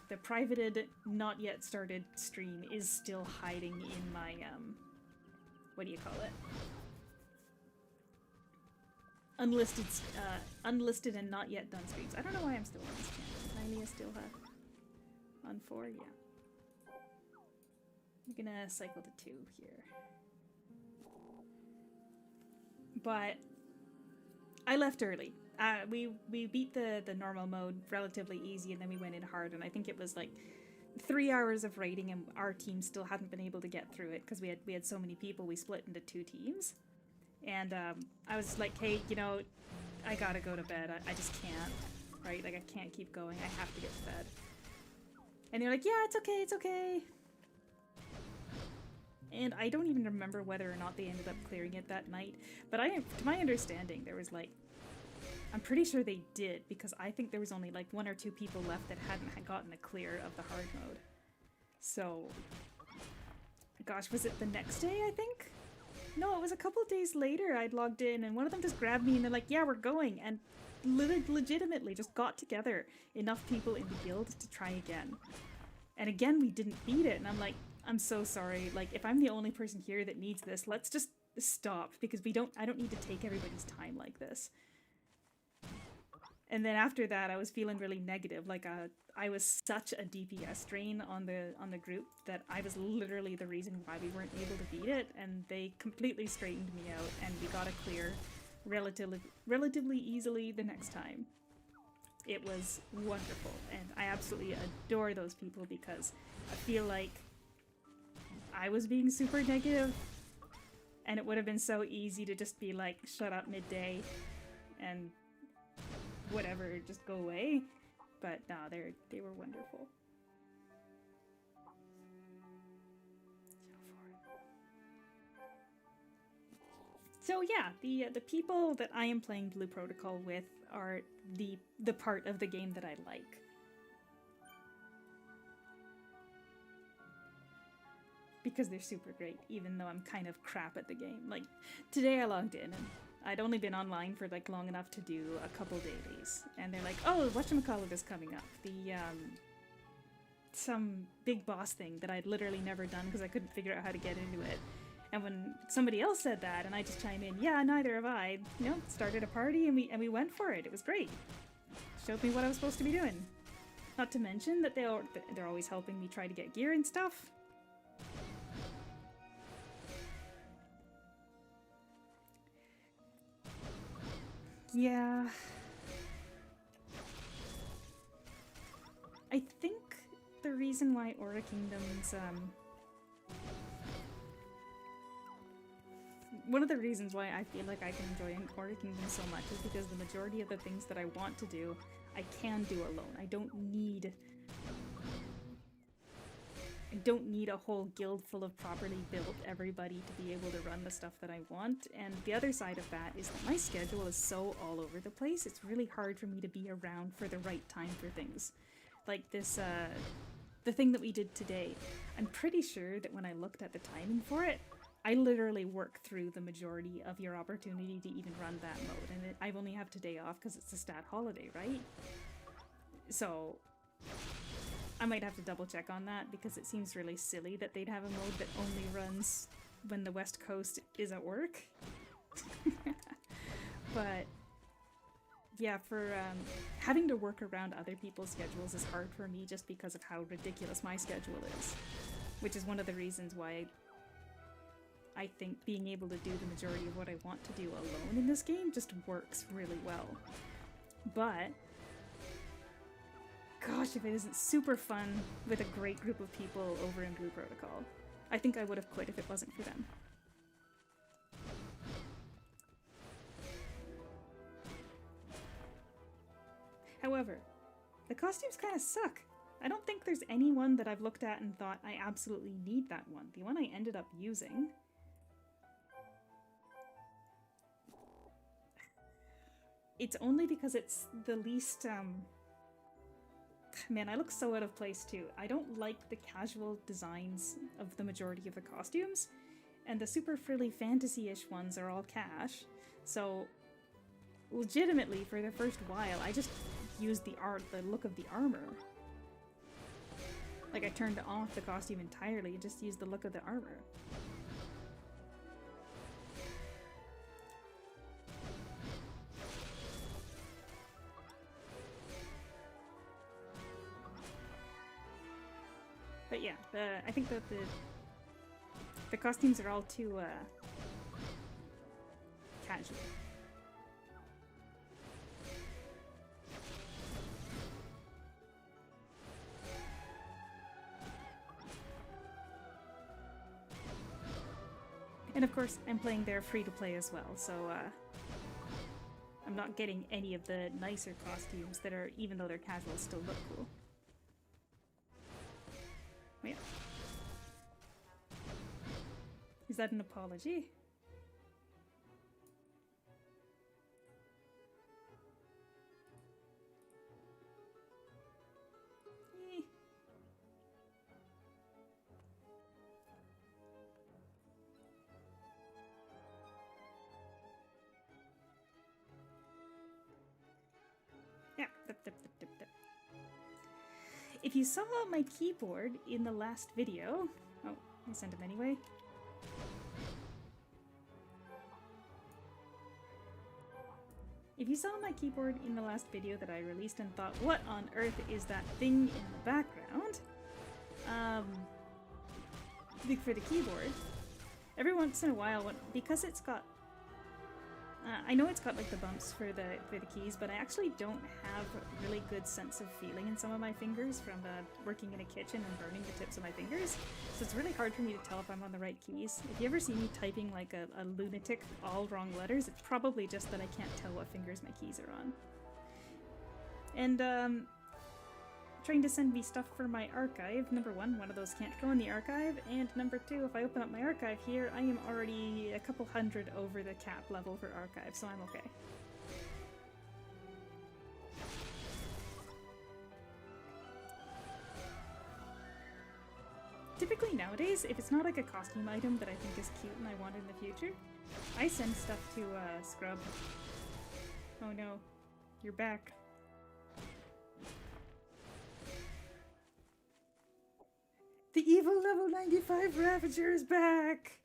The privated, not yet started stream is still hiding in my, what do you call it? Unlisted and not yet done streams. I don't know why I'm still on this channel. Nylea still on 4, yeah. I'm gonna cycle to 2 here. But I left early. We beat the normal mode relatively easy, and then we went in hard, and I think it was like 3 hours of raiding, and our team still hadn't been able to get through it because we had so many people. We split into 2 teams, and I was like, hey, you know, I gotta go to bed. I just can't, right? Like, I can't keep going. I have to get to bed. And they're like, yeah, it's okay, it's okay. And I don't even remember whether or not they ended up clearing it that night, but to my understanding, there was like, I'm pretty sure they did, because I think there was only like 1 or 2 people left that hadn't gotten a clear of the hard mode. So, gosh, was it the next day, I think? No, it was a couple days later I'd logged in, and one of them just grabbed me and they're like, yeah, we're going, and legitimately just got together enough people in the guild to try again. And again, we didn't beat it, and I'm like, I'm so sorry, like, if I'm the only person here that needs this, let's just stop, because I don't need to take everybody's time like this. And then after that, I was feeling really negative. Like, I was such a DPS drain on the group that I was literally the reason why we weren't able to beat it. And they completely straightened me out, and we got a clear relatively easily the next time. It was wonderful, and I absolutely adore those people, because I feel like I was being super negative, and it would have been so easy to just be like, shut up midday, and whatever, just go away. But no, they were wonderful. So yeah, the people that I am playing Blue Protocol with are the part of the game that I like. Because they're super great, even though I'm kind of crap at the game. Like, today I logged in, and I'd only been online for like long enough to do a couple dailies, and they're like, oh, whatchamacallit is coming up. Some big boss thing that I'd literally never done because I couldn't figure out how to get into it. And when somebody else said that, and I just chime in, yeah, neither have I, you know, started a party, and we went for it. It was great. Showed me what I was supposed to be doing. Not to mention that they're always helping me try to get gear and stuff. Yeah. I think the reason why Aura Kingdoms, one of the reasons why I feel like I can enjoy Aura Kingdom so much is because the majority of the things that I want to do, I can do alone. I don't need a whole guild full of properly built everybody to be able to run the stuff that I want. And the other side of that is that my schedule is so all over the place, it's really hard for me to be around for the right time for things. Like this, the thing that we did today. I'm pretty sure that when I looked at the timing for it, I literally worked through the majority of your opportunity to even run that mode. And I only have today off because it's a stat holiday, right? So I might have to double check on that because it seems really silly that they'd have a mode that only runs when the West Coast is at work. But yeah, for having to work around other people's schedules is hard for me just because of how ridiculous my schedule is. Which is one of the reasons why I think being able to do the majority of what I want to do alone in this game just works really well. But gosh, if it isn't super fun with a great group of people over in Blue Protocol. I think I would have quit if it wasn't for them. However, the costumes kind of suck. I don't think there's any one that I've looked at and thought I absolutely need that one. The one I ended up using... It's only because it's the least, Man, I look so out of place too. I don't like the casual designs of the majority of the costumes, and the super frilly fantasy-ish ones are all cash, so legitimately for the first while I just used the look of the armor. Like I turned off the costume entirely and just used the look of the armor. But yeah, I think that the costumes are all too casual. And of course, I'm playing there free to play as well, so I'm not getting any of the nicer costumes that are, even though they're casual, still look cool. Yeah. Is that an apology? Yeah. If you saw my keyboard in the last video... Oh, I sent him anyway. If you saw my keyboard in the last video that I released and thought, what on earth is that thing in the background? For the keyboard, every once in a while, because it's got... I know it's got like the bumps for the keys, but I actually don't have a really good sense of feeling in some of my fingers from working in a kitchen and burning the tips of my fingers. So it's really hard for me to tell if I'm on the right keys. If you ever see me typing like a lunatic, all wrong letters, it's probably just that I can't tell what fingers my keys are on. And trying to send me stuff for my archive. Number one of those can't go in the archive, and number two, if I open up my archive here, I am already a couple hundred over the cap level for archive, so I'm okay. Typically nowadays, if it's not like a costume item that I think is cute and I want in the future, I send stuff to Scrub. Oh no, you're back. The evil level 95 Ravager is back!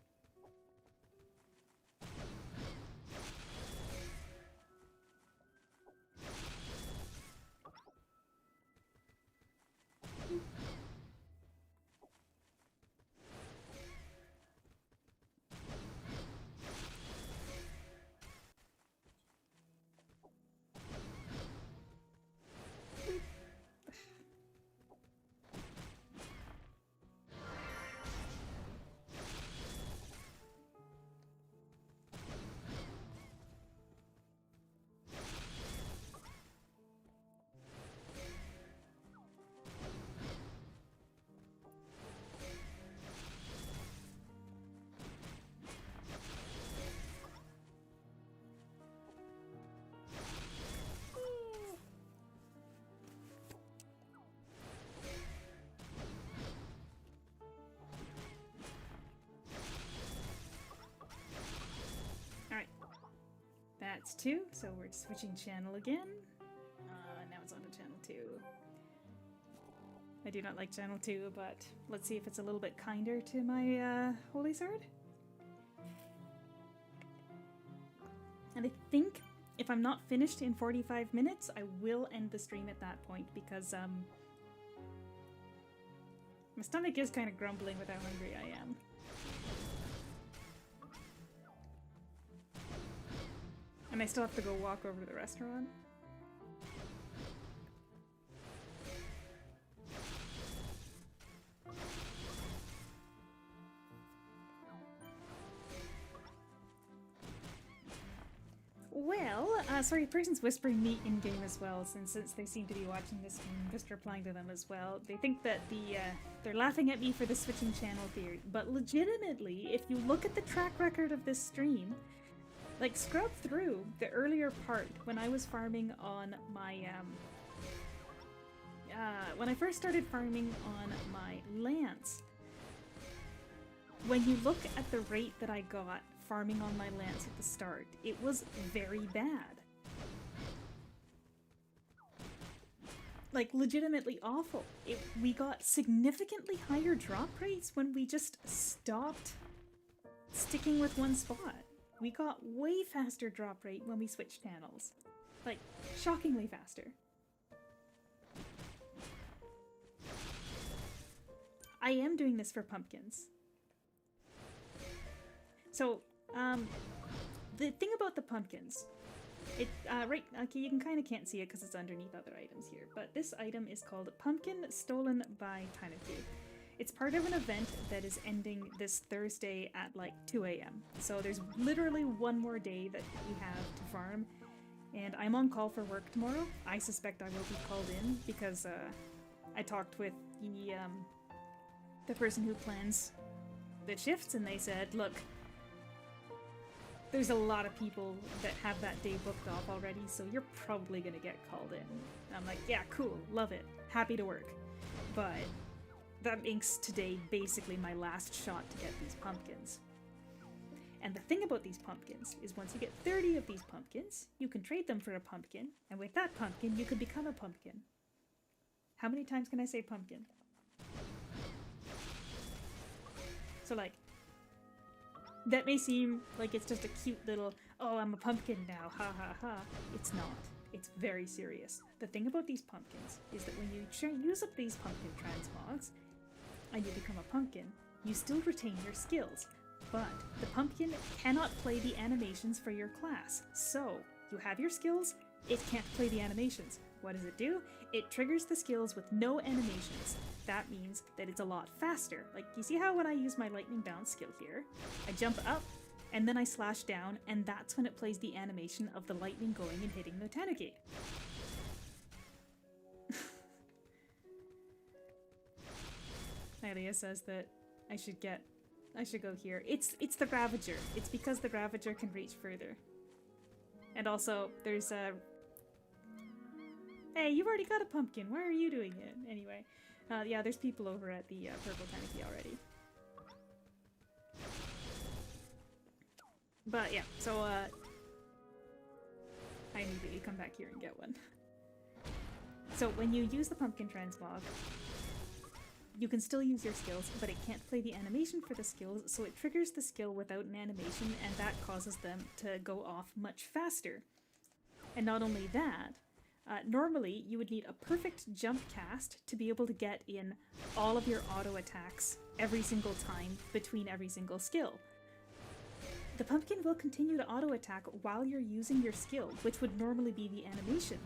2, so we're switching channel again. Now it's on to channel 2. I do not like channel 2, but let's see if it's a little bit kinder to my holy sword. And I think if I'm not finished in 45 minutes, I will end the stream at that point because my stomach is kind of grumbling with how hungry I am. And I still have to go walk over to the restaurant. Well, sorry, person's whispering me in-game as well, since they seem to be watching this stream, just replying to them as well. They think that they're laughing at me for the switching channel theory, but legitimately, if you look at the track record of this stream, like, scrub through the earlier part when I was farming on my, when I first started farming on my lance, when you look at the rate that I got farming on my lance at the start, it was very bad. Like, legitimately awful. We got significantly higher drop rates when we just stopped sticking with one spot. We got way faster drop rate when we switched channels. Like, shockingly faster. I am doing this for pumpkins. So, the thing about the pumpkins, right, okay, you kind of can't see it because it's underneath other items here, but this item is called Pumpkin Stolen by Tanuki. It's part of an event that is ending this Thursday at like 2 a.m. So there's literally one more day that we have to farm, and I'm on call for work tomorrow. I suspect I will be called in because I talked with the person who plans the shifts, and they said, look, there's a lot of people that have that day booked off already, so you're probably gonna get called in. And I'm like, yeah, cool, love it, happy to work. But that makes today basically my last shot to get these pumpkins. And the thing about these pumpkins is once you get 30 of these pumpkins, you can trade them for a pumpkin, and with that pumpkin, you can become a pumpkin. How many times can I say pumpkin? So like, that may seem like it's just a cute little, oh, I'm a pumpkin now, ha ha ha. It's not. It's very serious. The thing about these pumpkins is that when you use up these pumpkin transmogs, and you become a pumpkin, you still retain your skills, but the pumpkin cannot play the animations for your class. So, you have your skills, it can't play the animations. What does it do? It triggers the skills with no animations. That means that it's a lot faster. Like, you see how when I use my lightning bounce skill here, I jump up, and then I slash down, and that's when it plays the animation of the lightning going and hitting the Tanuki. Ilya says that I should go here. It's the Ravager. It's because the Ravager can reach further. And also, there's a... Hey, you've already got a pumpkin. Why are you doing it? Anyway, yeah, there's people over at the Purple Tanuki already. But yeah, so I need that you come back here and get one. So when you use the pumpkin transmog, you can still use your skills, but it can't play the animation for the skills, so it triggers the skill without an animation, and that causes them to go off much faster. And not only that, normally you would need a perfect jump cast to be able to get in all of your auto attacks every single time between every single skill. The pumpkin will continue to auto attack while you're using your skill, which would normally be the animation.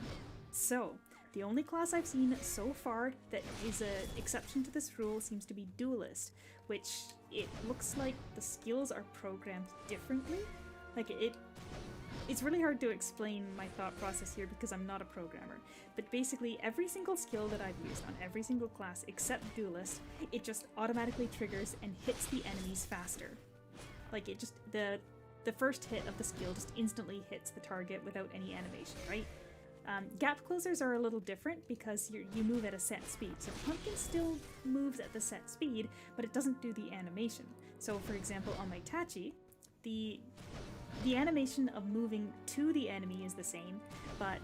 So, the only class I've seen so far that is an exception to this rule seems to be Duelist, which it looks like the skills are programmed differently. Like, it's really hard to explain my thought process here because I'm not a programmer, but basically every single skill that I've used on every single class except Duelist, it just automatically triggers and hits the enemies faster. Like, it just, the first hit of the skill just instantly hits the target without any animation, right? Gap closers are a little different because you move at a set speed. So the pumpkin still moves at the set speed, but it doesn't do the animation. So for example, on my Tachi, the animation of moving to the enemy is the same, but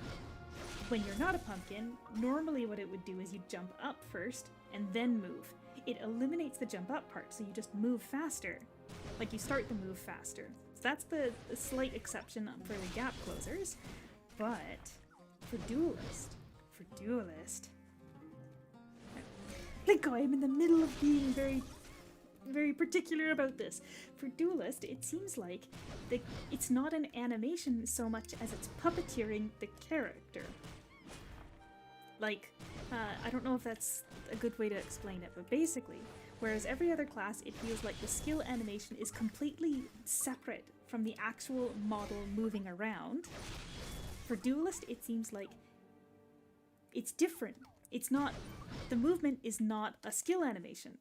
when you're not a pumpkin, normally what it would do is you jump up first and then move. It eliminates the jump up part, so you just move faster. Like, you start the move faster. So that's the slight exception for the gap closers. But for Duelist, like, I am in the middle of being very particular about this. For Duelist, it seems like it's not an animation so much as it's puppeteering the character. Like, I don't know if that's a good way to explain it, but basically, whereas every other class, it feels like the skill animation is completely separate from the actual model moving around, for Duelist, it seems like it's different. It's not, the movement is not a skill animation.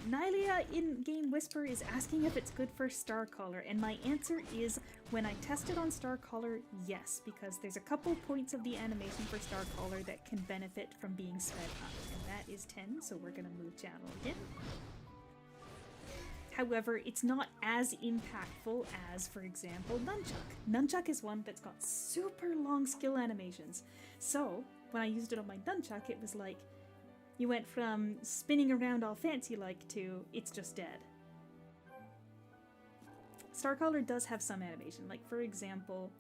Nylia in Game Whisper is asking if it's good for Starcaller, and my answer is, when I tested on Starcaller, yes, because there's a couple points of the animation for Starcaller that can benefit from being sped up, and that is 10, so we're gonna move channel again. However, it's not as impactful as, for example, Nunchuck. Nunchuck is one that's got super long skill animations, so when I used it on my Nunchuck, it was like, you went from spinning around all fancy-like to it's just dead. Starcaller does have some animation, like for example,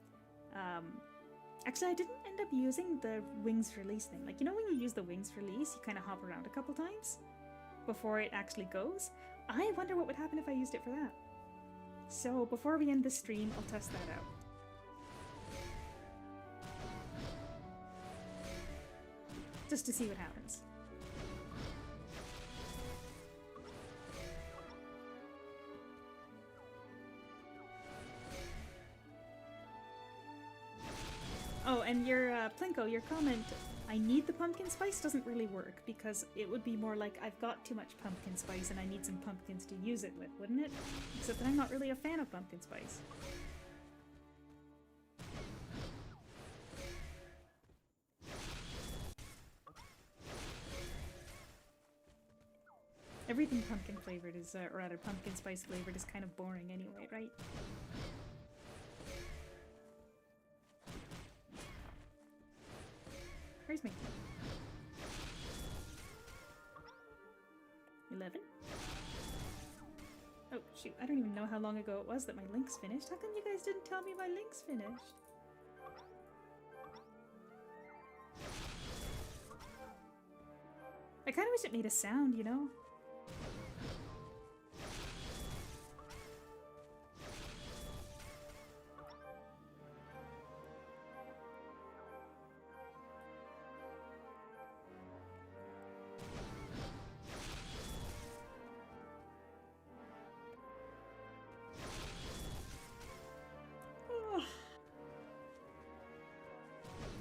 actually I didn't end up using the wings release thing. Like, you know when you use the wings release, you kind of hop around a couple times before it actually goes? I wonder what would happen if I used it for that. So before we end the stream, I'll test that out. Just to see what happens. Oh, and your, Plinko, your comment, I need the pumpkin spice, doesn't really work, because it would be more like, I've got too much pumpkin spice and I need some pumpkins to use it with, wouldn't it? Except that I'm not really a fan of pumpkin spice. Everything pumpkin flavored is, or rather pumpkin spice flavored is kind of boring anyway, right? Where's my key? 11? Oh shoot, I don't even know how long ago it was that my link's finished. How come you guys didn't tell me my link's finished? I kinda wish it made a sound, you know?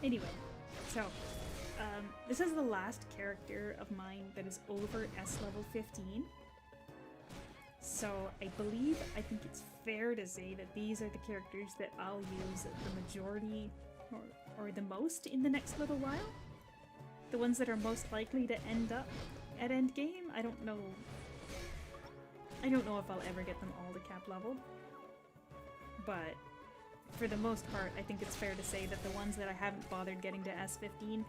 Anyway, so, this is the last character of mine that is over S level 15. So, I think it's fair to say that these are the characters that I'll use the majority, or the most in the next little while. The ones that are most likely to end up at endgame. I don't know if I'll ever get them all to cap level, but for the most part, I think it's fair to say that the ones that I haven't bothered getting to S15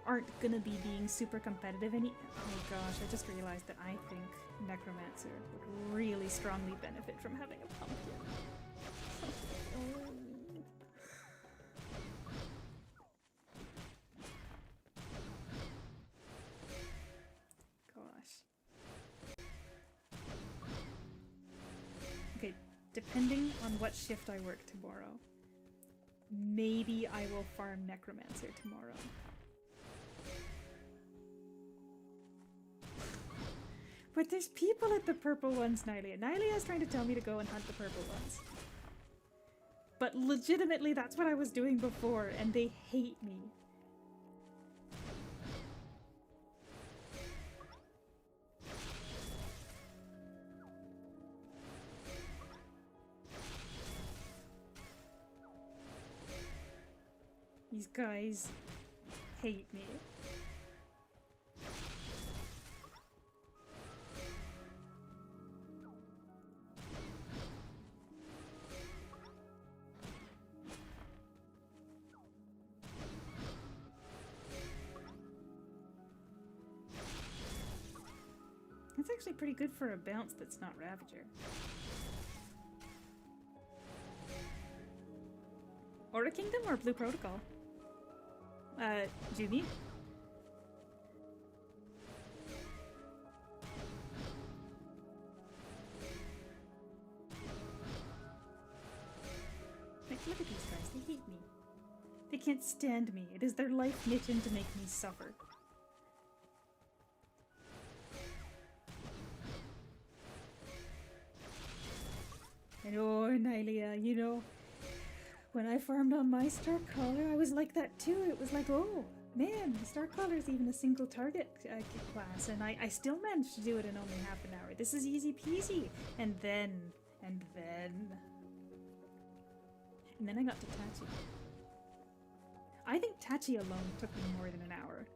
aren't gonna be being super competitive any- Oh gosh, I just realized that I think Necromancer would really strongly benefit from having a pumpkin. Gosh. Okay, depending on what shift I work tomorrow, maybe I will farm Necromancer tomorrow. But there's people at the purple ones, Nylia. Nylia is trying to tell me to go and hunt the purple ones. But legitimately, that's what I was doing before, and they hate me. These guys hate me. That's actually pretty good for a bounce that's not Ravager. Aura Kingdom or Blue Protocol? Jumi? Like, look at these guys, they hate me. They can't stand me. It is their life mission to make me suffer. And oh, Nylia, you know, when I farmed on my Starcaller, I was like that too. It was like, oh, man, the Starcaller is even a single target class, and I still managed to do it in only half an hour. This is easy peasy. And then I got to Tachi. I think Tachi alone took me more than an hour.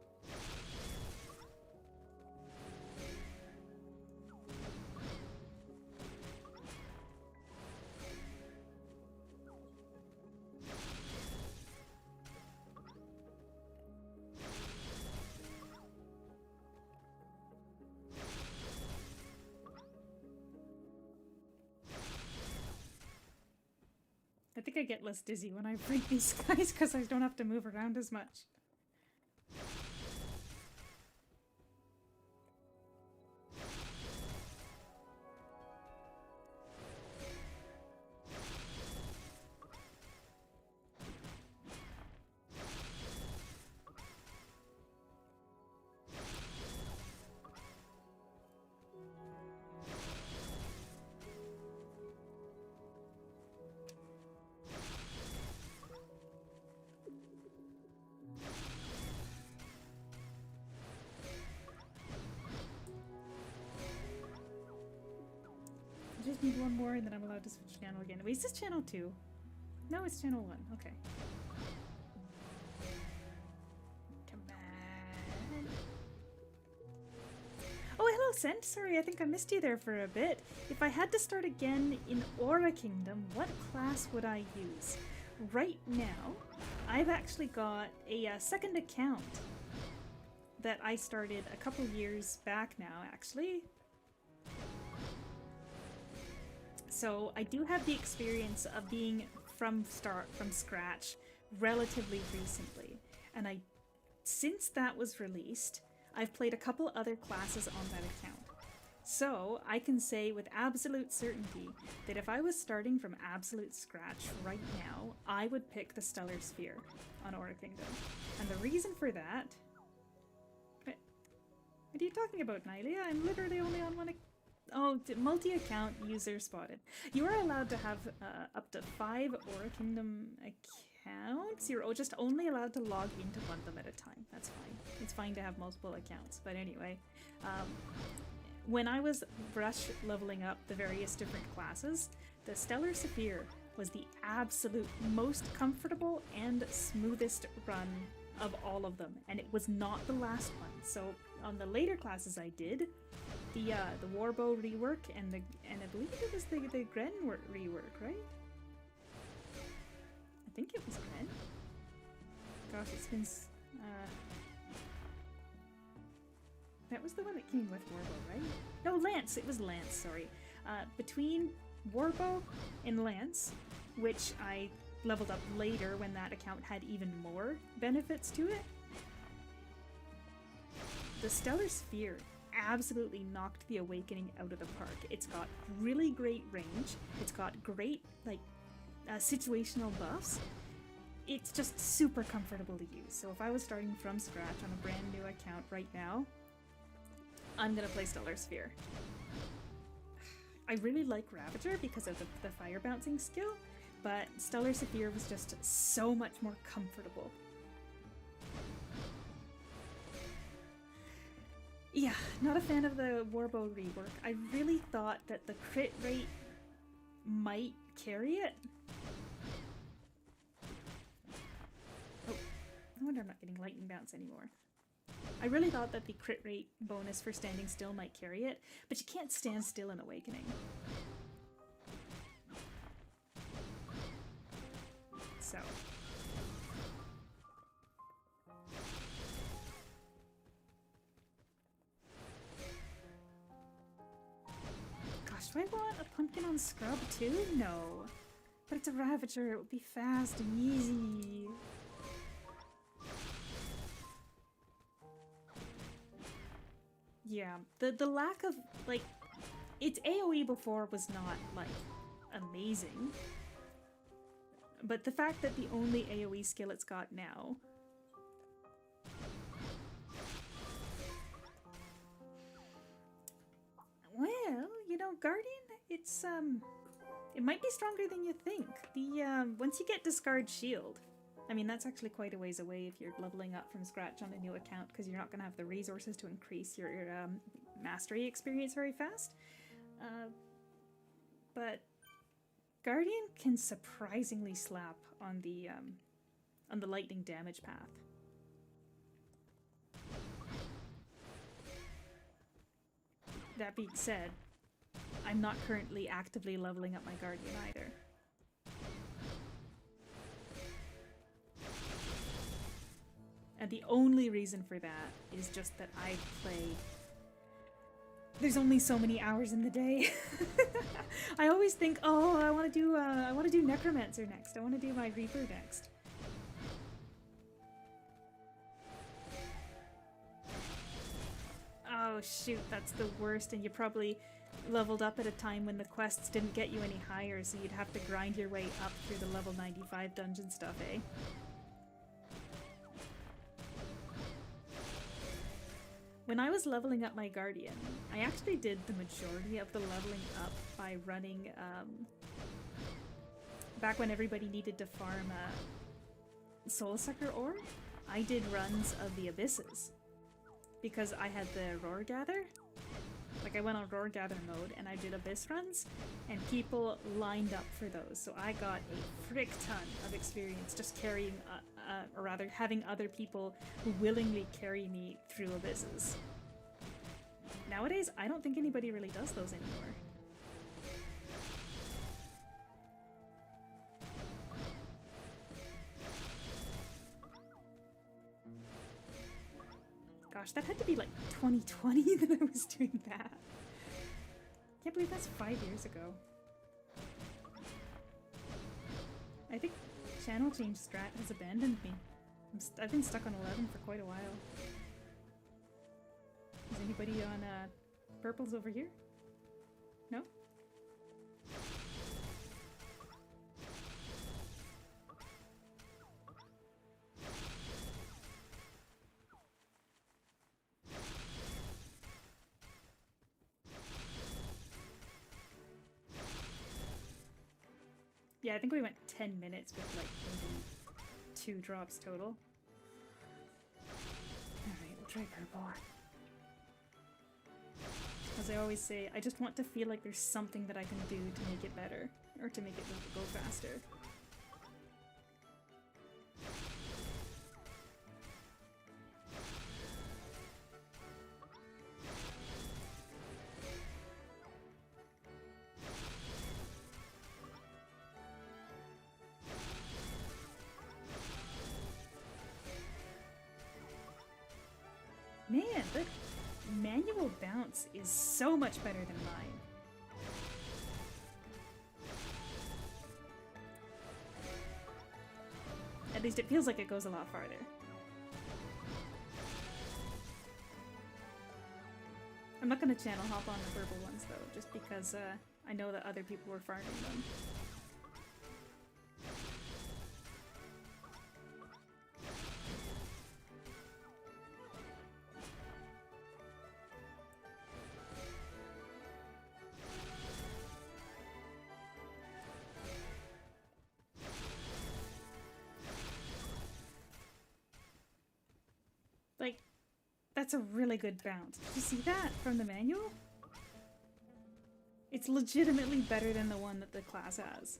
I think I get less dizzy when I break these guys because I don't have to move around as much. I just need one more and then I'm allowed to switch channel again. Wait, is this channel 2? No, it's channel 1. Okay. Come on. Oh, hello, Sent. Sorry, I think I missed you there for a bit. If I had to start again in Aura Kingdom, what class would I use? Right now, I've actually got a second account that I started a couple years back now, actually. So I do have the experience of being from scratch relatively recently, and since that was released, I've played a couple other classes on that account. So I can say with absolute certainty that if I was starting from absolute scratch right now, I would pick the Stellar Sphere on Aura Kingdom. And the reason for that... What are you talking about, Nylia? I'm literally only on one account. Oh, multi-account user spotted. You are allowed to have up to 5 Aura Kingdom accounts. You're just only allowed to log into one of them at a time. That's fine. It's fine to have multiple accounts. But anyway, when I was rush leveling up the various different classes, the Stellar Sphere was the absolute most comfortable and smoothest run of all of them. And it was not the last one. So on the later classes I did, the Warbow rework and I believe it was the Gren rework, right? I think it was Gren. Gosh, it's been that was the one that came with Warbow, right? No, Lance. It was Lance. Sorry. Between Warbow and Lance, which I leveled up later when that account had even more benefits to it, the Stellar Sphere absolutely knocked the Awakening out of the park. It's got really great range. It's got great, like, situational buffs. It's just super comfortable to use. So if I was starting from scratch on a brand new account right now, I'm gonna play Stellar Sphere. I really like Ravager because of the fire bouncing skill, but Stellar Sphere was just so much more comfortable. Yeah, not a fan of the Warbow rework. I really thought that the crit rate might carry it. Oh, no wonder I'm not getting lightning bounce anymore. I really thought that the crit rate bonus for standing still might carry it, but you can't stand still in Awakening. So... do I want a pumpkin on scrub too? No. But it's a Ravager, it would be fast and easy. Yeah, the lack of, like, its AoE before was not, like, amazing. But the fact that the only AoE skill it's got now... Well, you know, Guardian, it's, it might be stronger than you think. Once you get Discard Shield, I mean, that's actually quite a ways away if you're leveling up from scratch on a new account, because you're not going to have the resources to increase your mastery experience very fast. But Guardian can surprisingly slap on the lightning damage path. That being said, I'm not currently actively leveling up my Guardian either. And the only reason for that is just that I play... There's only so many hours in the day. I always think, oh, I want to do Necromancer next. I want to do my Reaper next. Oh shoot, that's the worst, and you probably leveled up at a time when the quests didn't get you any higher, so you'd have to grind your way up through the level 95 dungeon stuff, eh? When I was leveling up my Guardian, I actually did the majority of the leveling up by running, back when everybody needed to farm Soul Sucker ore, I did runs of the Abysses. Because I had the Roar Gather. Like, I went on Roar Gather mode and I did Abyss runs, and people lined up for those. So I got a frick ton of experience just carrying, or rather having other people who willingly carry me through Abysses. Nowadays, I don't think anybody really does those anymore. Gosh, that had to be like 2020 that I was doing that. Can't believe that's 5 years ago. I think channel change strat has abandoned me. I've been stuck on 11 for quite a while. Is anybody on purples over here? No? Yeah, I think we went 10 minutes with like maybe 2 drops total. Alright, we'll try purple. As I always say, I just want to feel like there's something that I can do to make it better, or to make it go faster. Man, the manual bounce is so much better than mine. At least it feels like it goes a lot farther. I'm not gonna channel hop on the purple ones though, just because I know that other people were farming them. Like, that's a really good bounce. Did you see that from the manual? It's legitimately better than the one that the class has.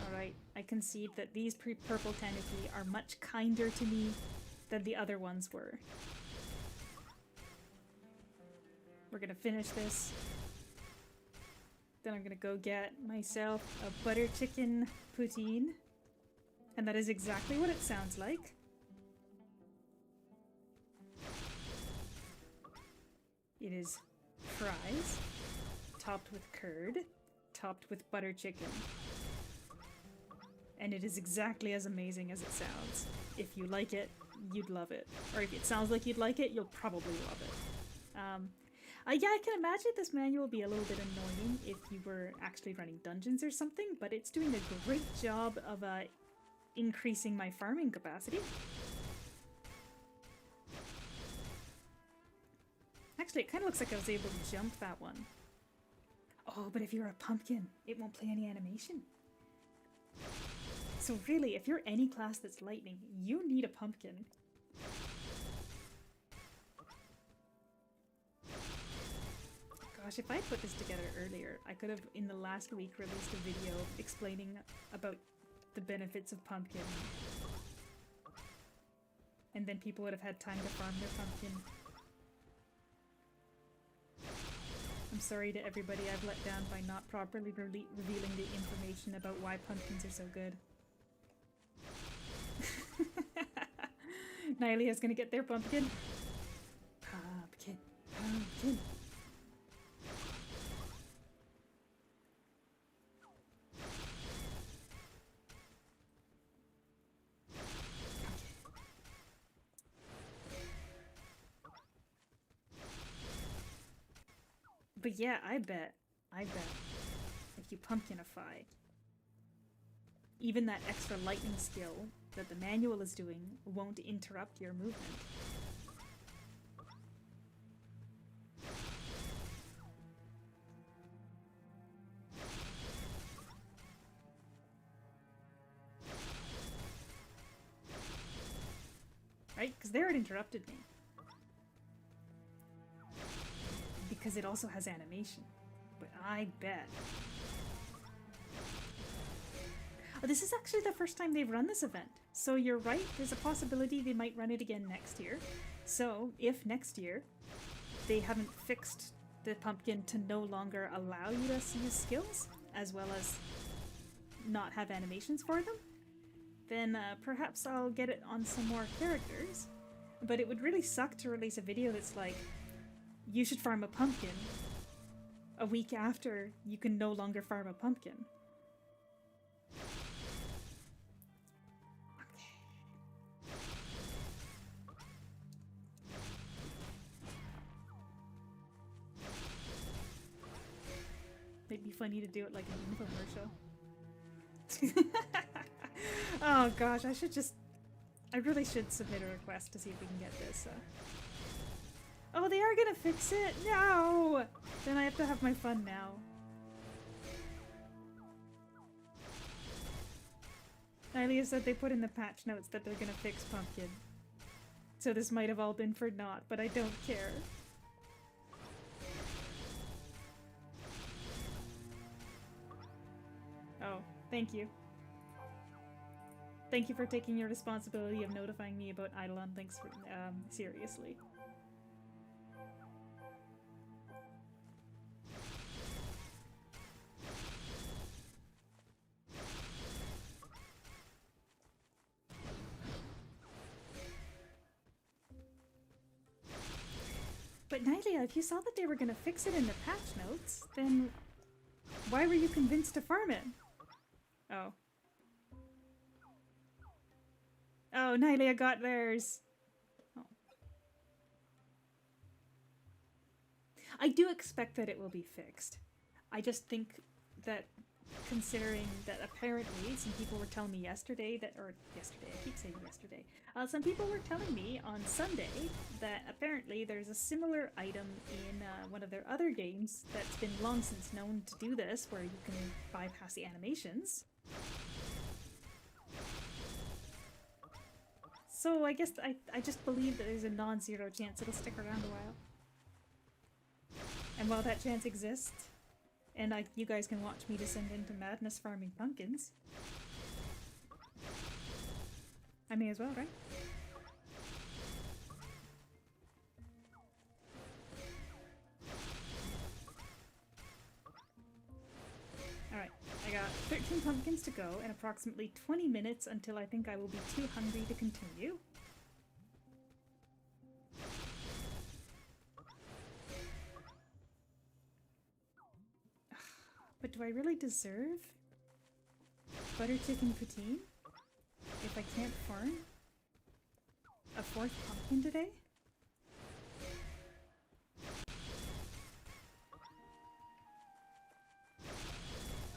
Alright, I concede that these purple Tanuki are much kinder to me than the other ones were. We're gonna finish this. Then I'm gonna go get myself a butter chicken poutine. And that is exactly what it sounds like. It is fries, topped with curd, topped with butter chicken. And it is exactly as amazing as it sounds. If you like it, you'd love it. Or if it sounds like you'd like it, you'll probably love it. Yeah, I can imagine this manual would be a little bit annoying if you were actually running dungeons or something, but it's doing a great job of increasing my farming capacity. Actually, it kind of looks like I was able to jump that one. Oh, but if you're a pumpkin, it won't play any animation. So really, if you're any class that's lightning, you need a pumpkin. Gosh, if I put this together earlier, I could have, in the last week, released a video explaining about the benefits of pumpkin. And then people would have had time to farm their pumpkin. I'm sorry to everybody I've let down by not properly revealing the information about why pumpkins are so good. Nylea's gonna get their pumpkin. Pumpkin, pumpkin. But yeah, I bet if you pumpkinify, even that extra lightning skill that the manual is doing won't interrupt your movement. Right? Because there it interrupted me. Because it also has animation. But I bet. Oh, this is actually the first time they've run this event. So you're right, there's a possibility they might run it again next year. So if next year they haven't fixed the pumpkin to no longer allow you to use skills, as well as not have animations for them, then perhaps I'll get it on some more characters. But it would really suck to release a video that's like, you should farm a pumpkin a week after you can no longer farm a pumpkin. It'd be funny to do it like an infomercial. Oh gosh, I really should submit a request to see if we can get this. Oh, they are gonna fix it? No! Then I have to have my fun now. Nylea said they put in the patch notes that they're gonna fix pumpkin. So this might have all been for naught, but I don't care. Oh, thank you. Thank you for taking your responsibility of notifying me about Eidolon. Thanks for, seriously. But Nylea, if you saw that they were gonna fix it in the patch notes, then why were you convinced to farm it? Oh. Oh, Nylea got theirs. Oh. I do expect that it will be fixed. I just think that considering that apparently some people were telling me yesterday that, or yesterday, I keep saying yesterday, some people were telling me on Sunday that apparently there's a similar item in one of their other games that's been long since known to do this, where you can bypass the animations. So I guess I just believe that there's a non-zero chance it'll stick around a while. And while that chance exists, and you guys can watch me descend into madness farming pumpkins, I may as well, right? Alright, I got 13 pumpkins to go and approximately 20 minutes until I think I will be too hungry to continue. But do I really deserve butter chicken poutine if I can't farm a 4th pumpkin today?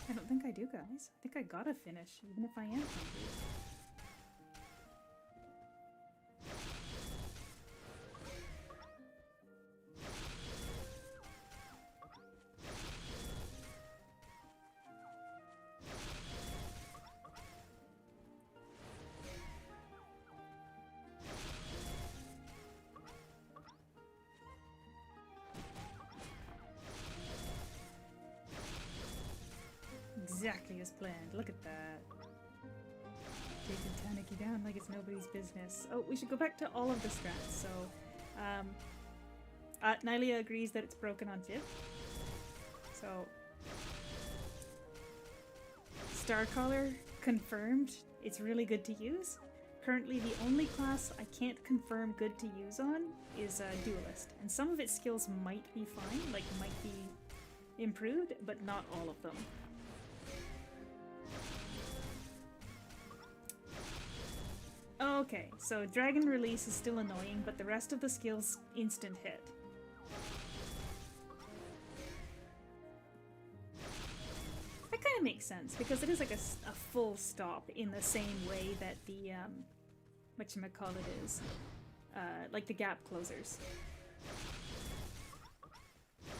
I don't think I do, guys. I think I gotta finish, even if I am hungry. Exactly as planned. Look at that. Taking Tanuki down like it's nobody's business. Oh, we should go back to all of the strats. So, Nylia agrees that it's broken on Civ. So, Starcaller confirmed it's really good to use. Currently, the only class I can't confirm good to use on is Duelist. And some of its skills might be fine, like might be improved, but not all of them. Okay, so Dragon Release is still annoying, but the rest of the skills instant hit. That kind of makes sense, because it is like a full stop in the same way that the, whatchamacallit is. Like the gap closers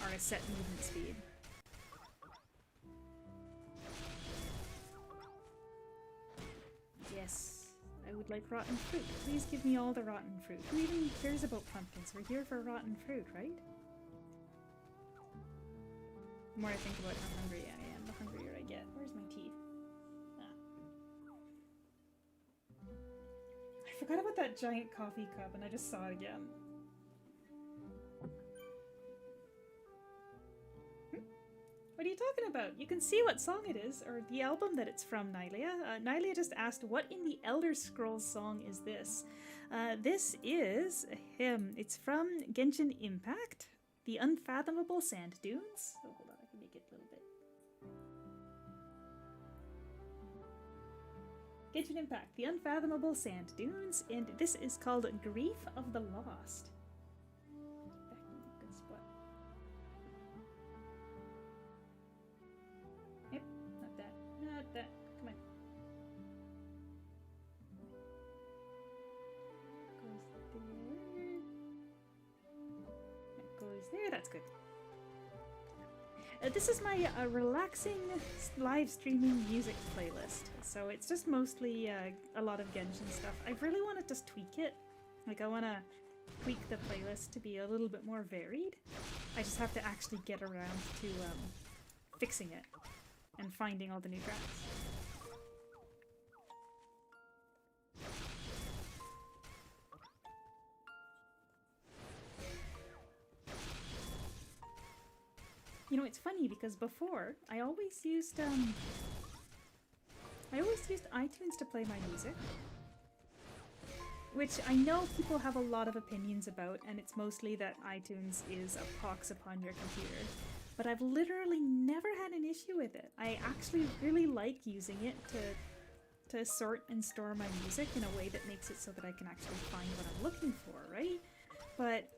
are a set movement speed. Yes. I would like rotten fruit. Please give me all the rotten fruit. Who even cares about pumpkins? We're here for rotten fruit, right? The more I think about how hungry I am, the hungrier I get. Where's my teeth? Ah. I forgot about that giant coffee cup and I just saw it again. What are you talking about? You can see what song it is, or the album that it's from, Nylia. Nylia just asked, what in the Elder Scrolls song is this? This is him. It's from Genshin Impact, The Unfathomable Sand Dunes. Oh, hold on, I can make it a little bit. Genshin Impact, The Unfathomable Sand Dunes, and this is called Grief of the Lost. That. Come on. Goes there. That's good. This is my relaxing live streaming music playlist. So it's just mostly a lot of Genshin stuff. I really want to just tweak it. Like I want to tweak the playlist to be a little bit more varied. I just have to actually get around to fixing it and finding all the new tracks. You know, it's funny because before I always used iTunes to play my music, which I know people have a lot of opinions about, and it's mostly that iTunes is a pox upon your computer. But I've literally never had an issue with it. I actually really like using it to sort and store my music in a way that makes it so that I can actually find what I'm looking for, right? But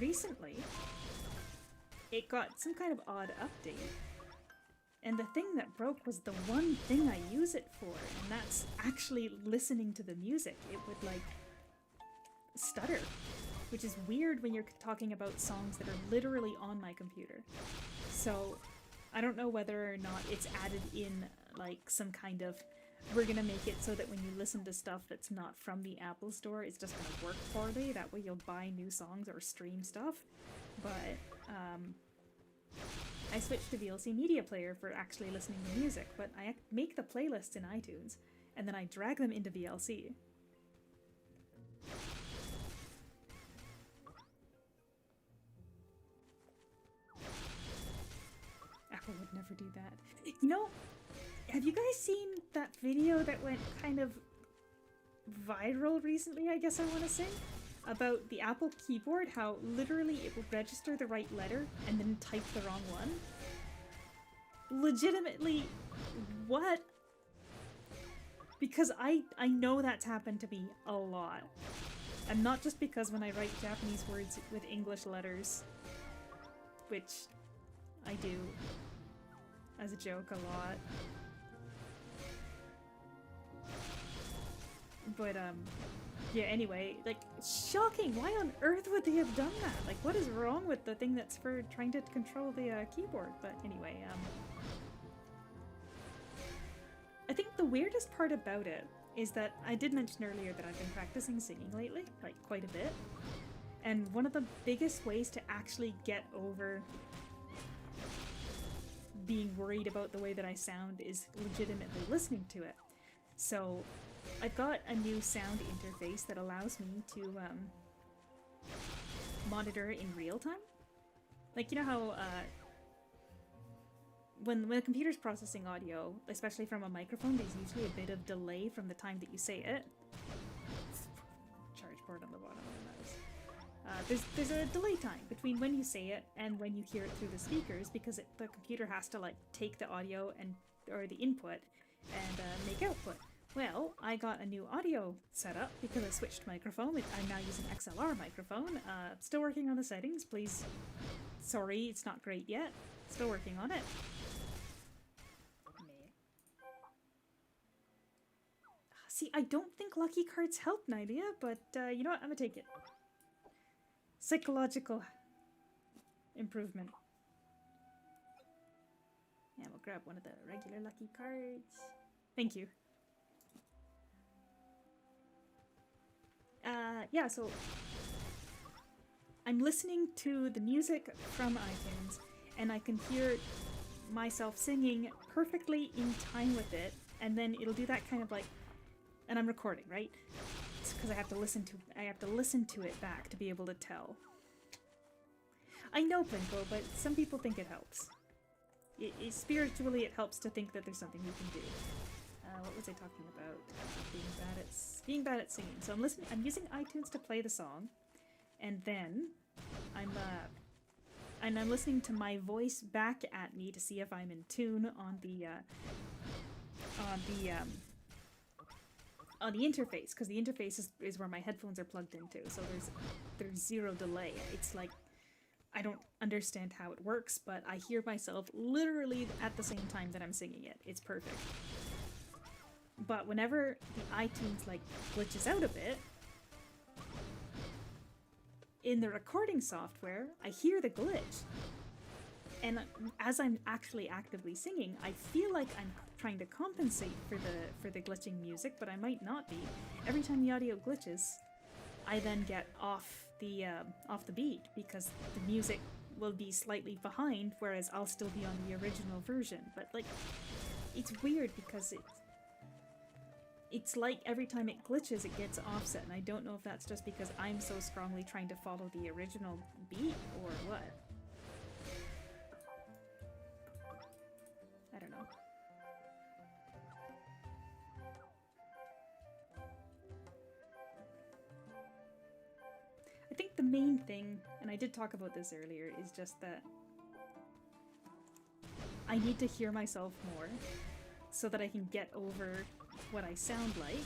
recently, it got some kind of odd update. And the thing that broke was the one thing I use it for, and that's actually listening to the music. It would, like, stutter. Which is weird when you're talking about songs that are literally on my computer. So I don't know whether or not it's added in like some kind of, we're gonna make it so that when you listen to stuff that's not from the Apple Store, it's just gonna work poorly. That way you'll buy new songs or stream stuff. But I switched to VLC Media Player for actually listening to music, but I make the playlists in iTunes and then I drag them into VLC. Would never do that. You know, have you guys seen that video that went kind of viral recently, I guess I want to say, about the Apple keyboard, how literally it will register the right letter and then type the wrong one? legitimately, what? Because I know that's happened to me a lot. And not just because when I write Japanese words with English letters, which I do as a joke a lot. But, yeah, anyway, like, shocking! Why on earth would they have done that? Like, what is wrong with the thing that's for trying to control the keyboard? But anyway, I think the weirdest part about it is that I did mention earlier that I've been practicing singing lately, like, quite a bit. And one of the biggest ways to actually get over being worried about the way that I sound is legitimately listening to it. So I've got a new sound interface that allows me to monitor in real time. Like, you know how when the computer's processing audio, especially from a microphone, there's usually a bit of delay from the time that you say it. Charge port on the bottom of the mouse. There's a delay time between when you say it and when you hear it through the speakers, because the computer has to like take the audio or the input and make output. Well, I got a new audio setup because I switched microphone. I'm now using XLR microphone. Still working on the settings, please. Sorry, it's not great yet. Still working on it. See, I don't think lucky cards help, Nydia, but you know what? I'm gonna take it. Psychological improvement. Yeah, we'll grab one of the regular lucky cards. Thank you. Yeah, so I'm listening to the music from iTunes, and I can hear myself singing perfectly in time with it, and then it'll do that kind of like, and I'm recording, right? It's because I have to listen to it back to be able to tell. I know, Plinko, but some people think it helps. Spiritually, it helps to think that there's something you can do. What was I talking about? Being bad at singing. So I'm using iTunes to play the song, and then I'm listening to my voice back at me to see if I'm in tune on the interface, because the interface is where my headphones are plugged into. So there's zero delay. It's like, I don't understand how it works, but I hear myself literally at the same time that I'm singing it. It's perfect. But whenever the iTunes like glitches out a bit, in the recording software, I hear the glitch. And as I'm actually actively singing, I feel like I'm trying to compensate for the glitching music, but I might not be. Every time the audio glitches, I then get off the beat, because the music will be slightly behind, whereas I'll still be on the original version. But like, it's weird because it's like every time it glitches, it gets offset, and I don't know if that's just because I'm so strongly trying to follow the original beat or what. I don't know. I think the main thing, and I did talk about this earlier, is just that I need to hear myself more so that I can get over what I sound like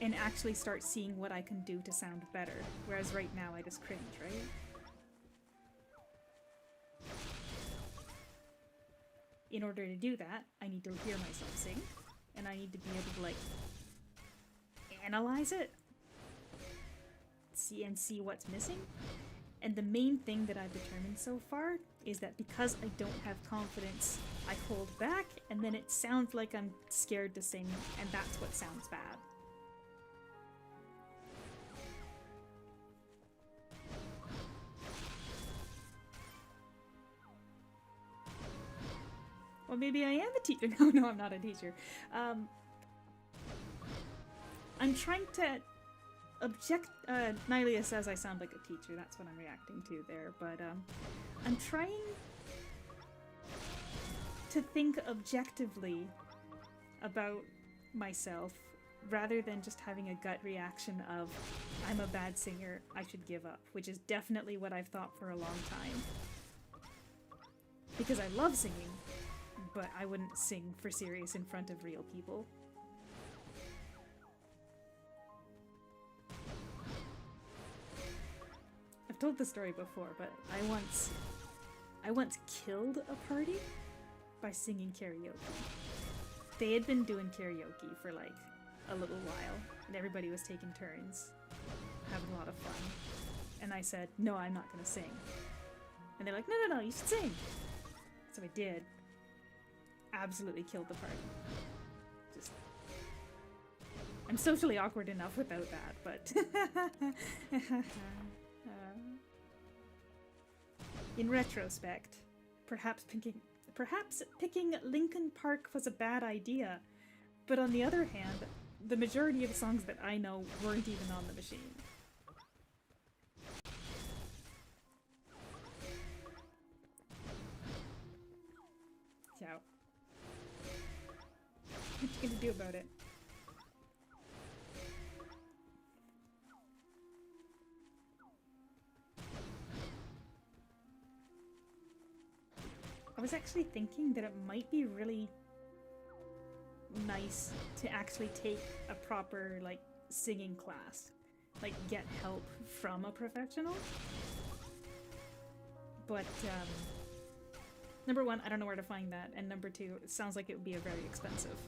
and actually start seeing what I can do to sound better, whereas right now I just cringe, right? In order to do that, I need to hear myself sing, and I need to be able to like analyze it, see what's missing. And the main thing that I've determined so far is that because I don't have confidence, I hold back, and then it sounds like I'm scared to sing, and that's what sounds bad. Well, maybe I am a teacher. No, I'm not a teacher. I'm trying to Nylia says I sound like a teacher. That's what I'm reacting to there. But I'm trying to think objectively about myself rather than just having a gut reaction of, I'm a bad singer, I should give up, which is definitely what I've thought for a long time. because I love singing, but I wouldn't sing for serious in front of real people. I've told the story before, but I once killed a party by singing karaoke. They had been doing karaoke for like a little while, and everybody was taking turns, having a lot of fun. And I said, no, I'm not gonna sing. And they're like, no, you should sing. So I did. Absolutely killed the party. Just... I'm socially awkward enough without that, but... In retrospect, perhaps picking Linkin Park was a bad idea. But on the other hand, the majority of songs that I know weren't even on the machine. Ciao. What you gonna do about it? I was actually thinking that it might be really nice to actually take a proper, like, singing class. Like, get help from a professional. But, number one, I don't know where to find that, and number two, it sounds like it would be very expensive.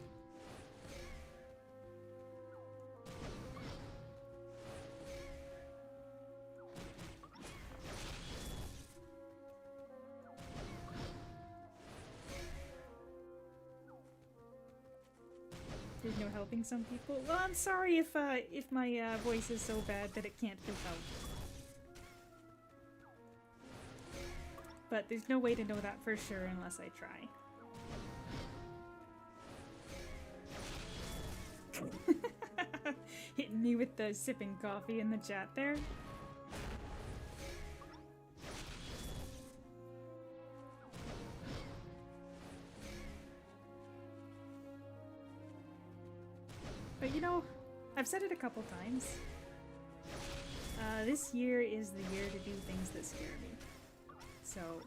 There's no helping some people. Well, I'm sorry if my voice is so bad that it can't be helped. But there's no way to know that for sure unless I try. Hitting me with the sipping coffee in the chat there. But you know, I've said it a couple times. This year is the year to do things that scare me. So,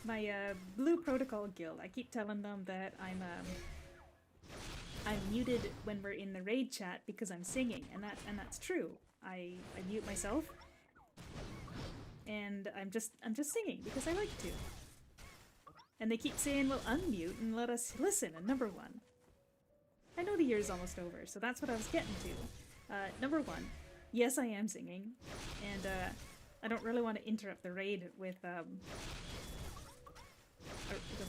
my Blue Protocol guild, I keep telling them that I'm muted when we're in the raid chat because I'm singing, and that's true. I mute myself, and I'm just singing because I like to. And they keep saying, well, unmute and let us listen. And number one, I know the year's almost over, so that's what I was getting to. Number one, yes, I am singing, and I don't really want to interrupt the raid with the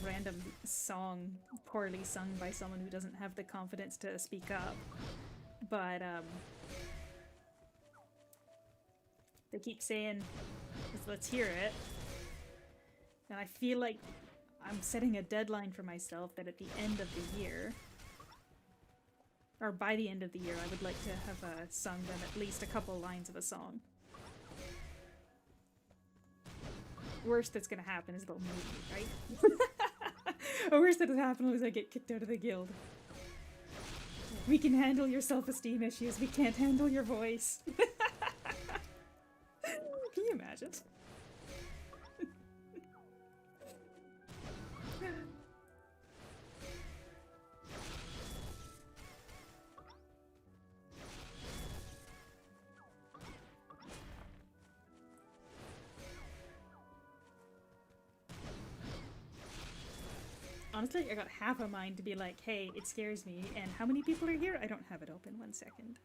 random song poorly sung by someone who doesn't have the confidence to speak up. But they keep saying, let's hear it. And I feel like I'm setting a deadline for myself that at the end of the year, or by the end of the year, I would like to have sung them at least a couple lines of a song. Worst that's gonna happen is they'll mute me, right? Or worst that'll happen is I get kicked out of the guild. We can handle your self-esteem issues, we can't handle your voice. Can you imagine? Honestly, I got half a mind to be like, hey, it scares me, and how many people are here? I don't have it open, 1 second.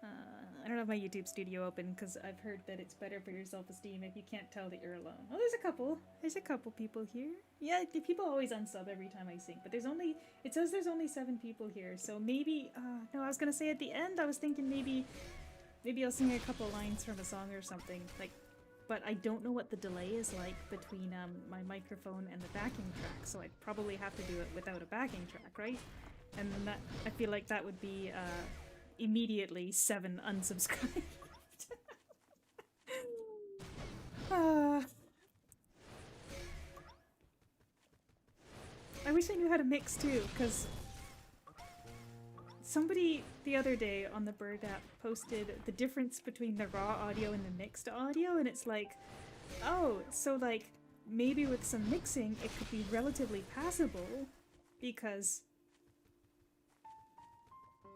I don't have my YouTube studio open because I've heard that it's better for your self-esteem if you can't tell that you're alone. Oh, there's a couple people here. Yeah, the people always unsub every time I sing, but it says there's only 7 people here, so maybe, no, I was gonna say at the end, I was thinking maybe I'll sing a couple lines from a song or something, like, but I don't know what the delay is like between my microphone and the backing track, so I'd probably have to do it without a backing track, right? And that, I feel like that would be immediately 7 unsubscribed. I wish I knew how to mix too, because somebody the other day on the Bird app posted the difference between the raw audio and the mixed audio, and it's like, oh, so like maybe with some mixing it could be relatively passable because,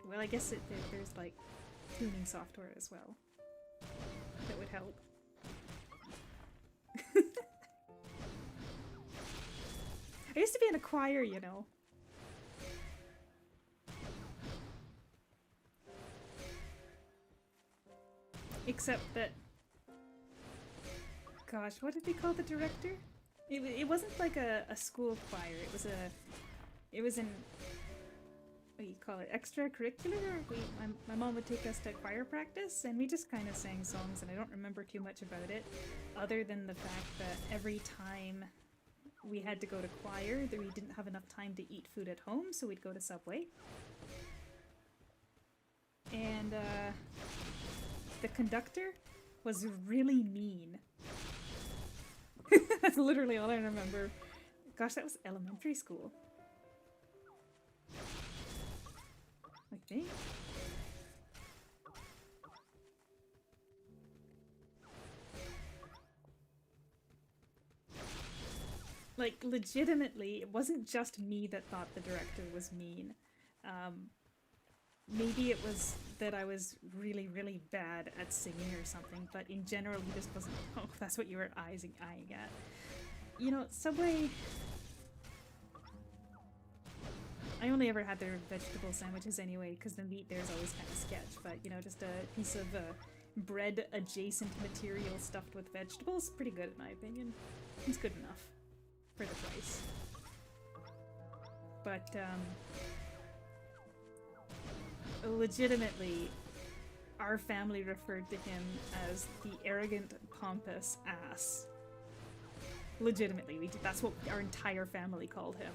well, I guess there's like tuning software as well that would help. I used to be in a choir, you know. Except that, gosh, what did they call the director? It wasn't like a school choir. It was an, what do you call it, extracurricular? My mom would take us to choir practice, and we just kind of sang songs, and I don't remember too much about it, other than the fact that every time we had to go to choir, that we didn't have enough time to eat food at home, so we'd go to Subway. And the conductor was really mean. That's literally all I remember. Gosh, that was elementary school. I think. Like, legitimately, it wasn't just me that thought the director was mean. Maybe it was that I was really, really bad at singing or something, but in general, he just wasn't. Oh, that's what you were eyeing at. You know, Subway. I only ever had their vegetable sandwiches anyway, because the meat there is always kind of sketch, but you know, just a piece of bread adjacent material stuffed with vegetables, pretty good in my opinion. It's good enough for the price. But, legitimately, our family referred to him as the arrogant, pompous ass. Legitimately, that's what our entire family called him.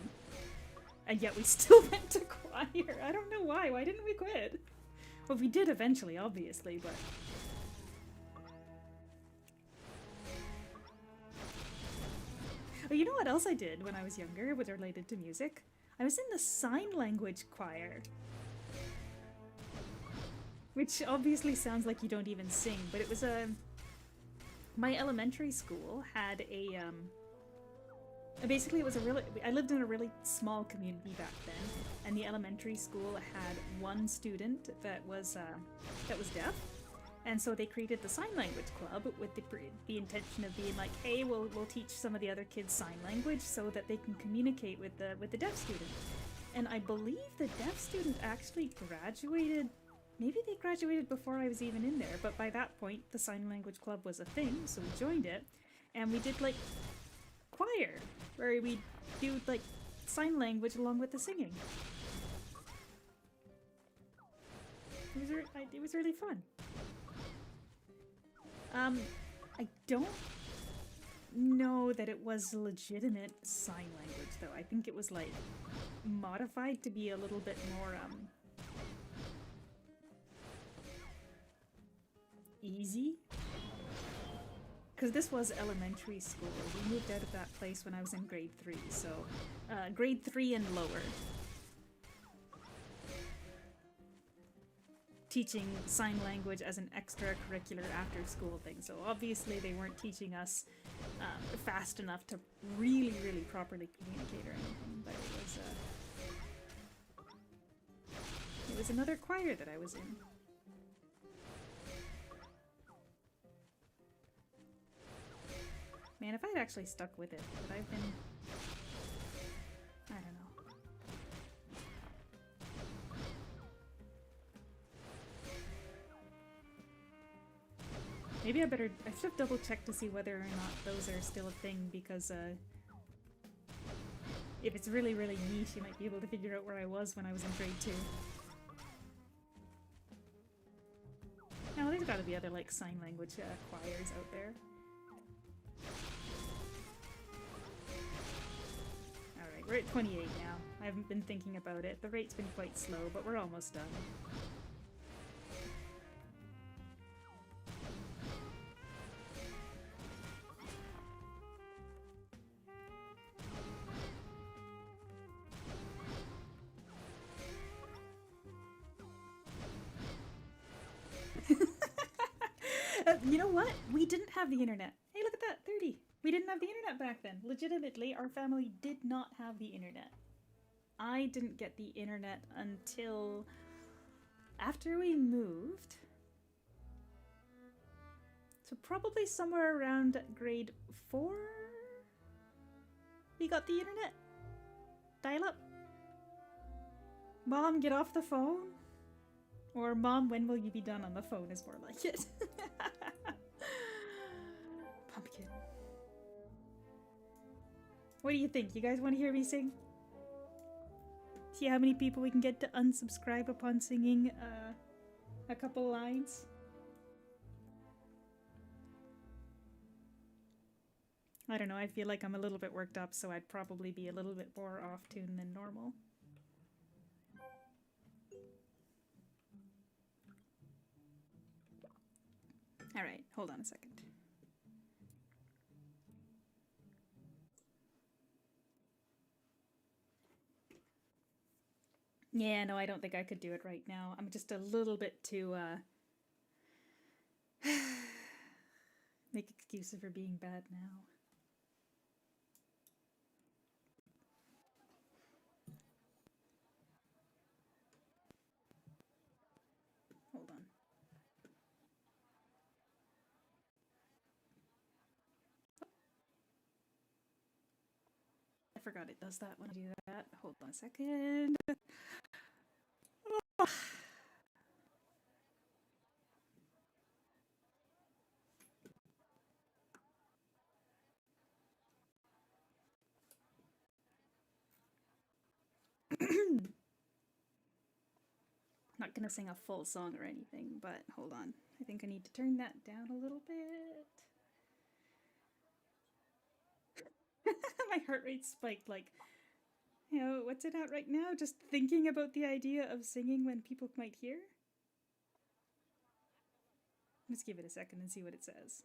And yet we still went to choir. I don't know why. Why didn't we quit? Well, we did eventually, obviously, but... Oh, you know what else I did when I was younger with related to music? I was in the sign language choir. Which obviously sounds like you don't even sing, but it was a... My elementary school had a, basically it was a really... I lived in a really small community back then, and the elementary school had one student that was deaf, and so they created the sign language club with the intention of being like, hey, we'll teach some of the other kids sign language so that they can communicate with the deaf student. And I believe the deaf student actually graduated. Maybe they graduated before I was even in there, but by that point the sign language club was a thing, so we joined it, and we did like choir, where we do like sign language along with the singing. It was really fun. I don't know that it was legitimate sign language though. I think it was like modified to be a little bit more easy, because this was elementary school. We moved out of that place when I was in grade 3, so grade 3 and lower. Teaching sign language as an extracurricular after-school thing, so obviously they weren't teaching us fast enough to really, really properly communicate or anything, but it was another choir that I was in. Man, if I'd actually stuck with it, would I've been... I don't know. Maybe I should have double checked to see whether or not those are still a thing, because if it's really, really niche, you might be able to figure out where I was when I was in grade 2. Now, there's gotta be other, like, sign language choirs out there. Alright, we're at 28 now. I haven't been thinking about it. The rate's been quite slow, but we're almost done. You know what? We didn't have the internet. Hey, look at that, 30. We didn't have the internet back then. Legitimately, our family did not have the internet. I didn't get the internet until after we moved. So probably somewhere around grade 4, we got the internet. Dial up. Mom, get off the phone. Or Mom, when will you be done on the phone is more like it. Pumpkin. What do you think? You guys want to hear me sing? See how many people we can get to unsubscribe upon singing a couple lines? I don't know, I feel like I'm a little bit worked up, so I'd probably be a little bit more off tune than normal. Alright, hold on a second. Yeah, no, I don't think I could do it right now. I'm just a little bit too, make excuses for being bad now. Hold on. I forgot it does that when I do that. Hold on a second. Not gonna sing a full song or anything, but hold on. I think I need to turn that down a little bit. My heart rate spiked like, you know, what's it at right now? Just thinking about the idea of singing when people might hear? Let's give it a second and see what it says.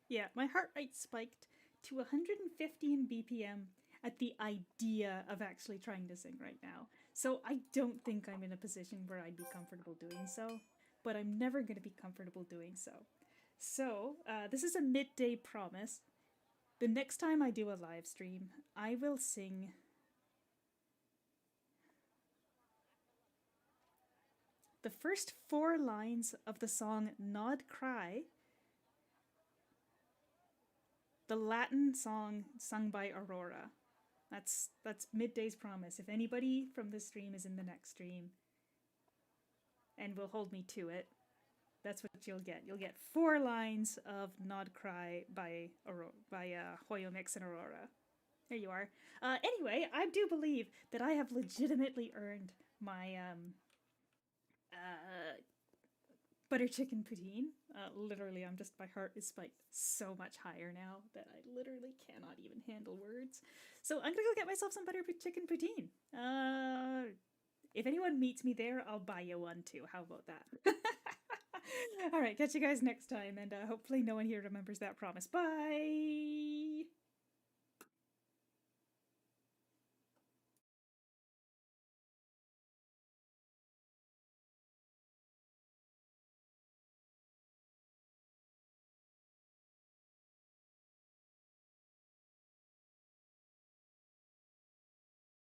Yeah, my heart rate spiked to 115 BPM at the idea of actually trying to sing right now. So I don't think I'm in a position where I'd be comfortable doing so, but I'm never going to be comfortable doing so. So, this is a midday promise. The next time I do a live stream, I will sing the first 4 lines of the song Nod Cry, the Latin song sung by Aurora. That's Midday's promise. If anybody from this stream is in the next stream and will hold me to it, that's what you'll get. You'll get 4 lines of Nod Cry by Hoyo Mix and Aurora. There you are. Anyway, I do believe that I have legitimately earned my butter chicken poutine. Literally, my heart is spiked so much higher now that I literally cannot even handle words. So I'm gonna go get myself some butter chicken poutine. If anyone meets me there, I'll buy you one too. How about that? All right, catch you guys next time, and hopefully no one here remembers that promise. Bye!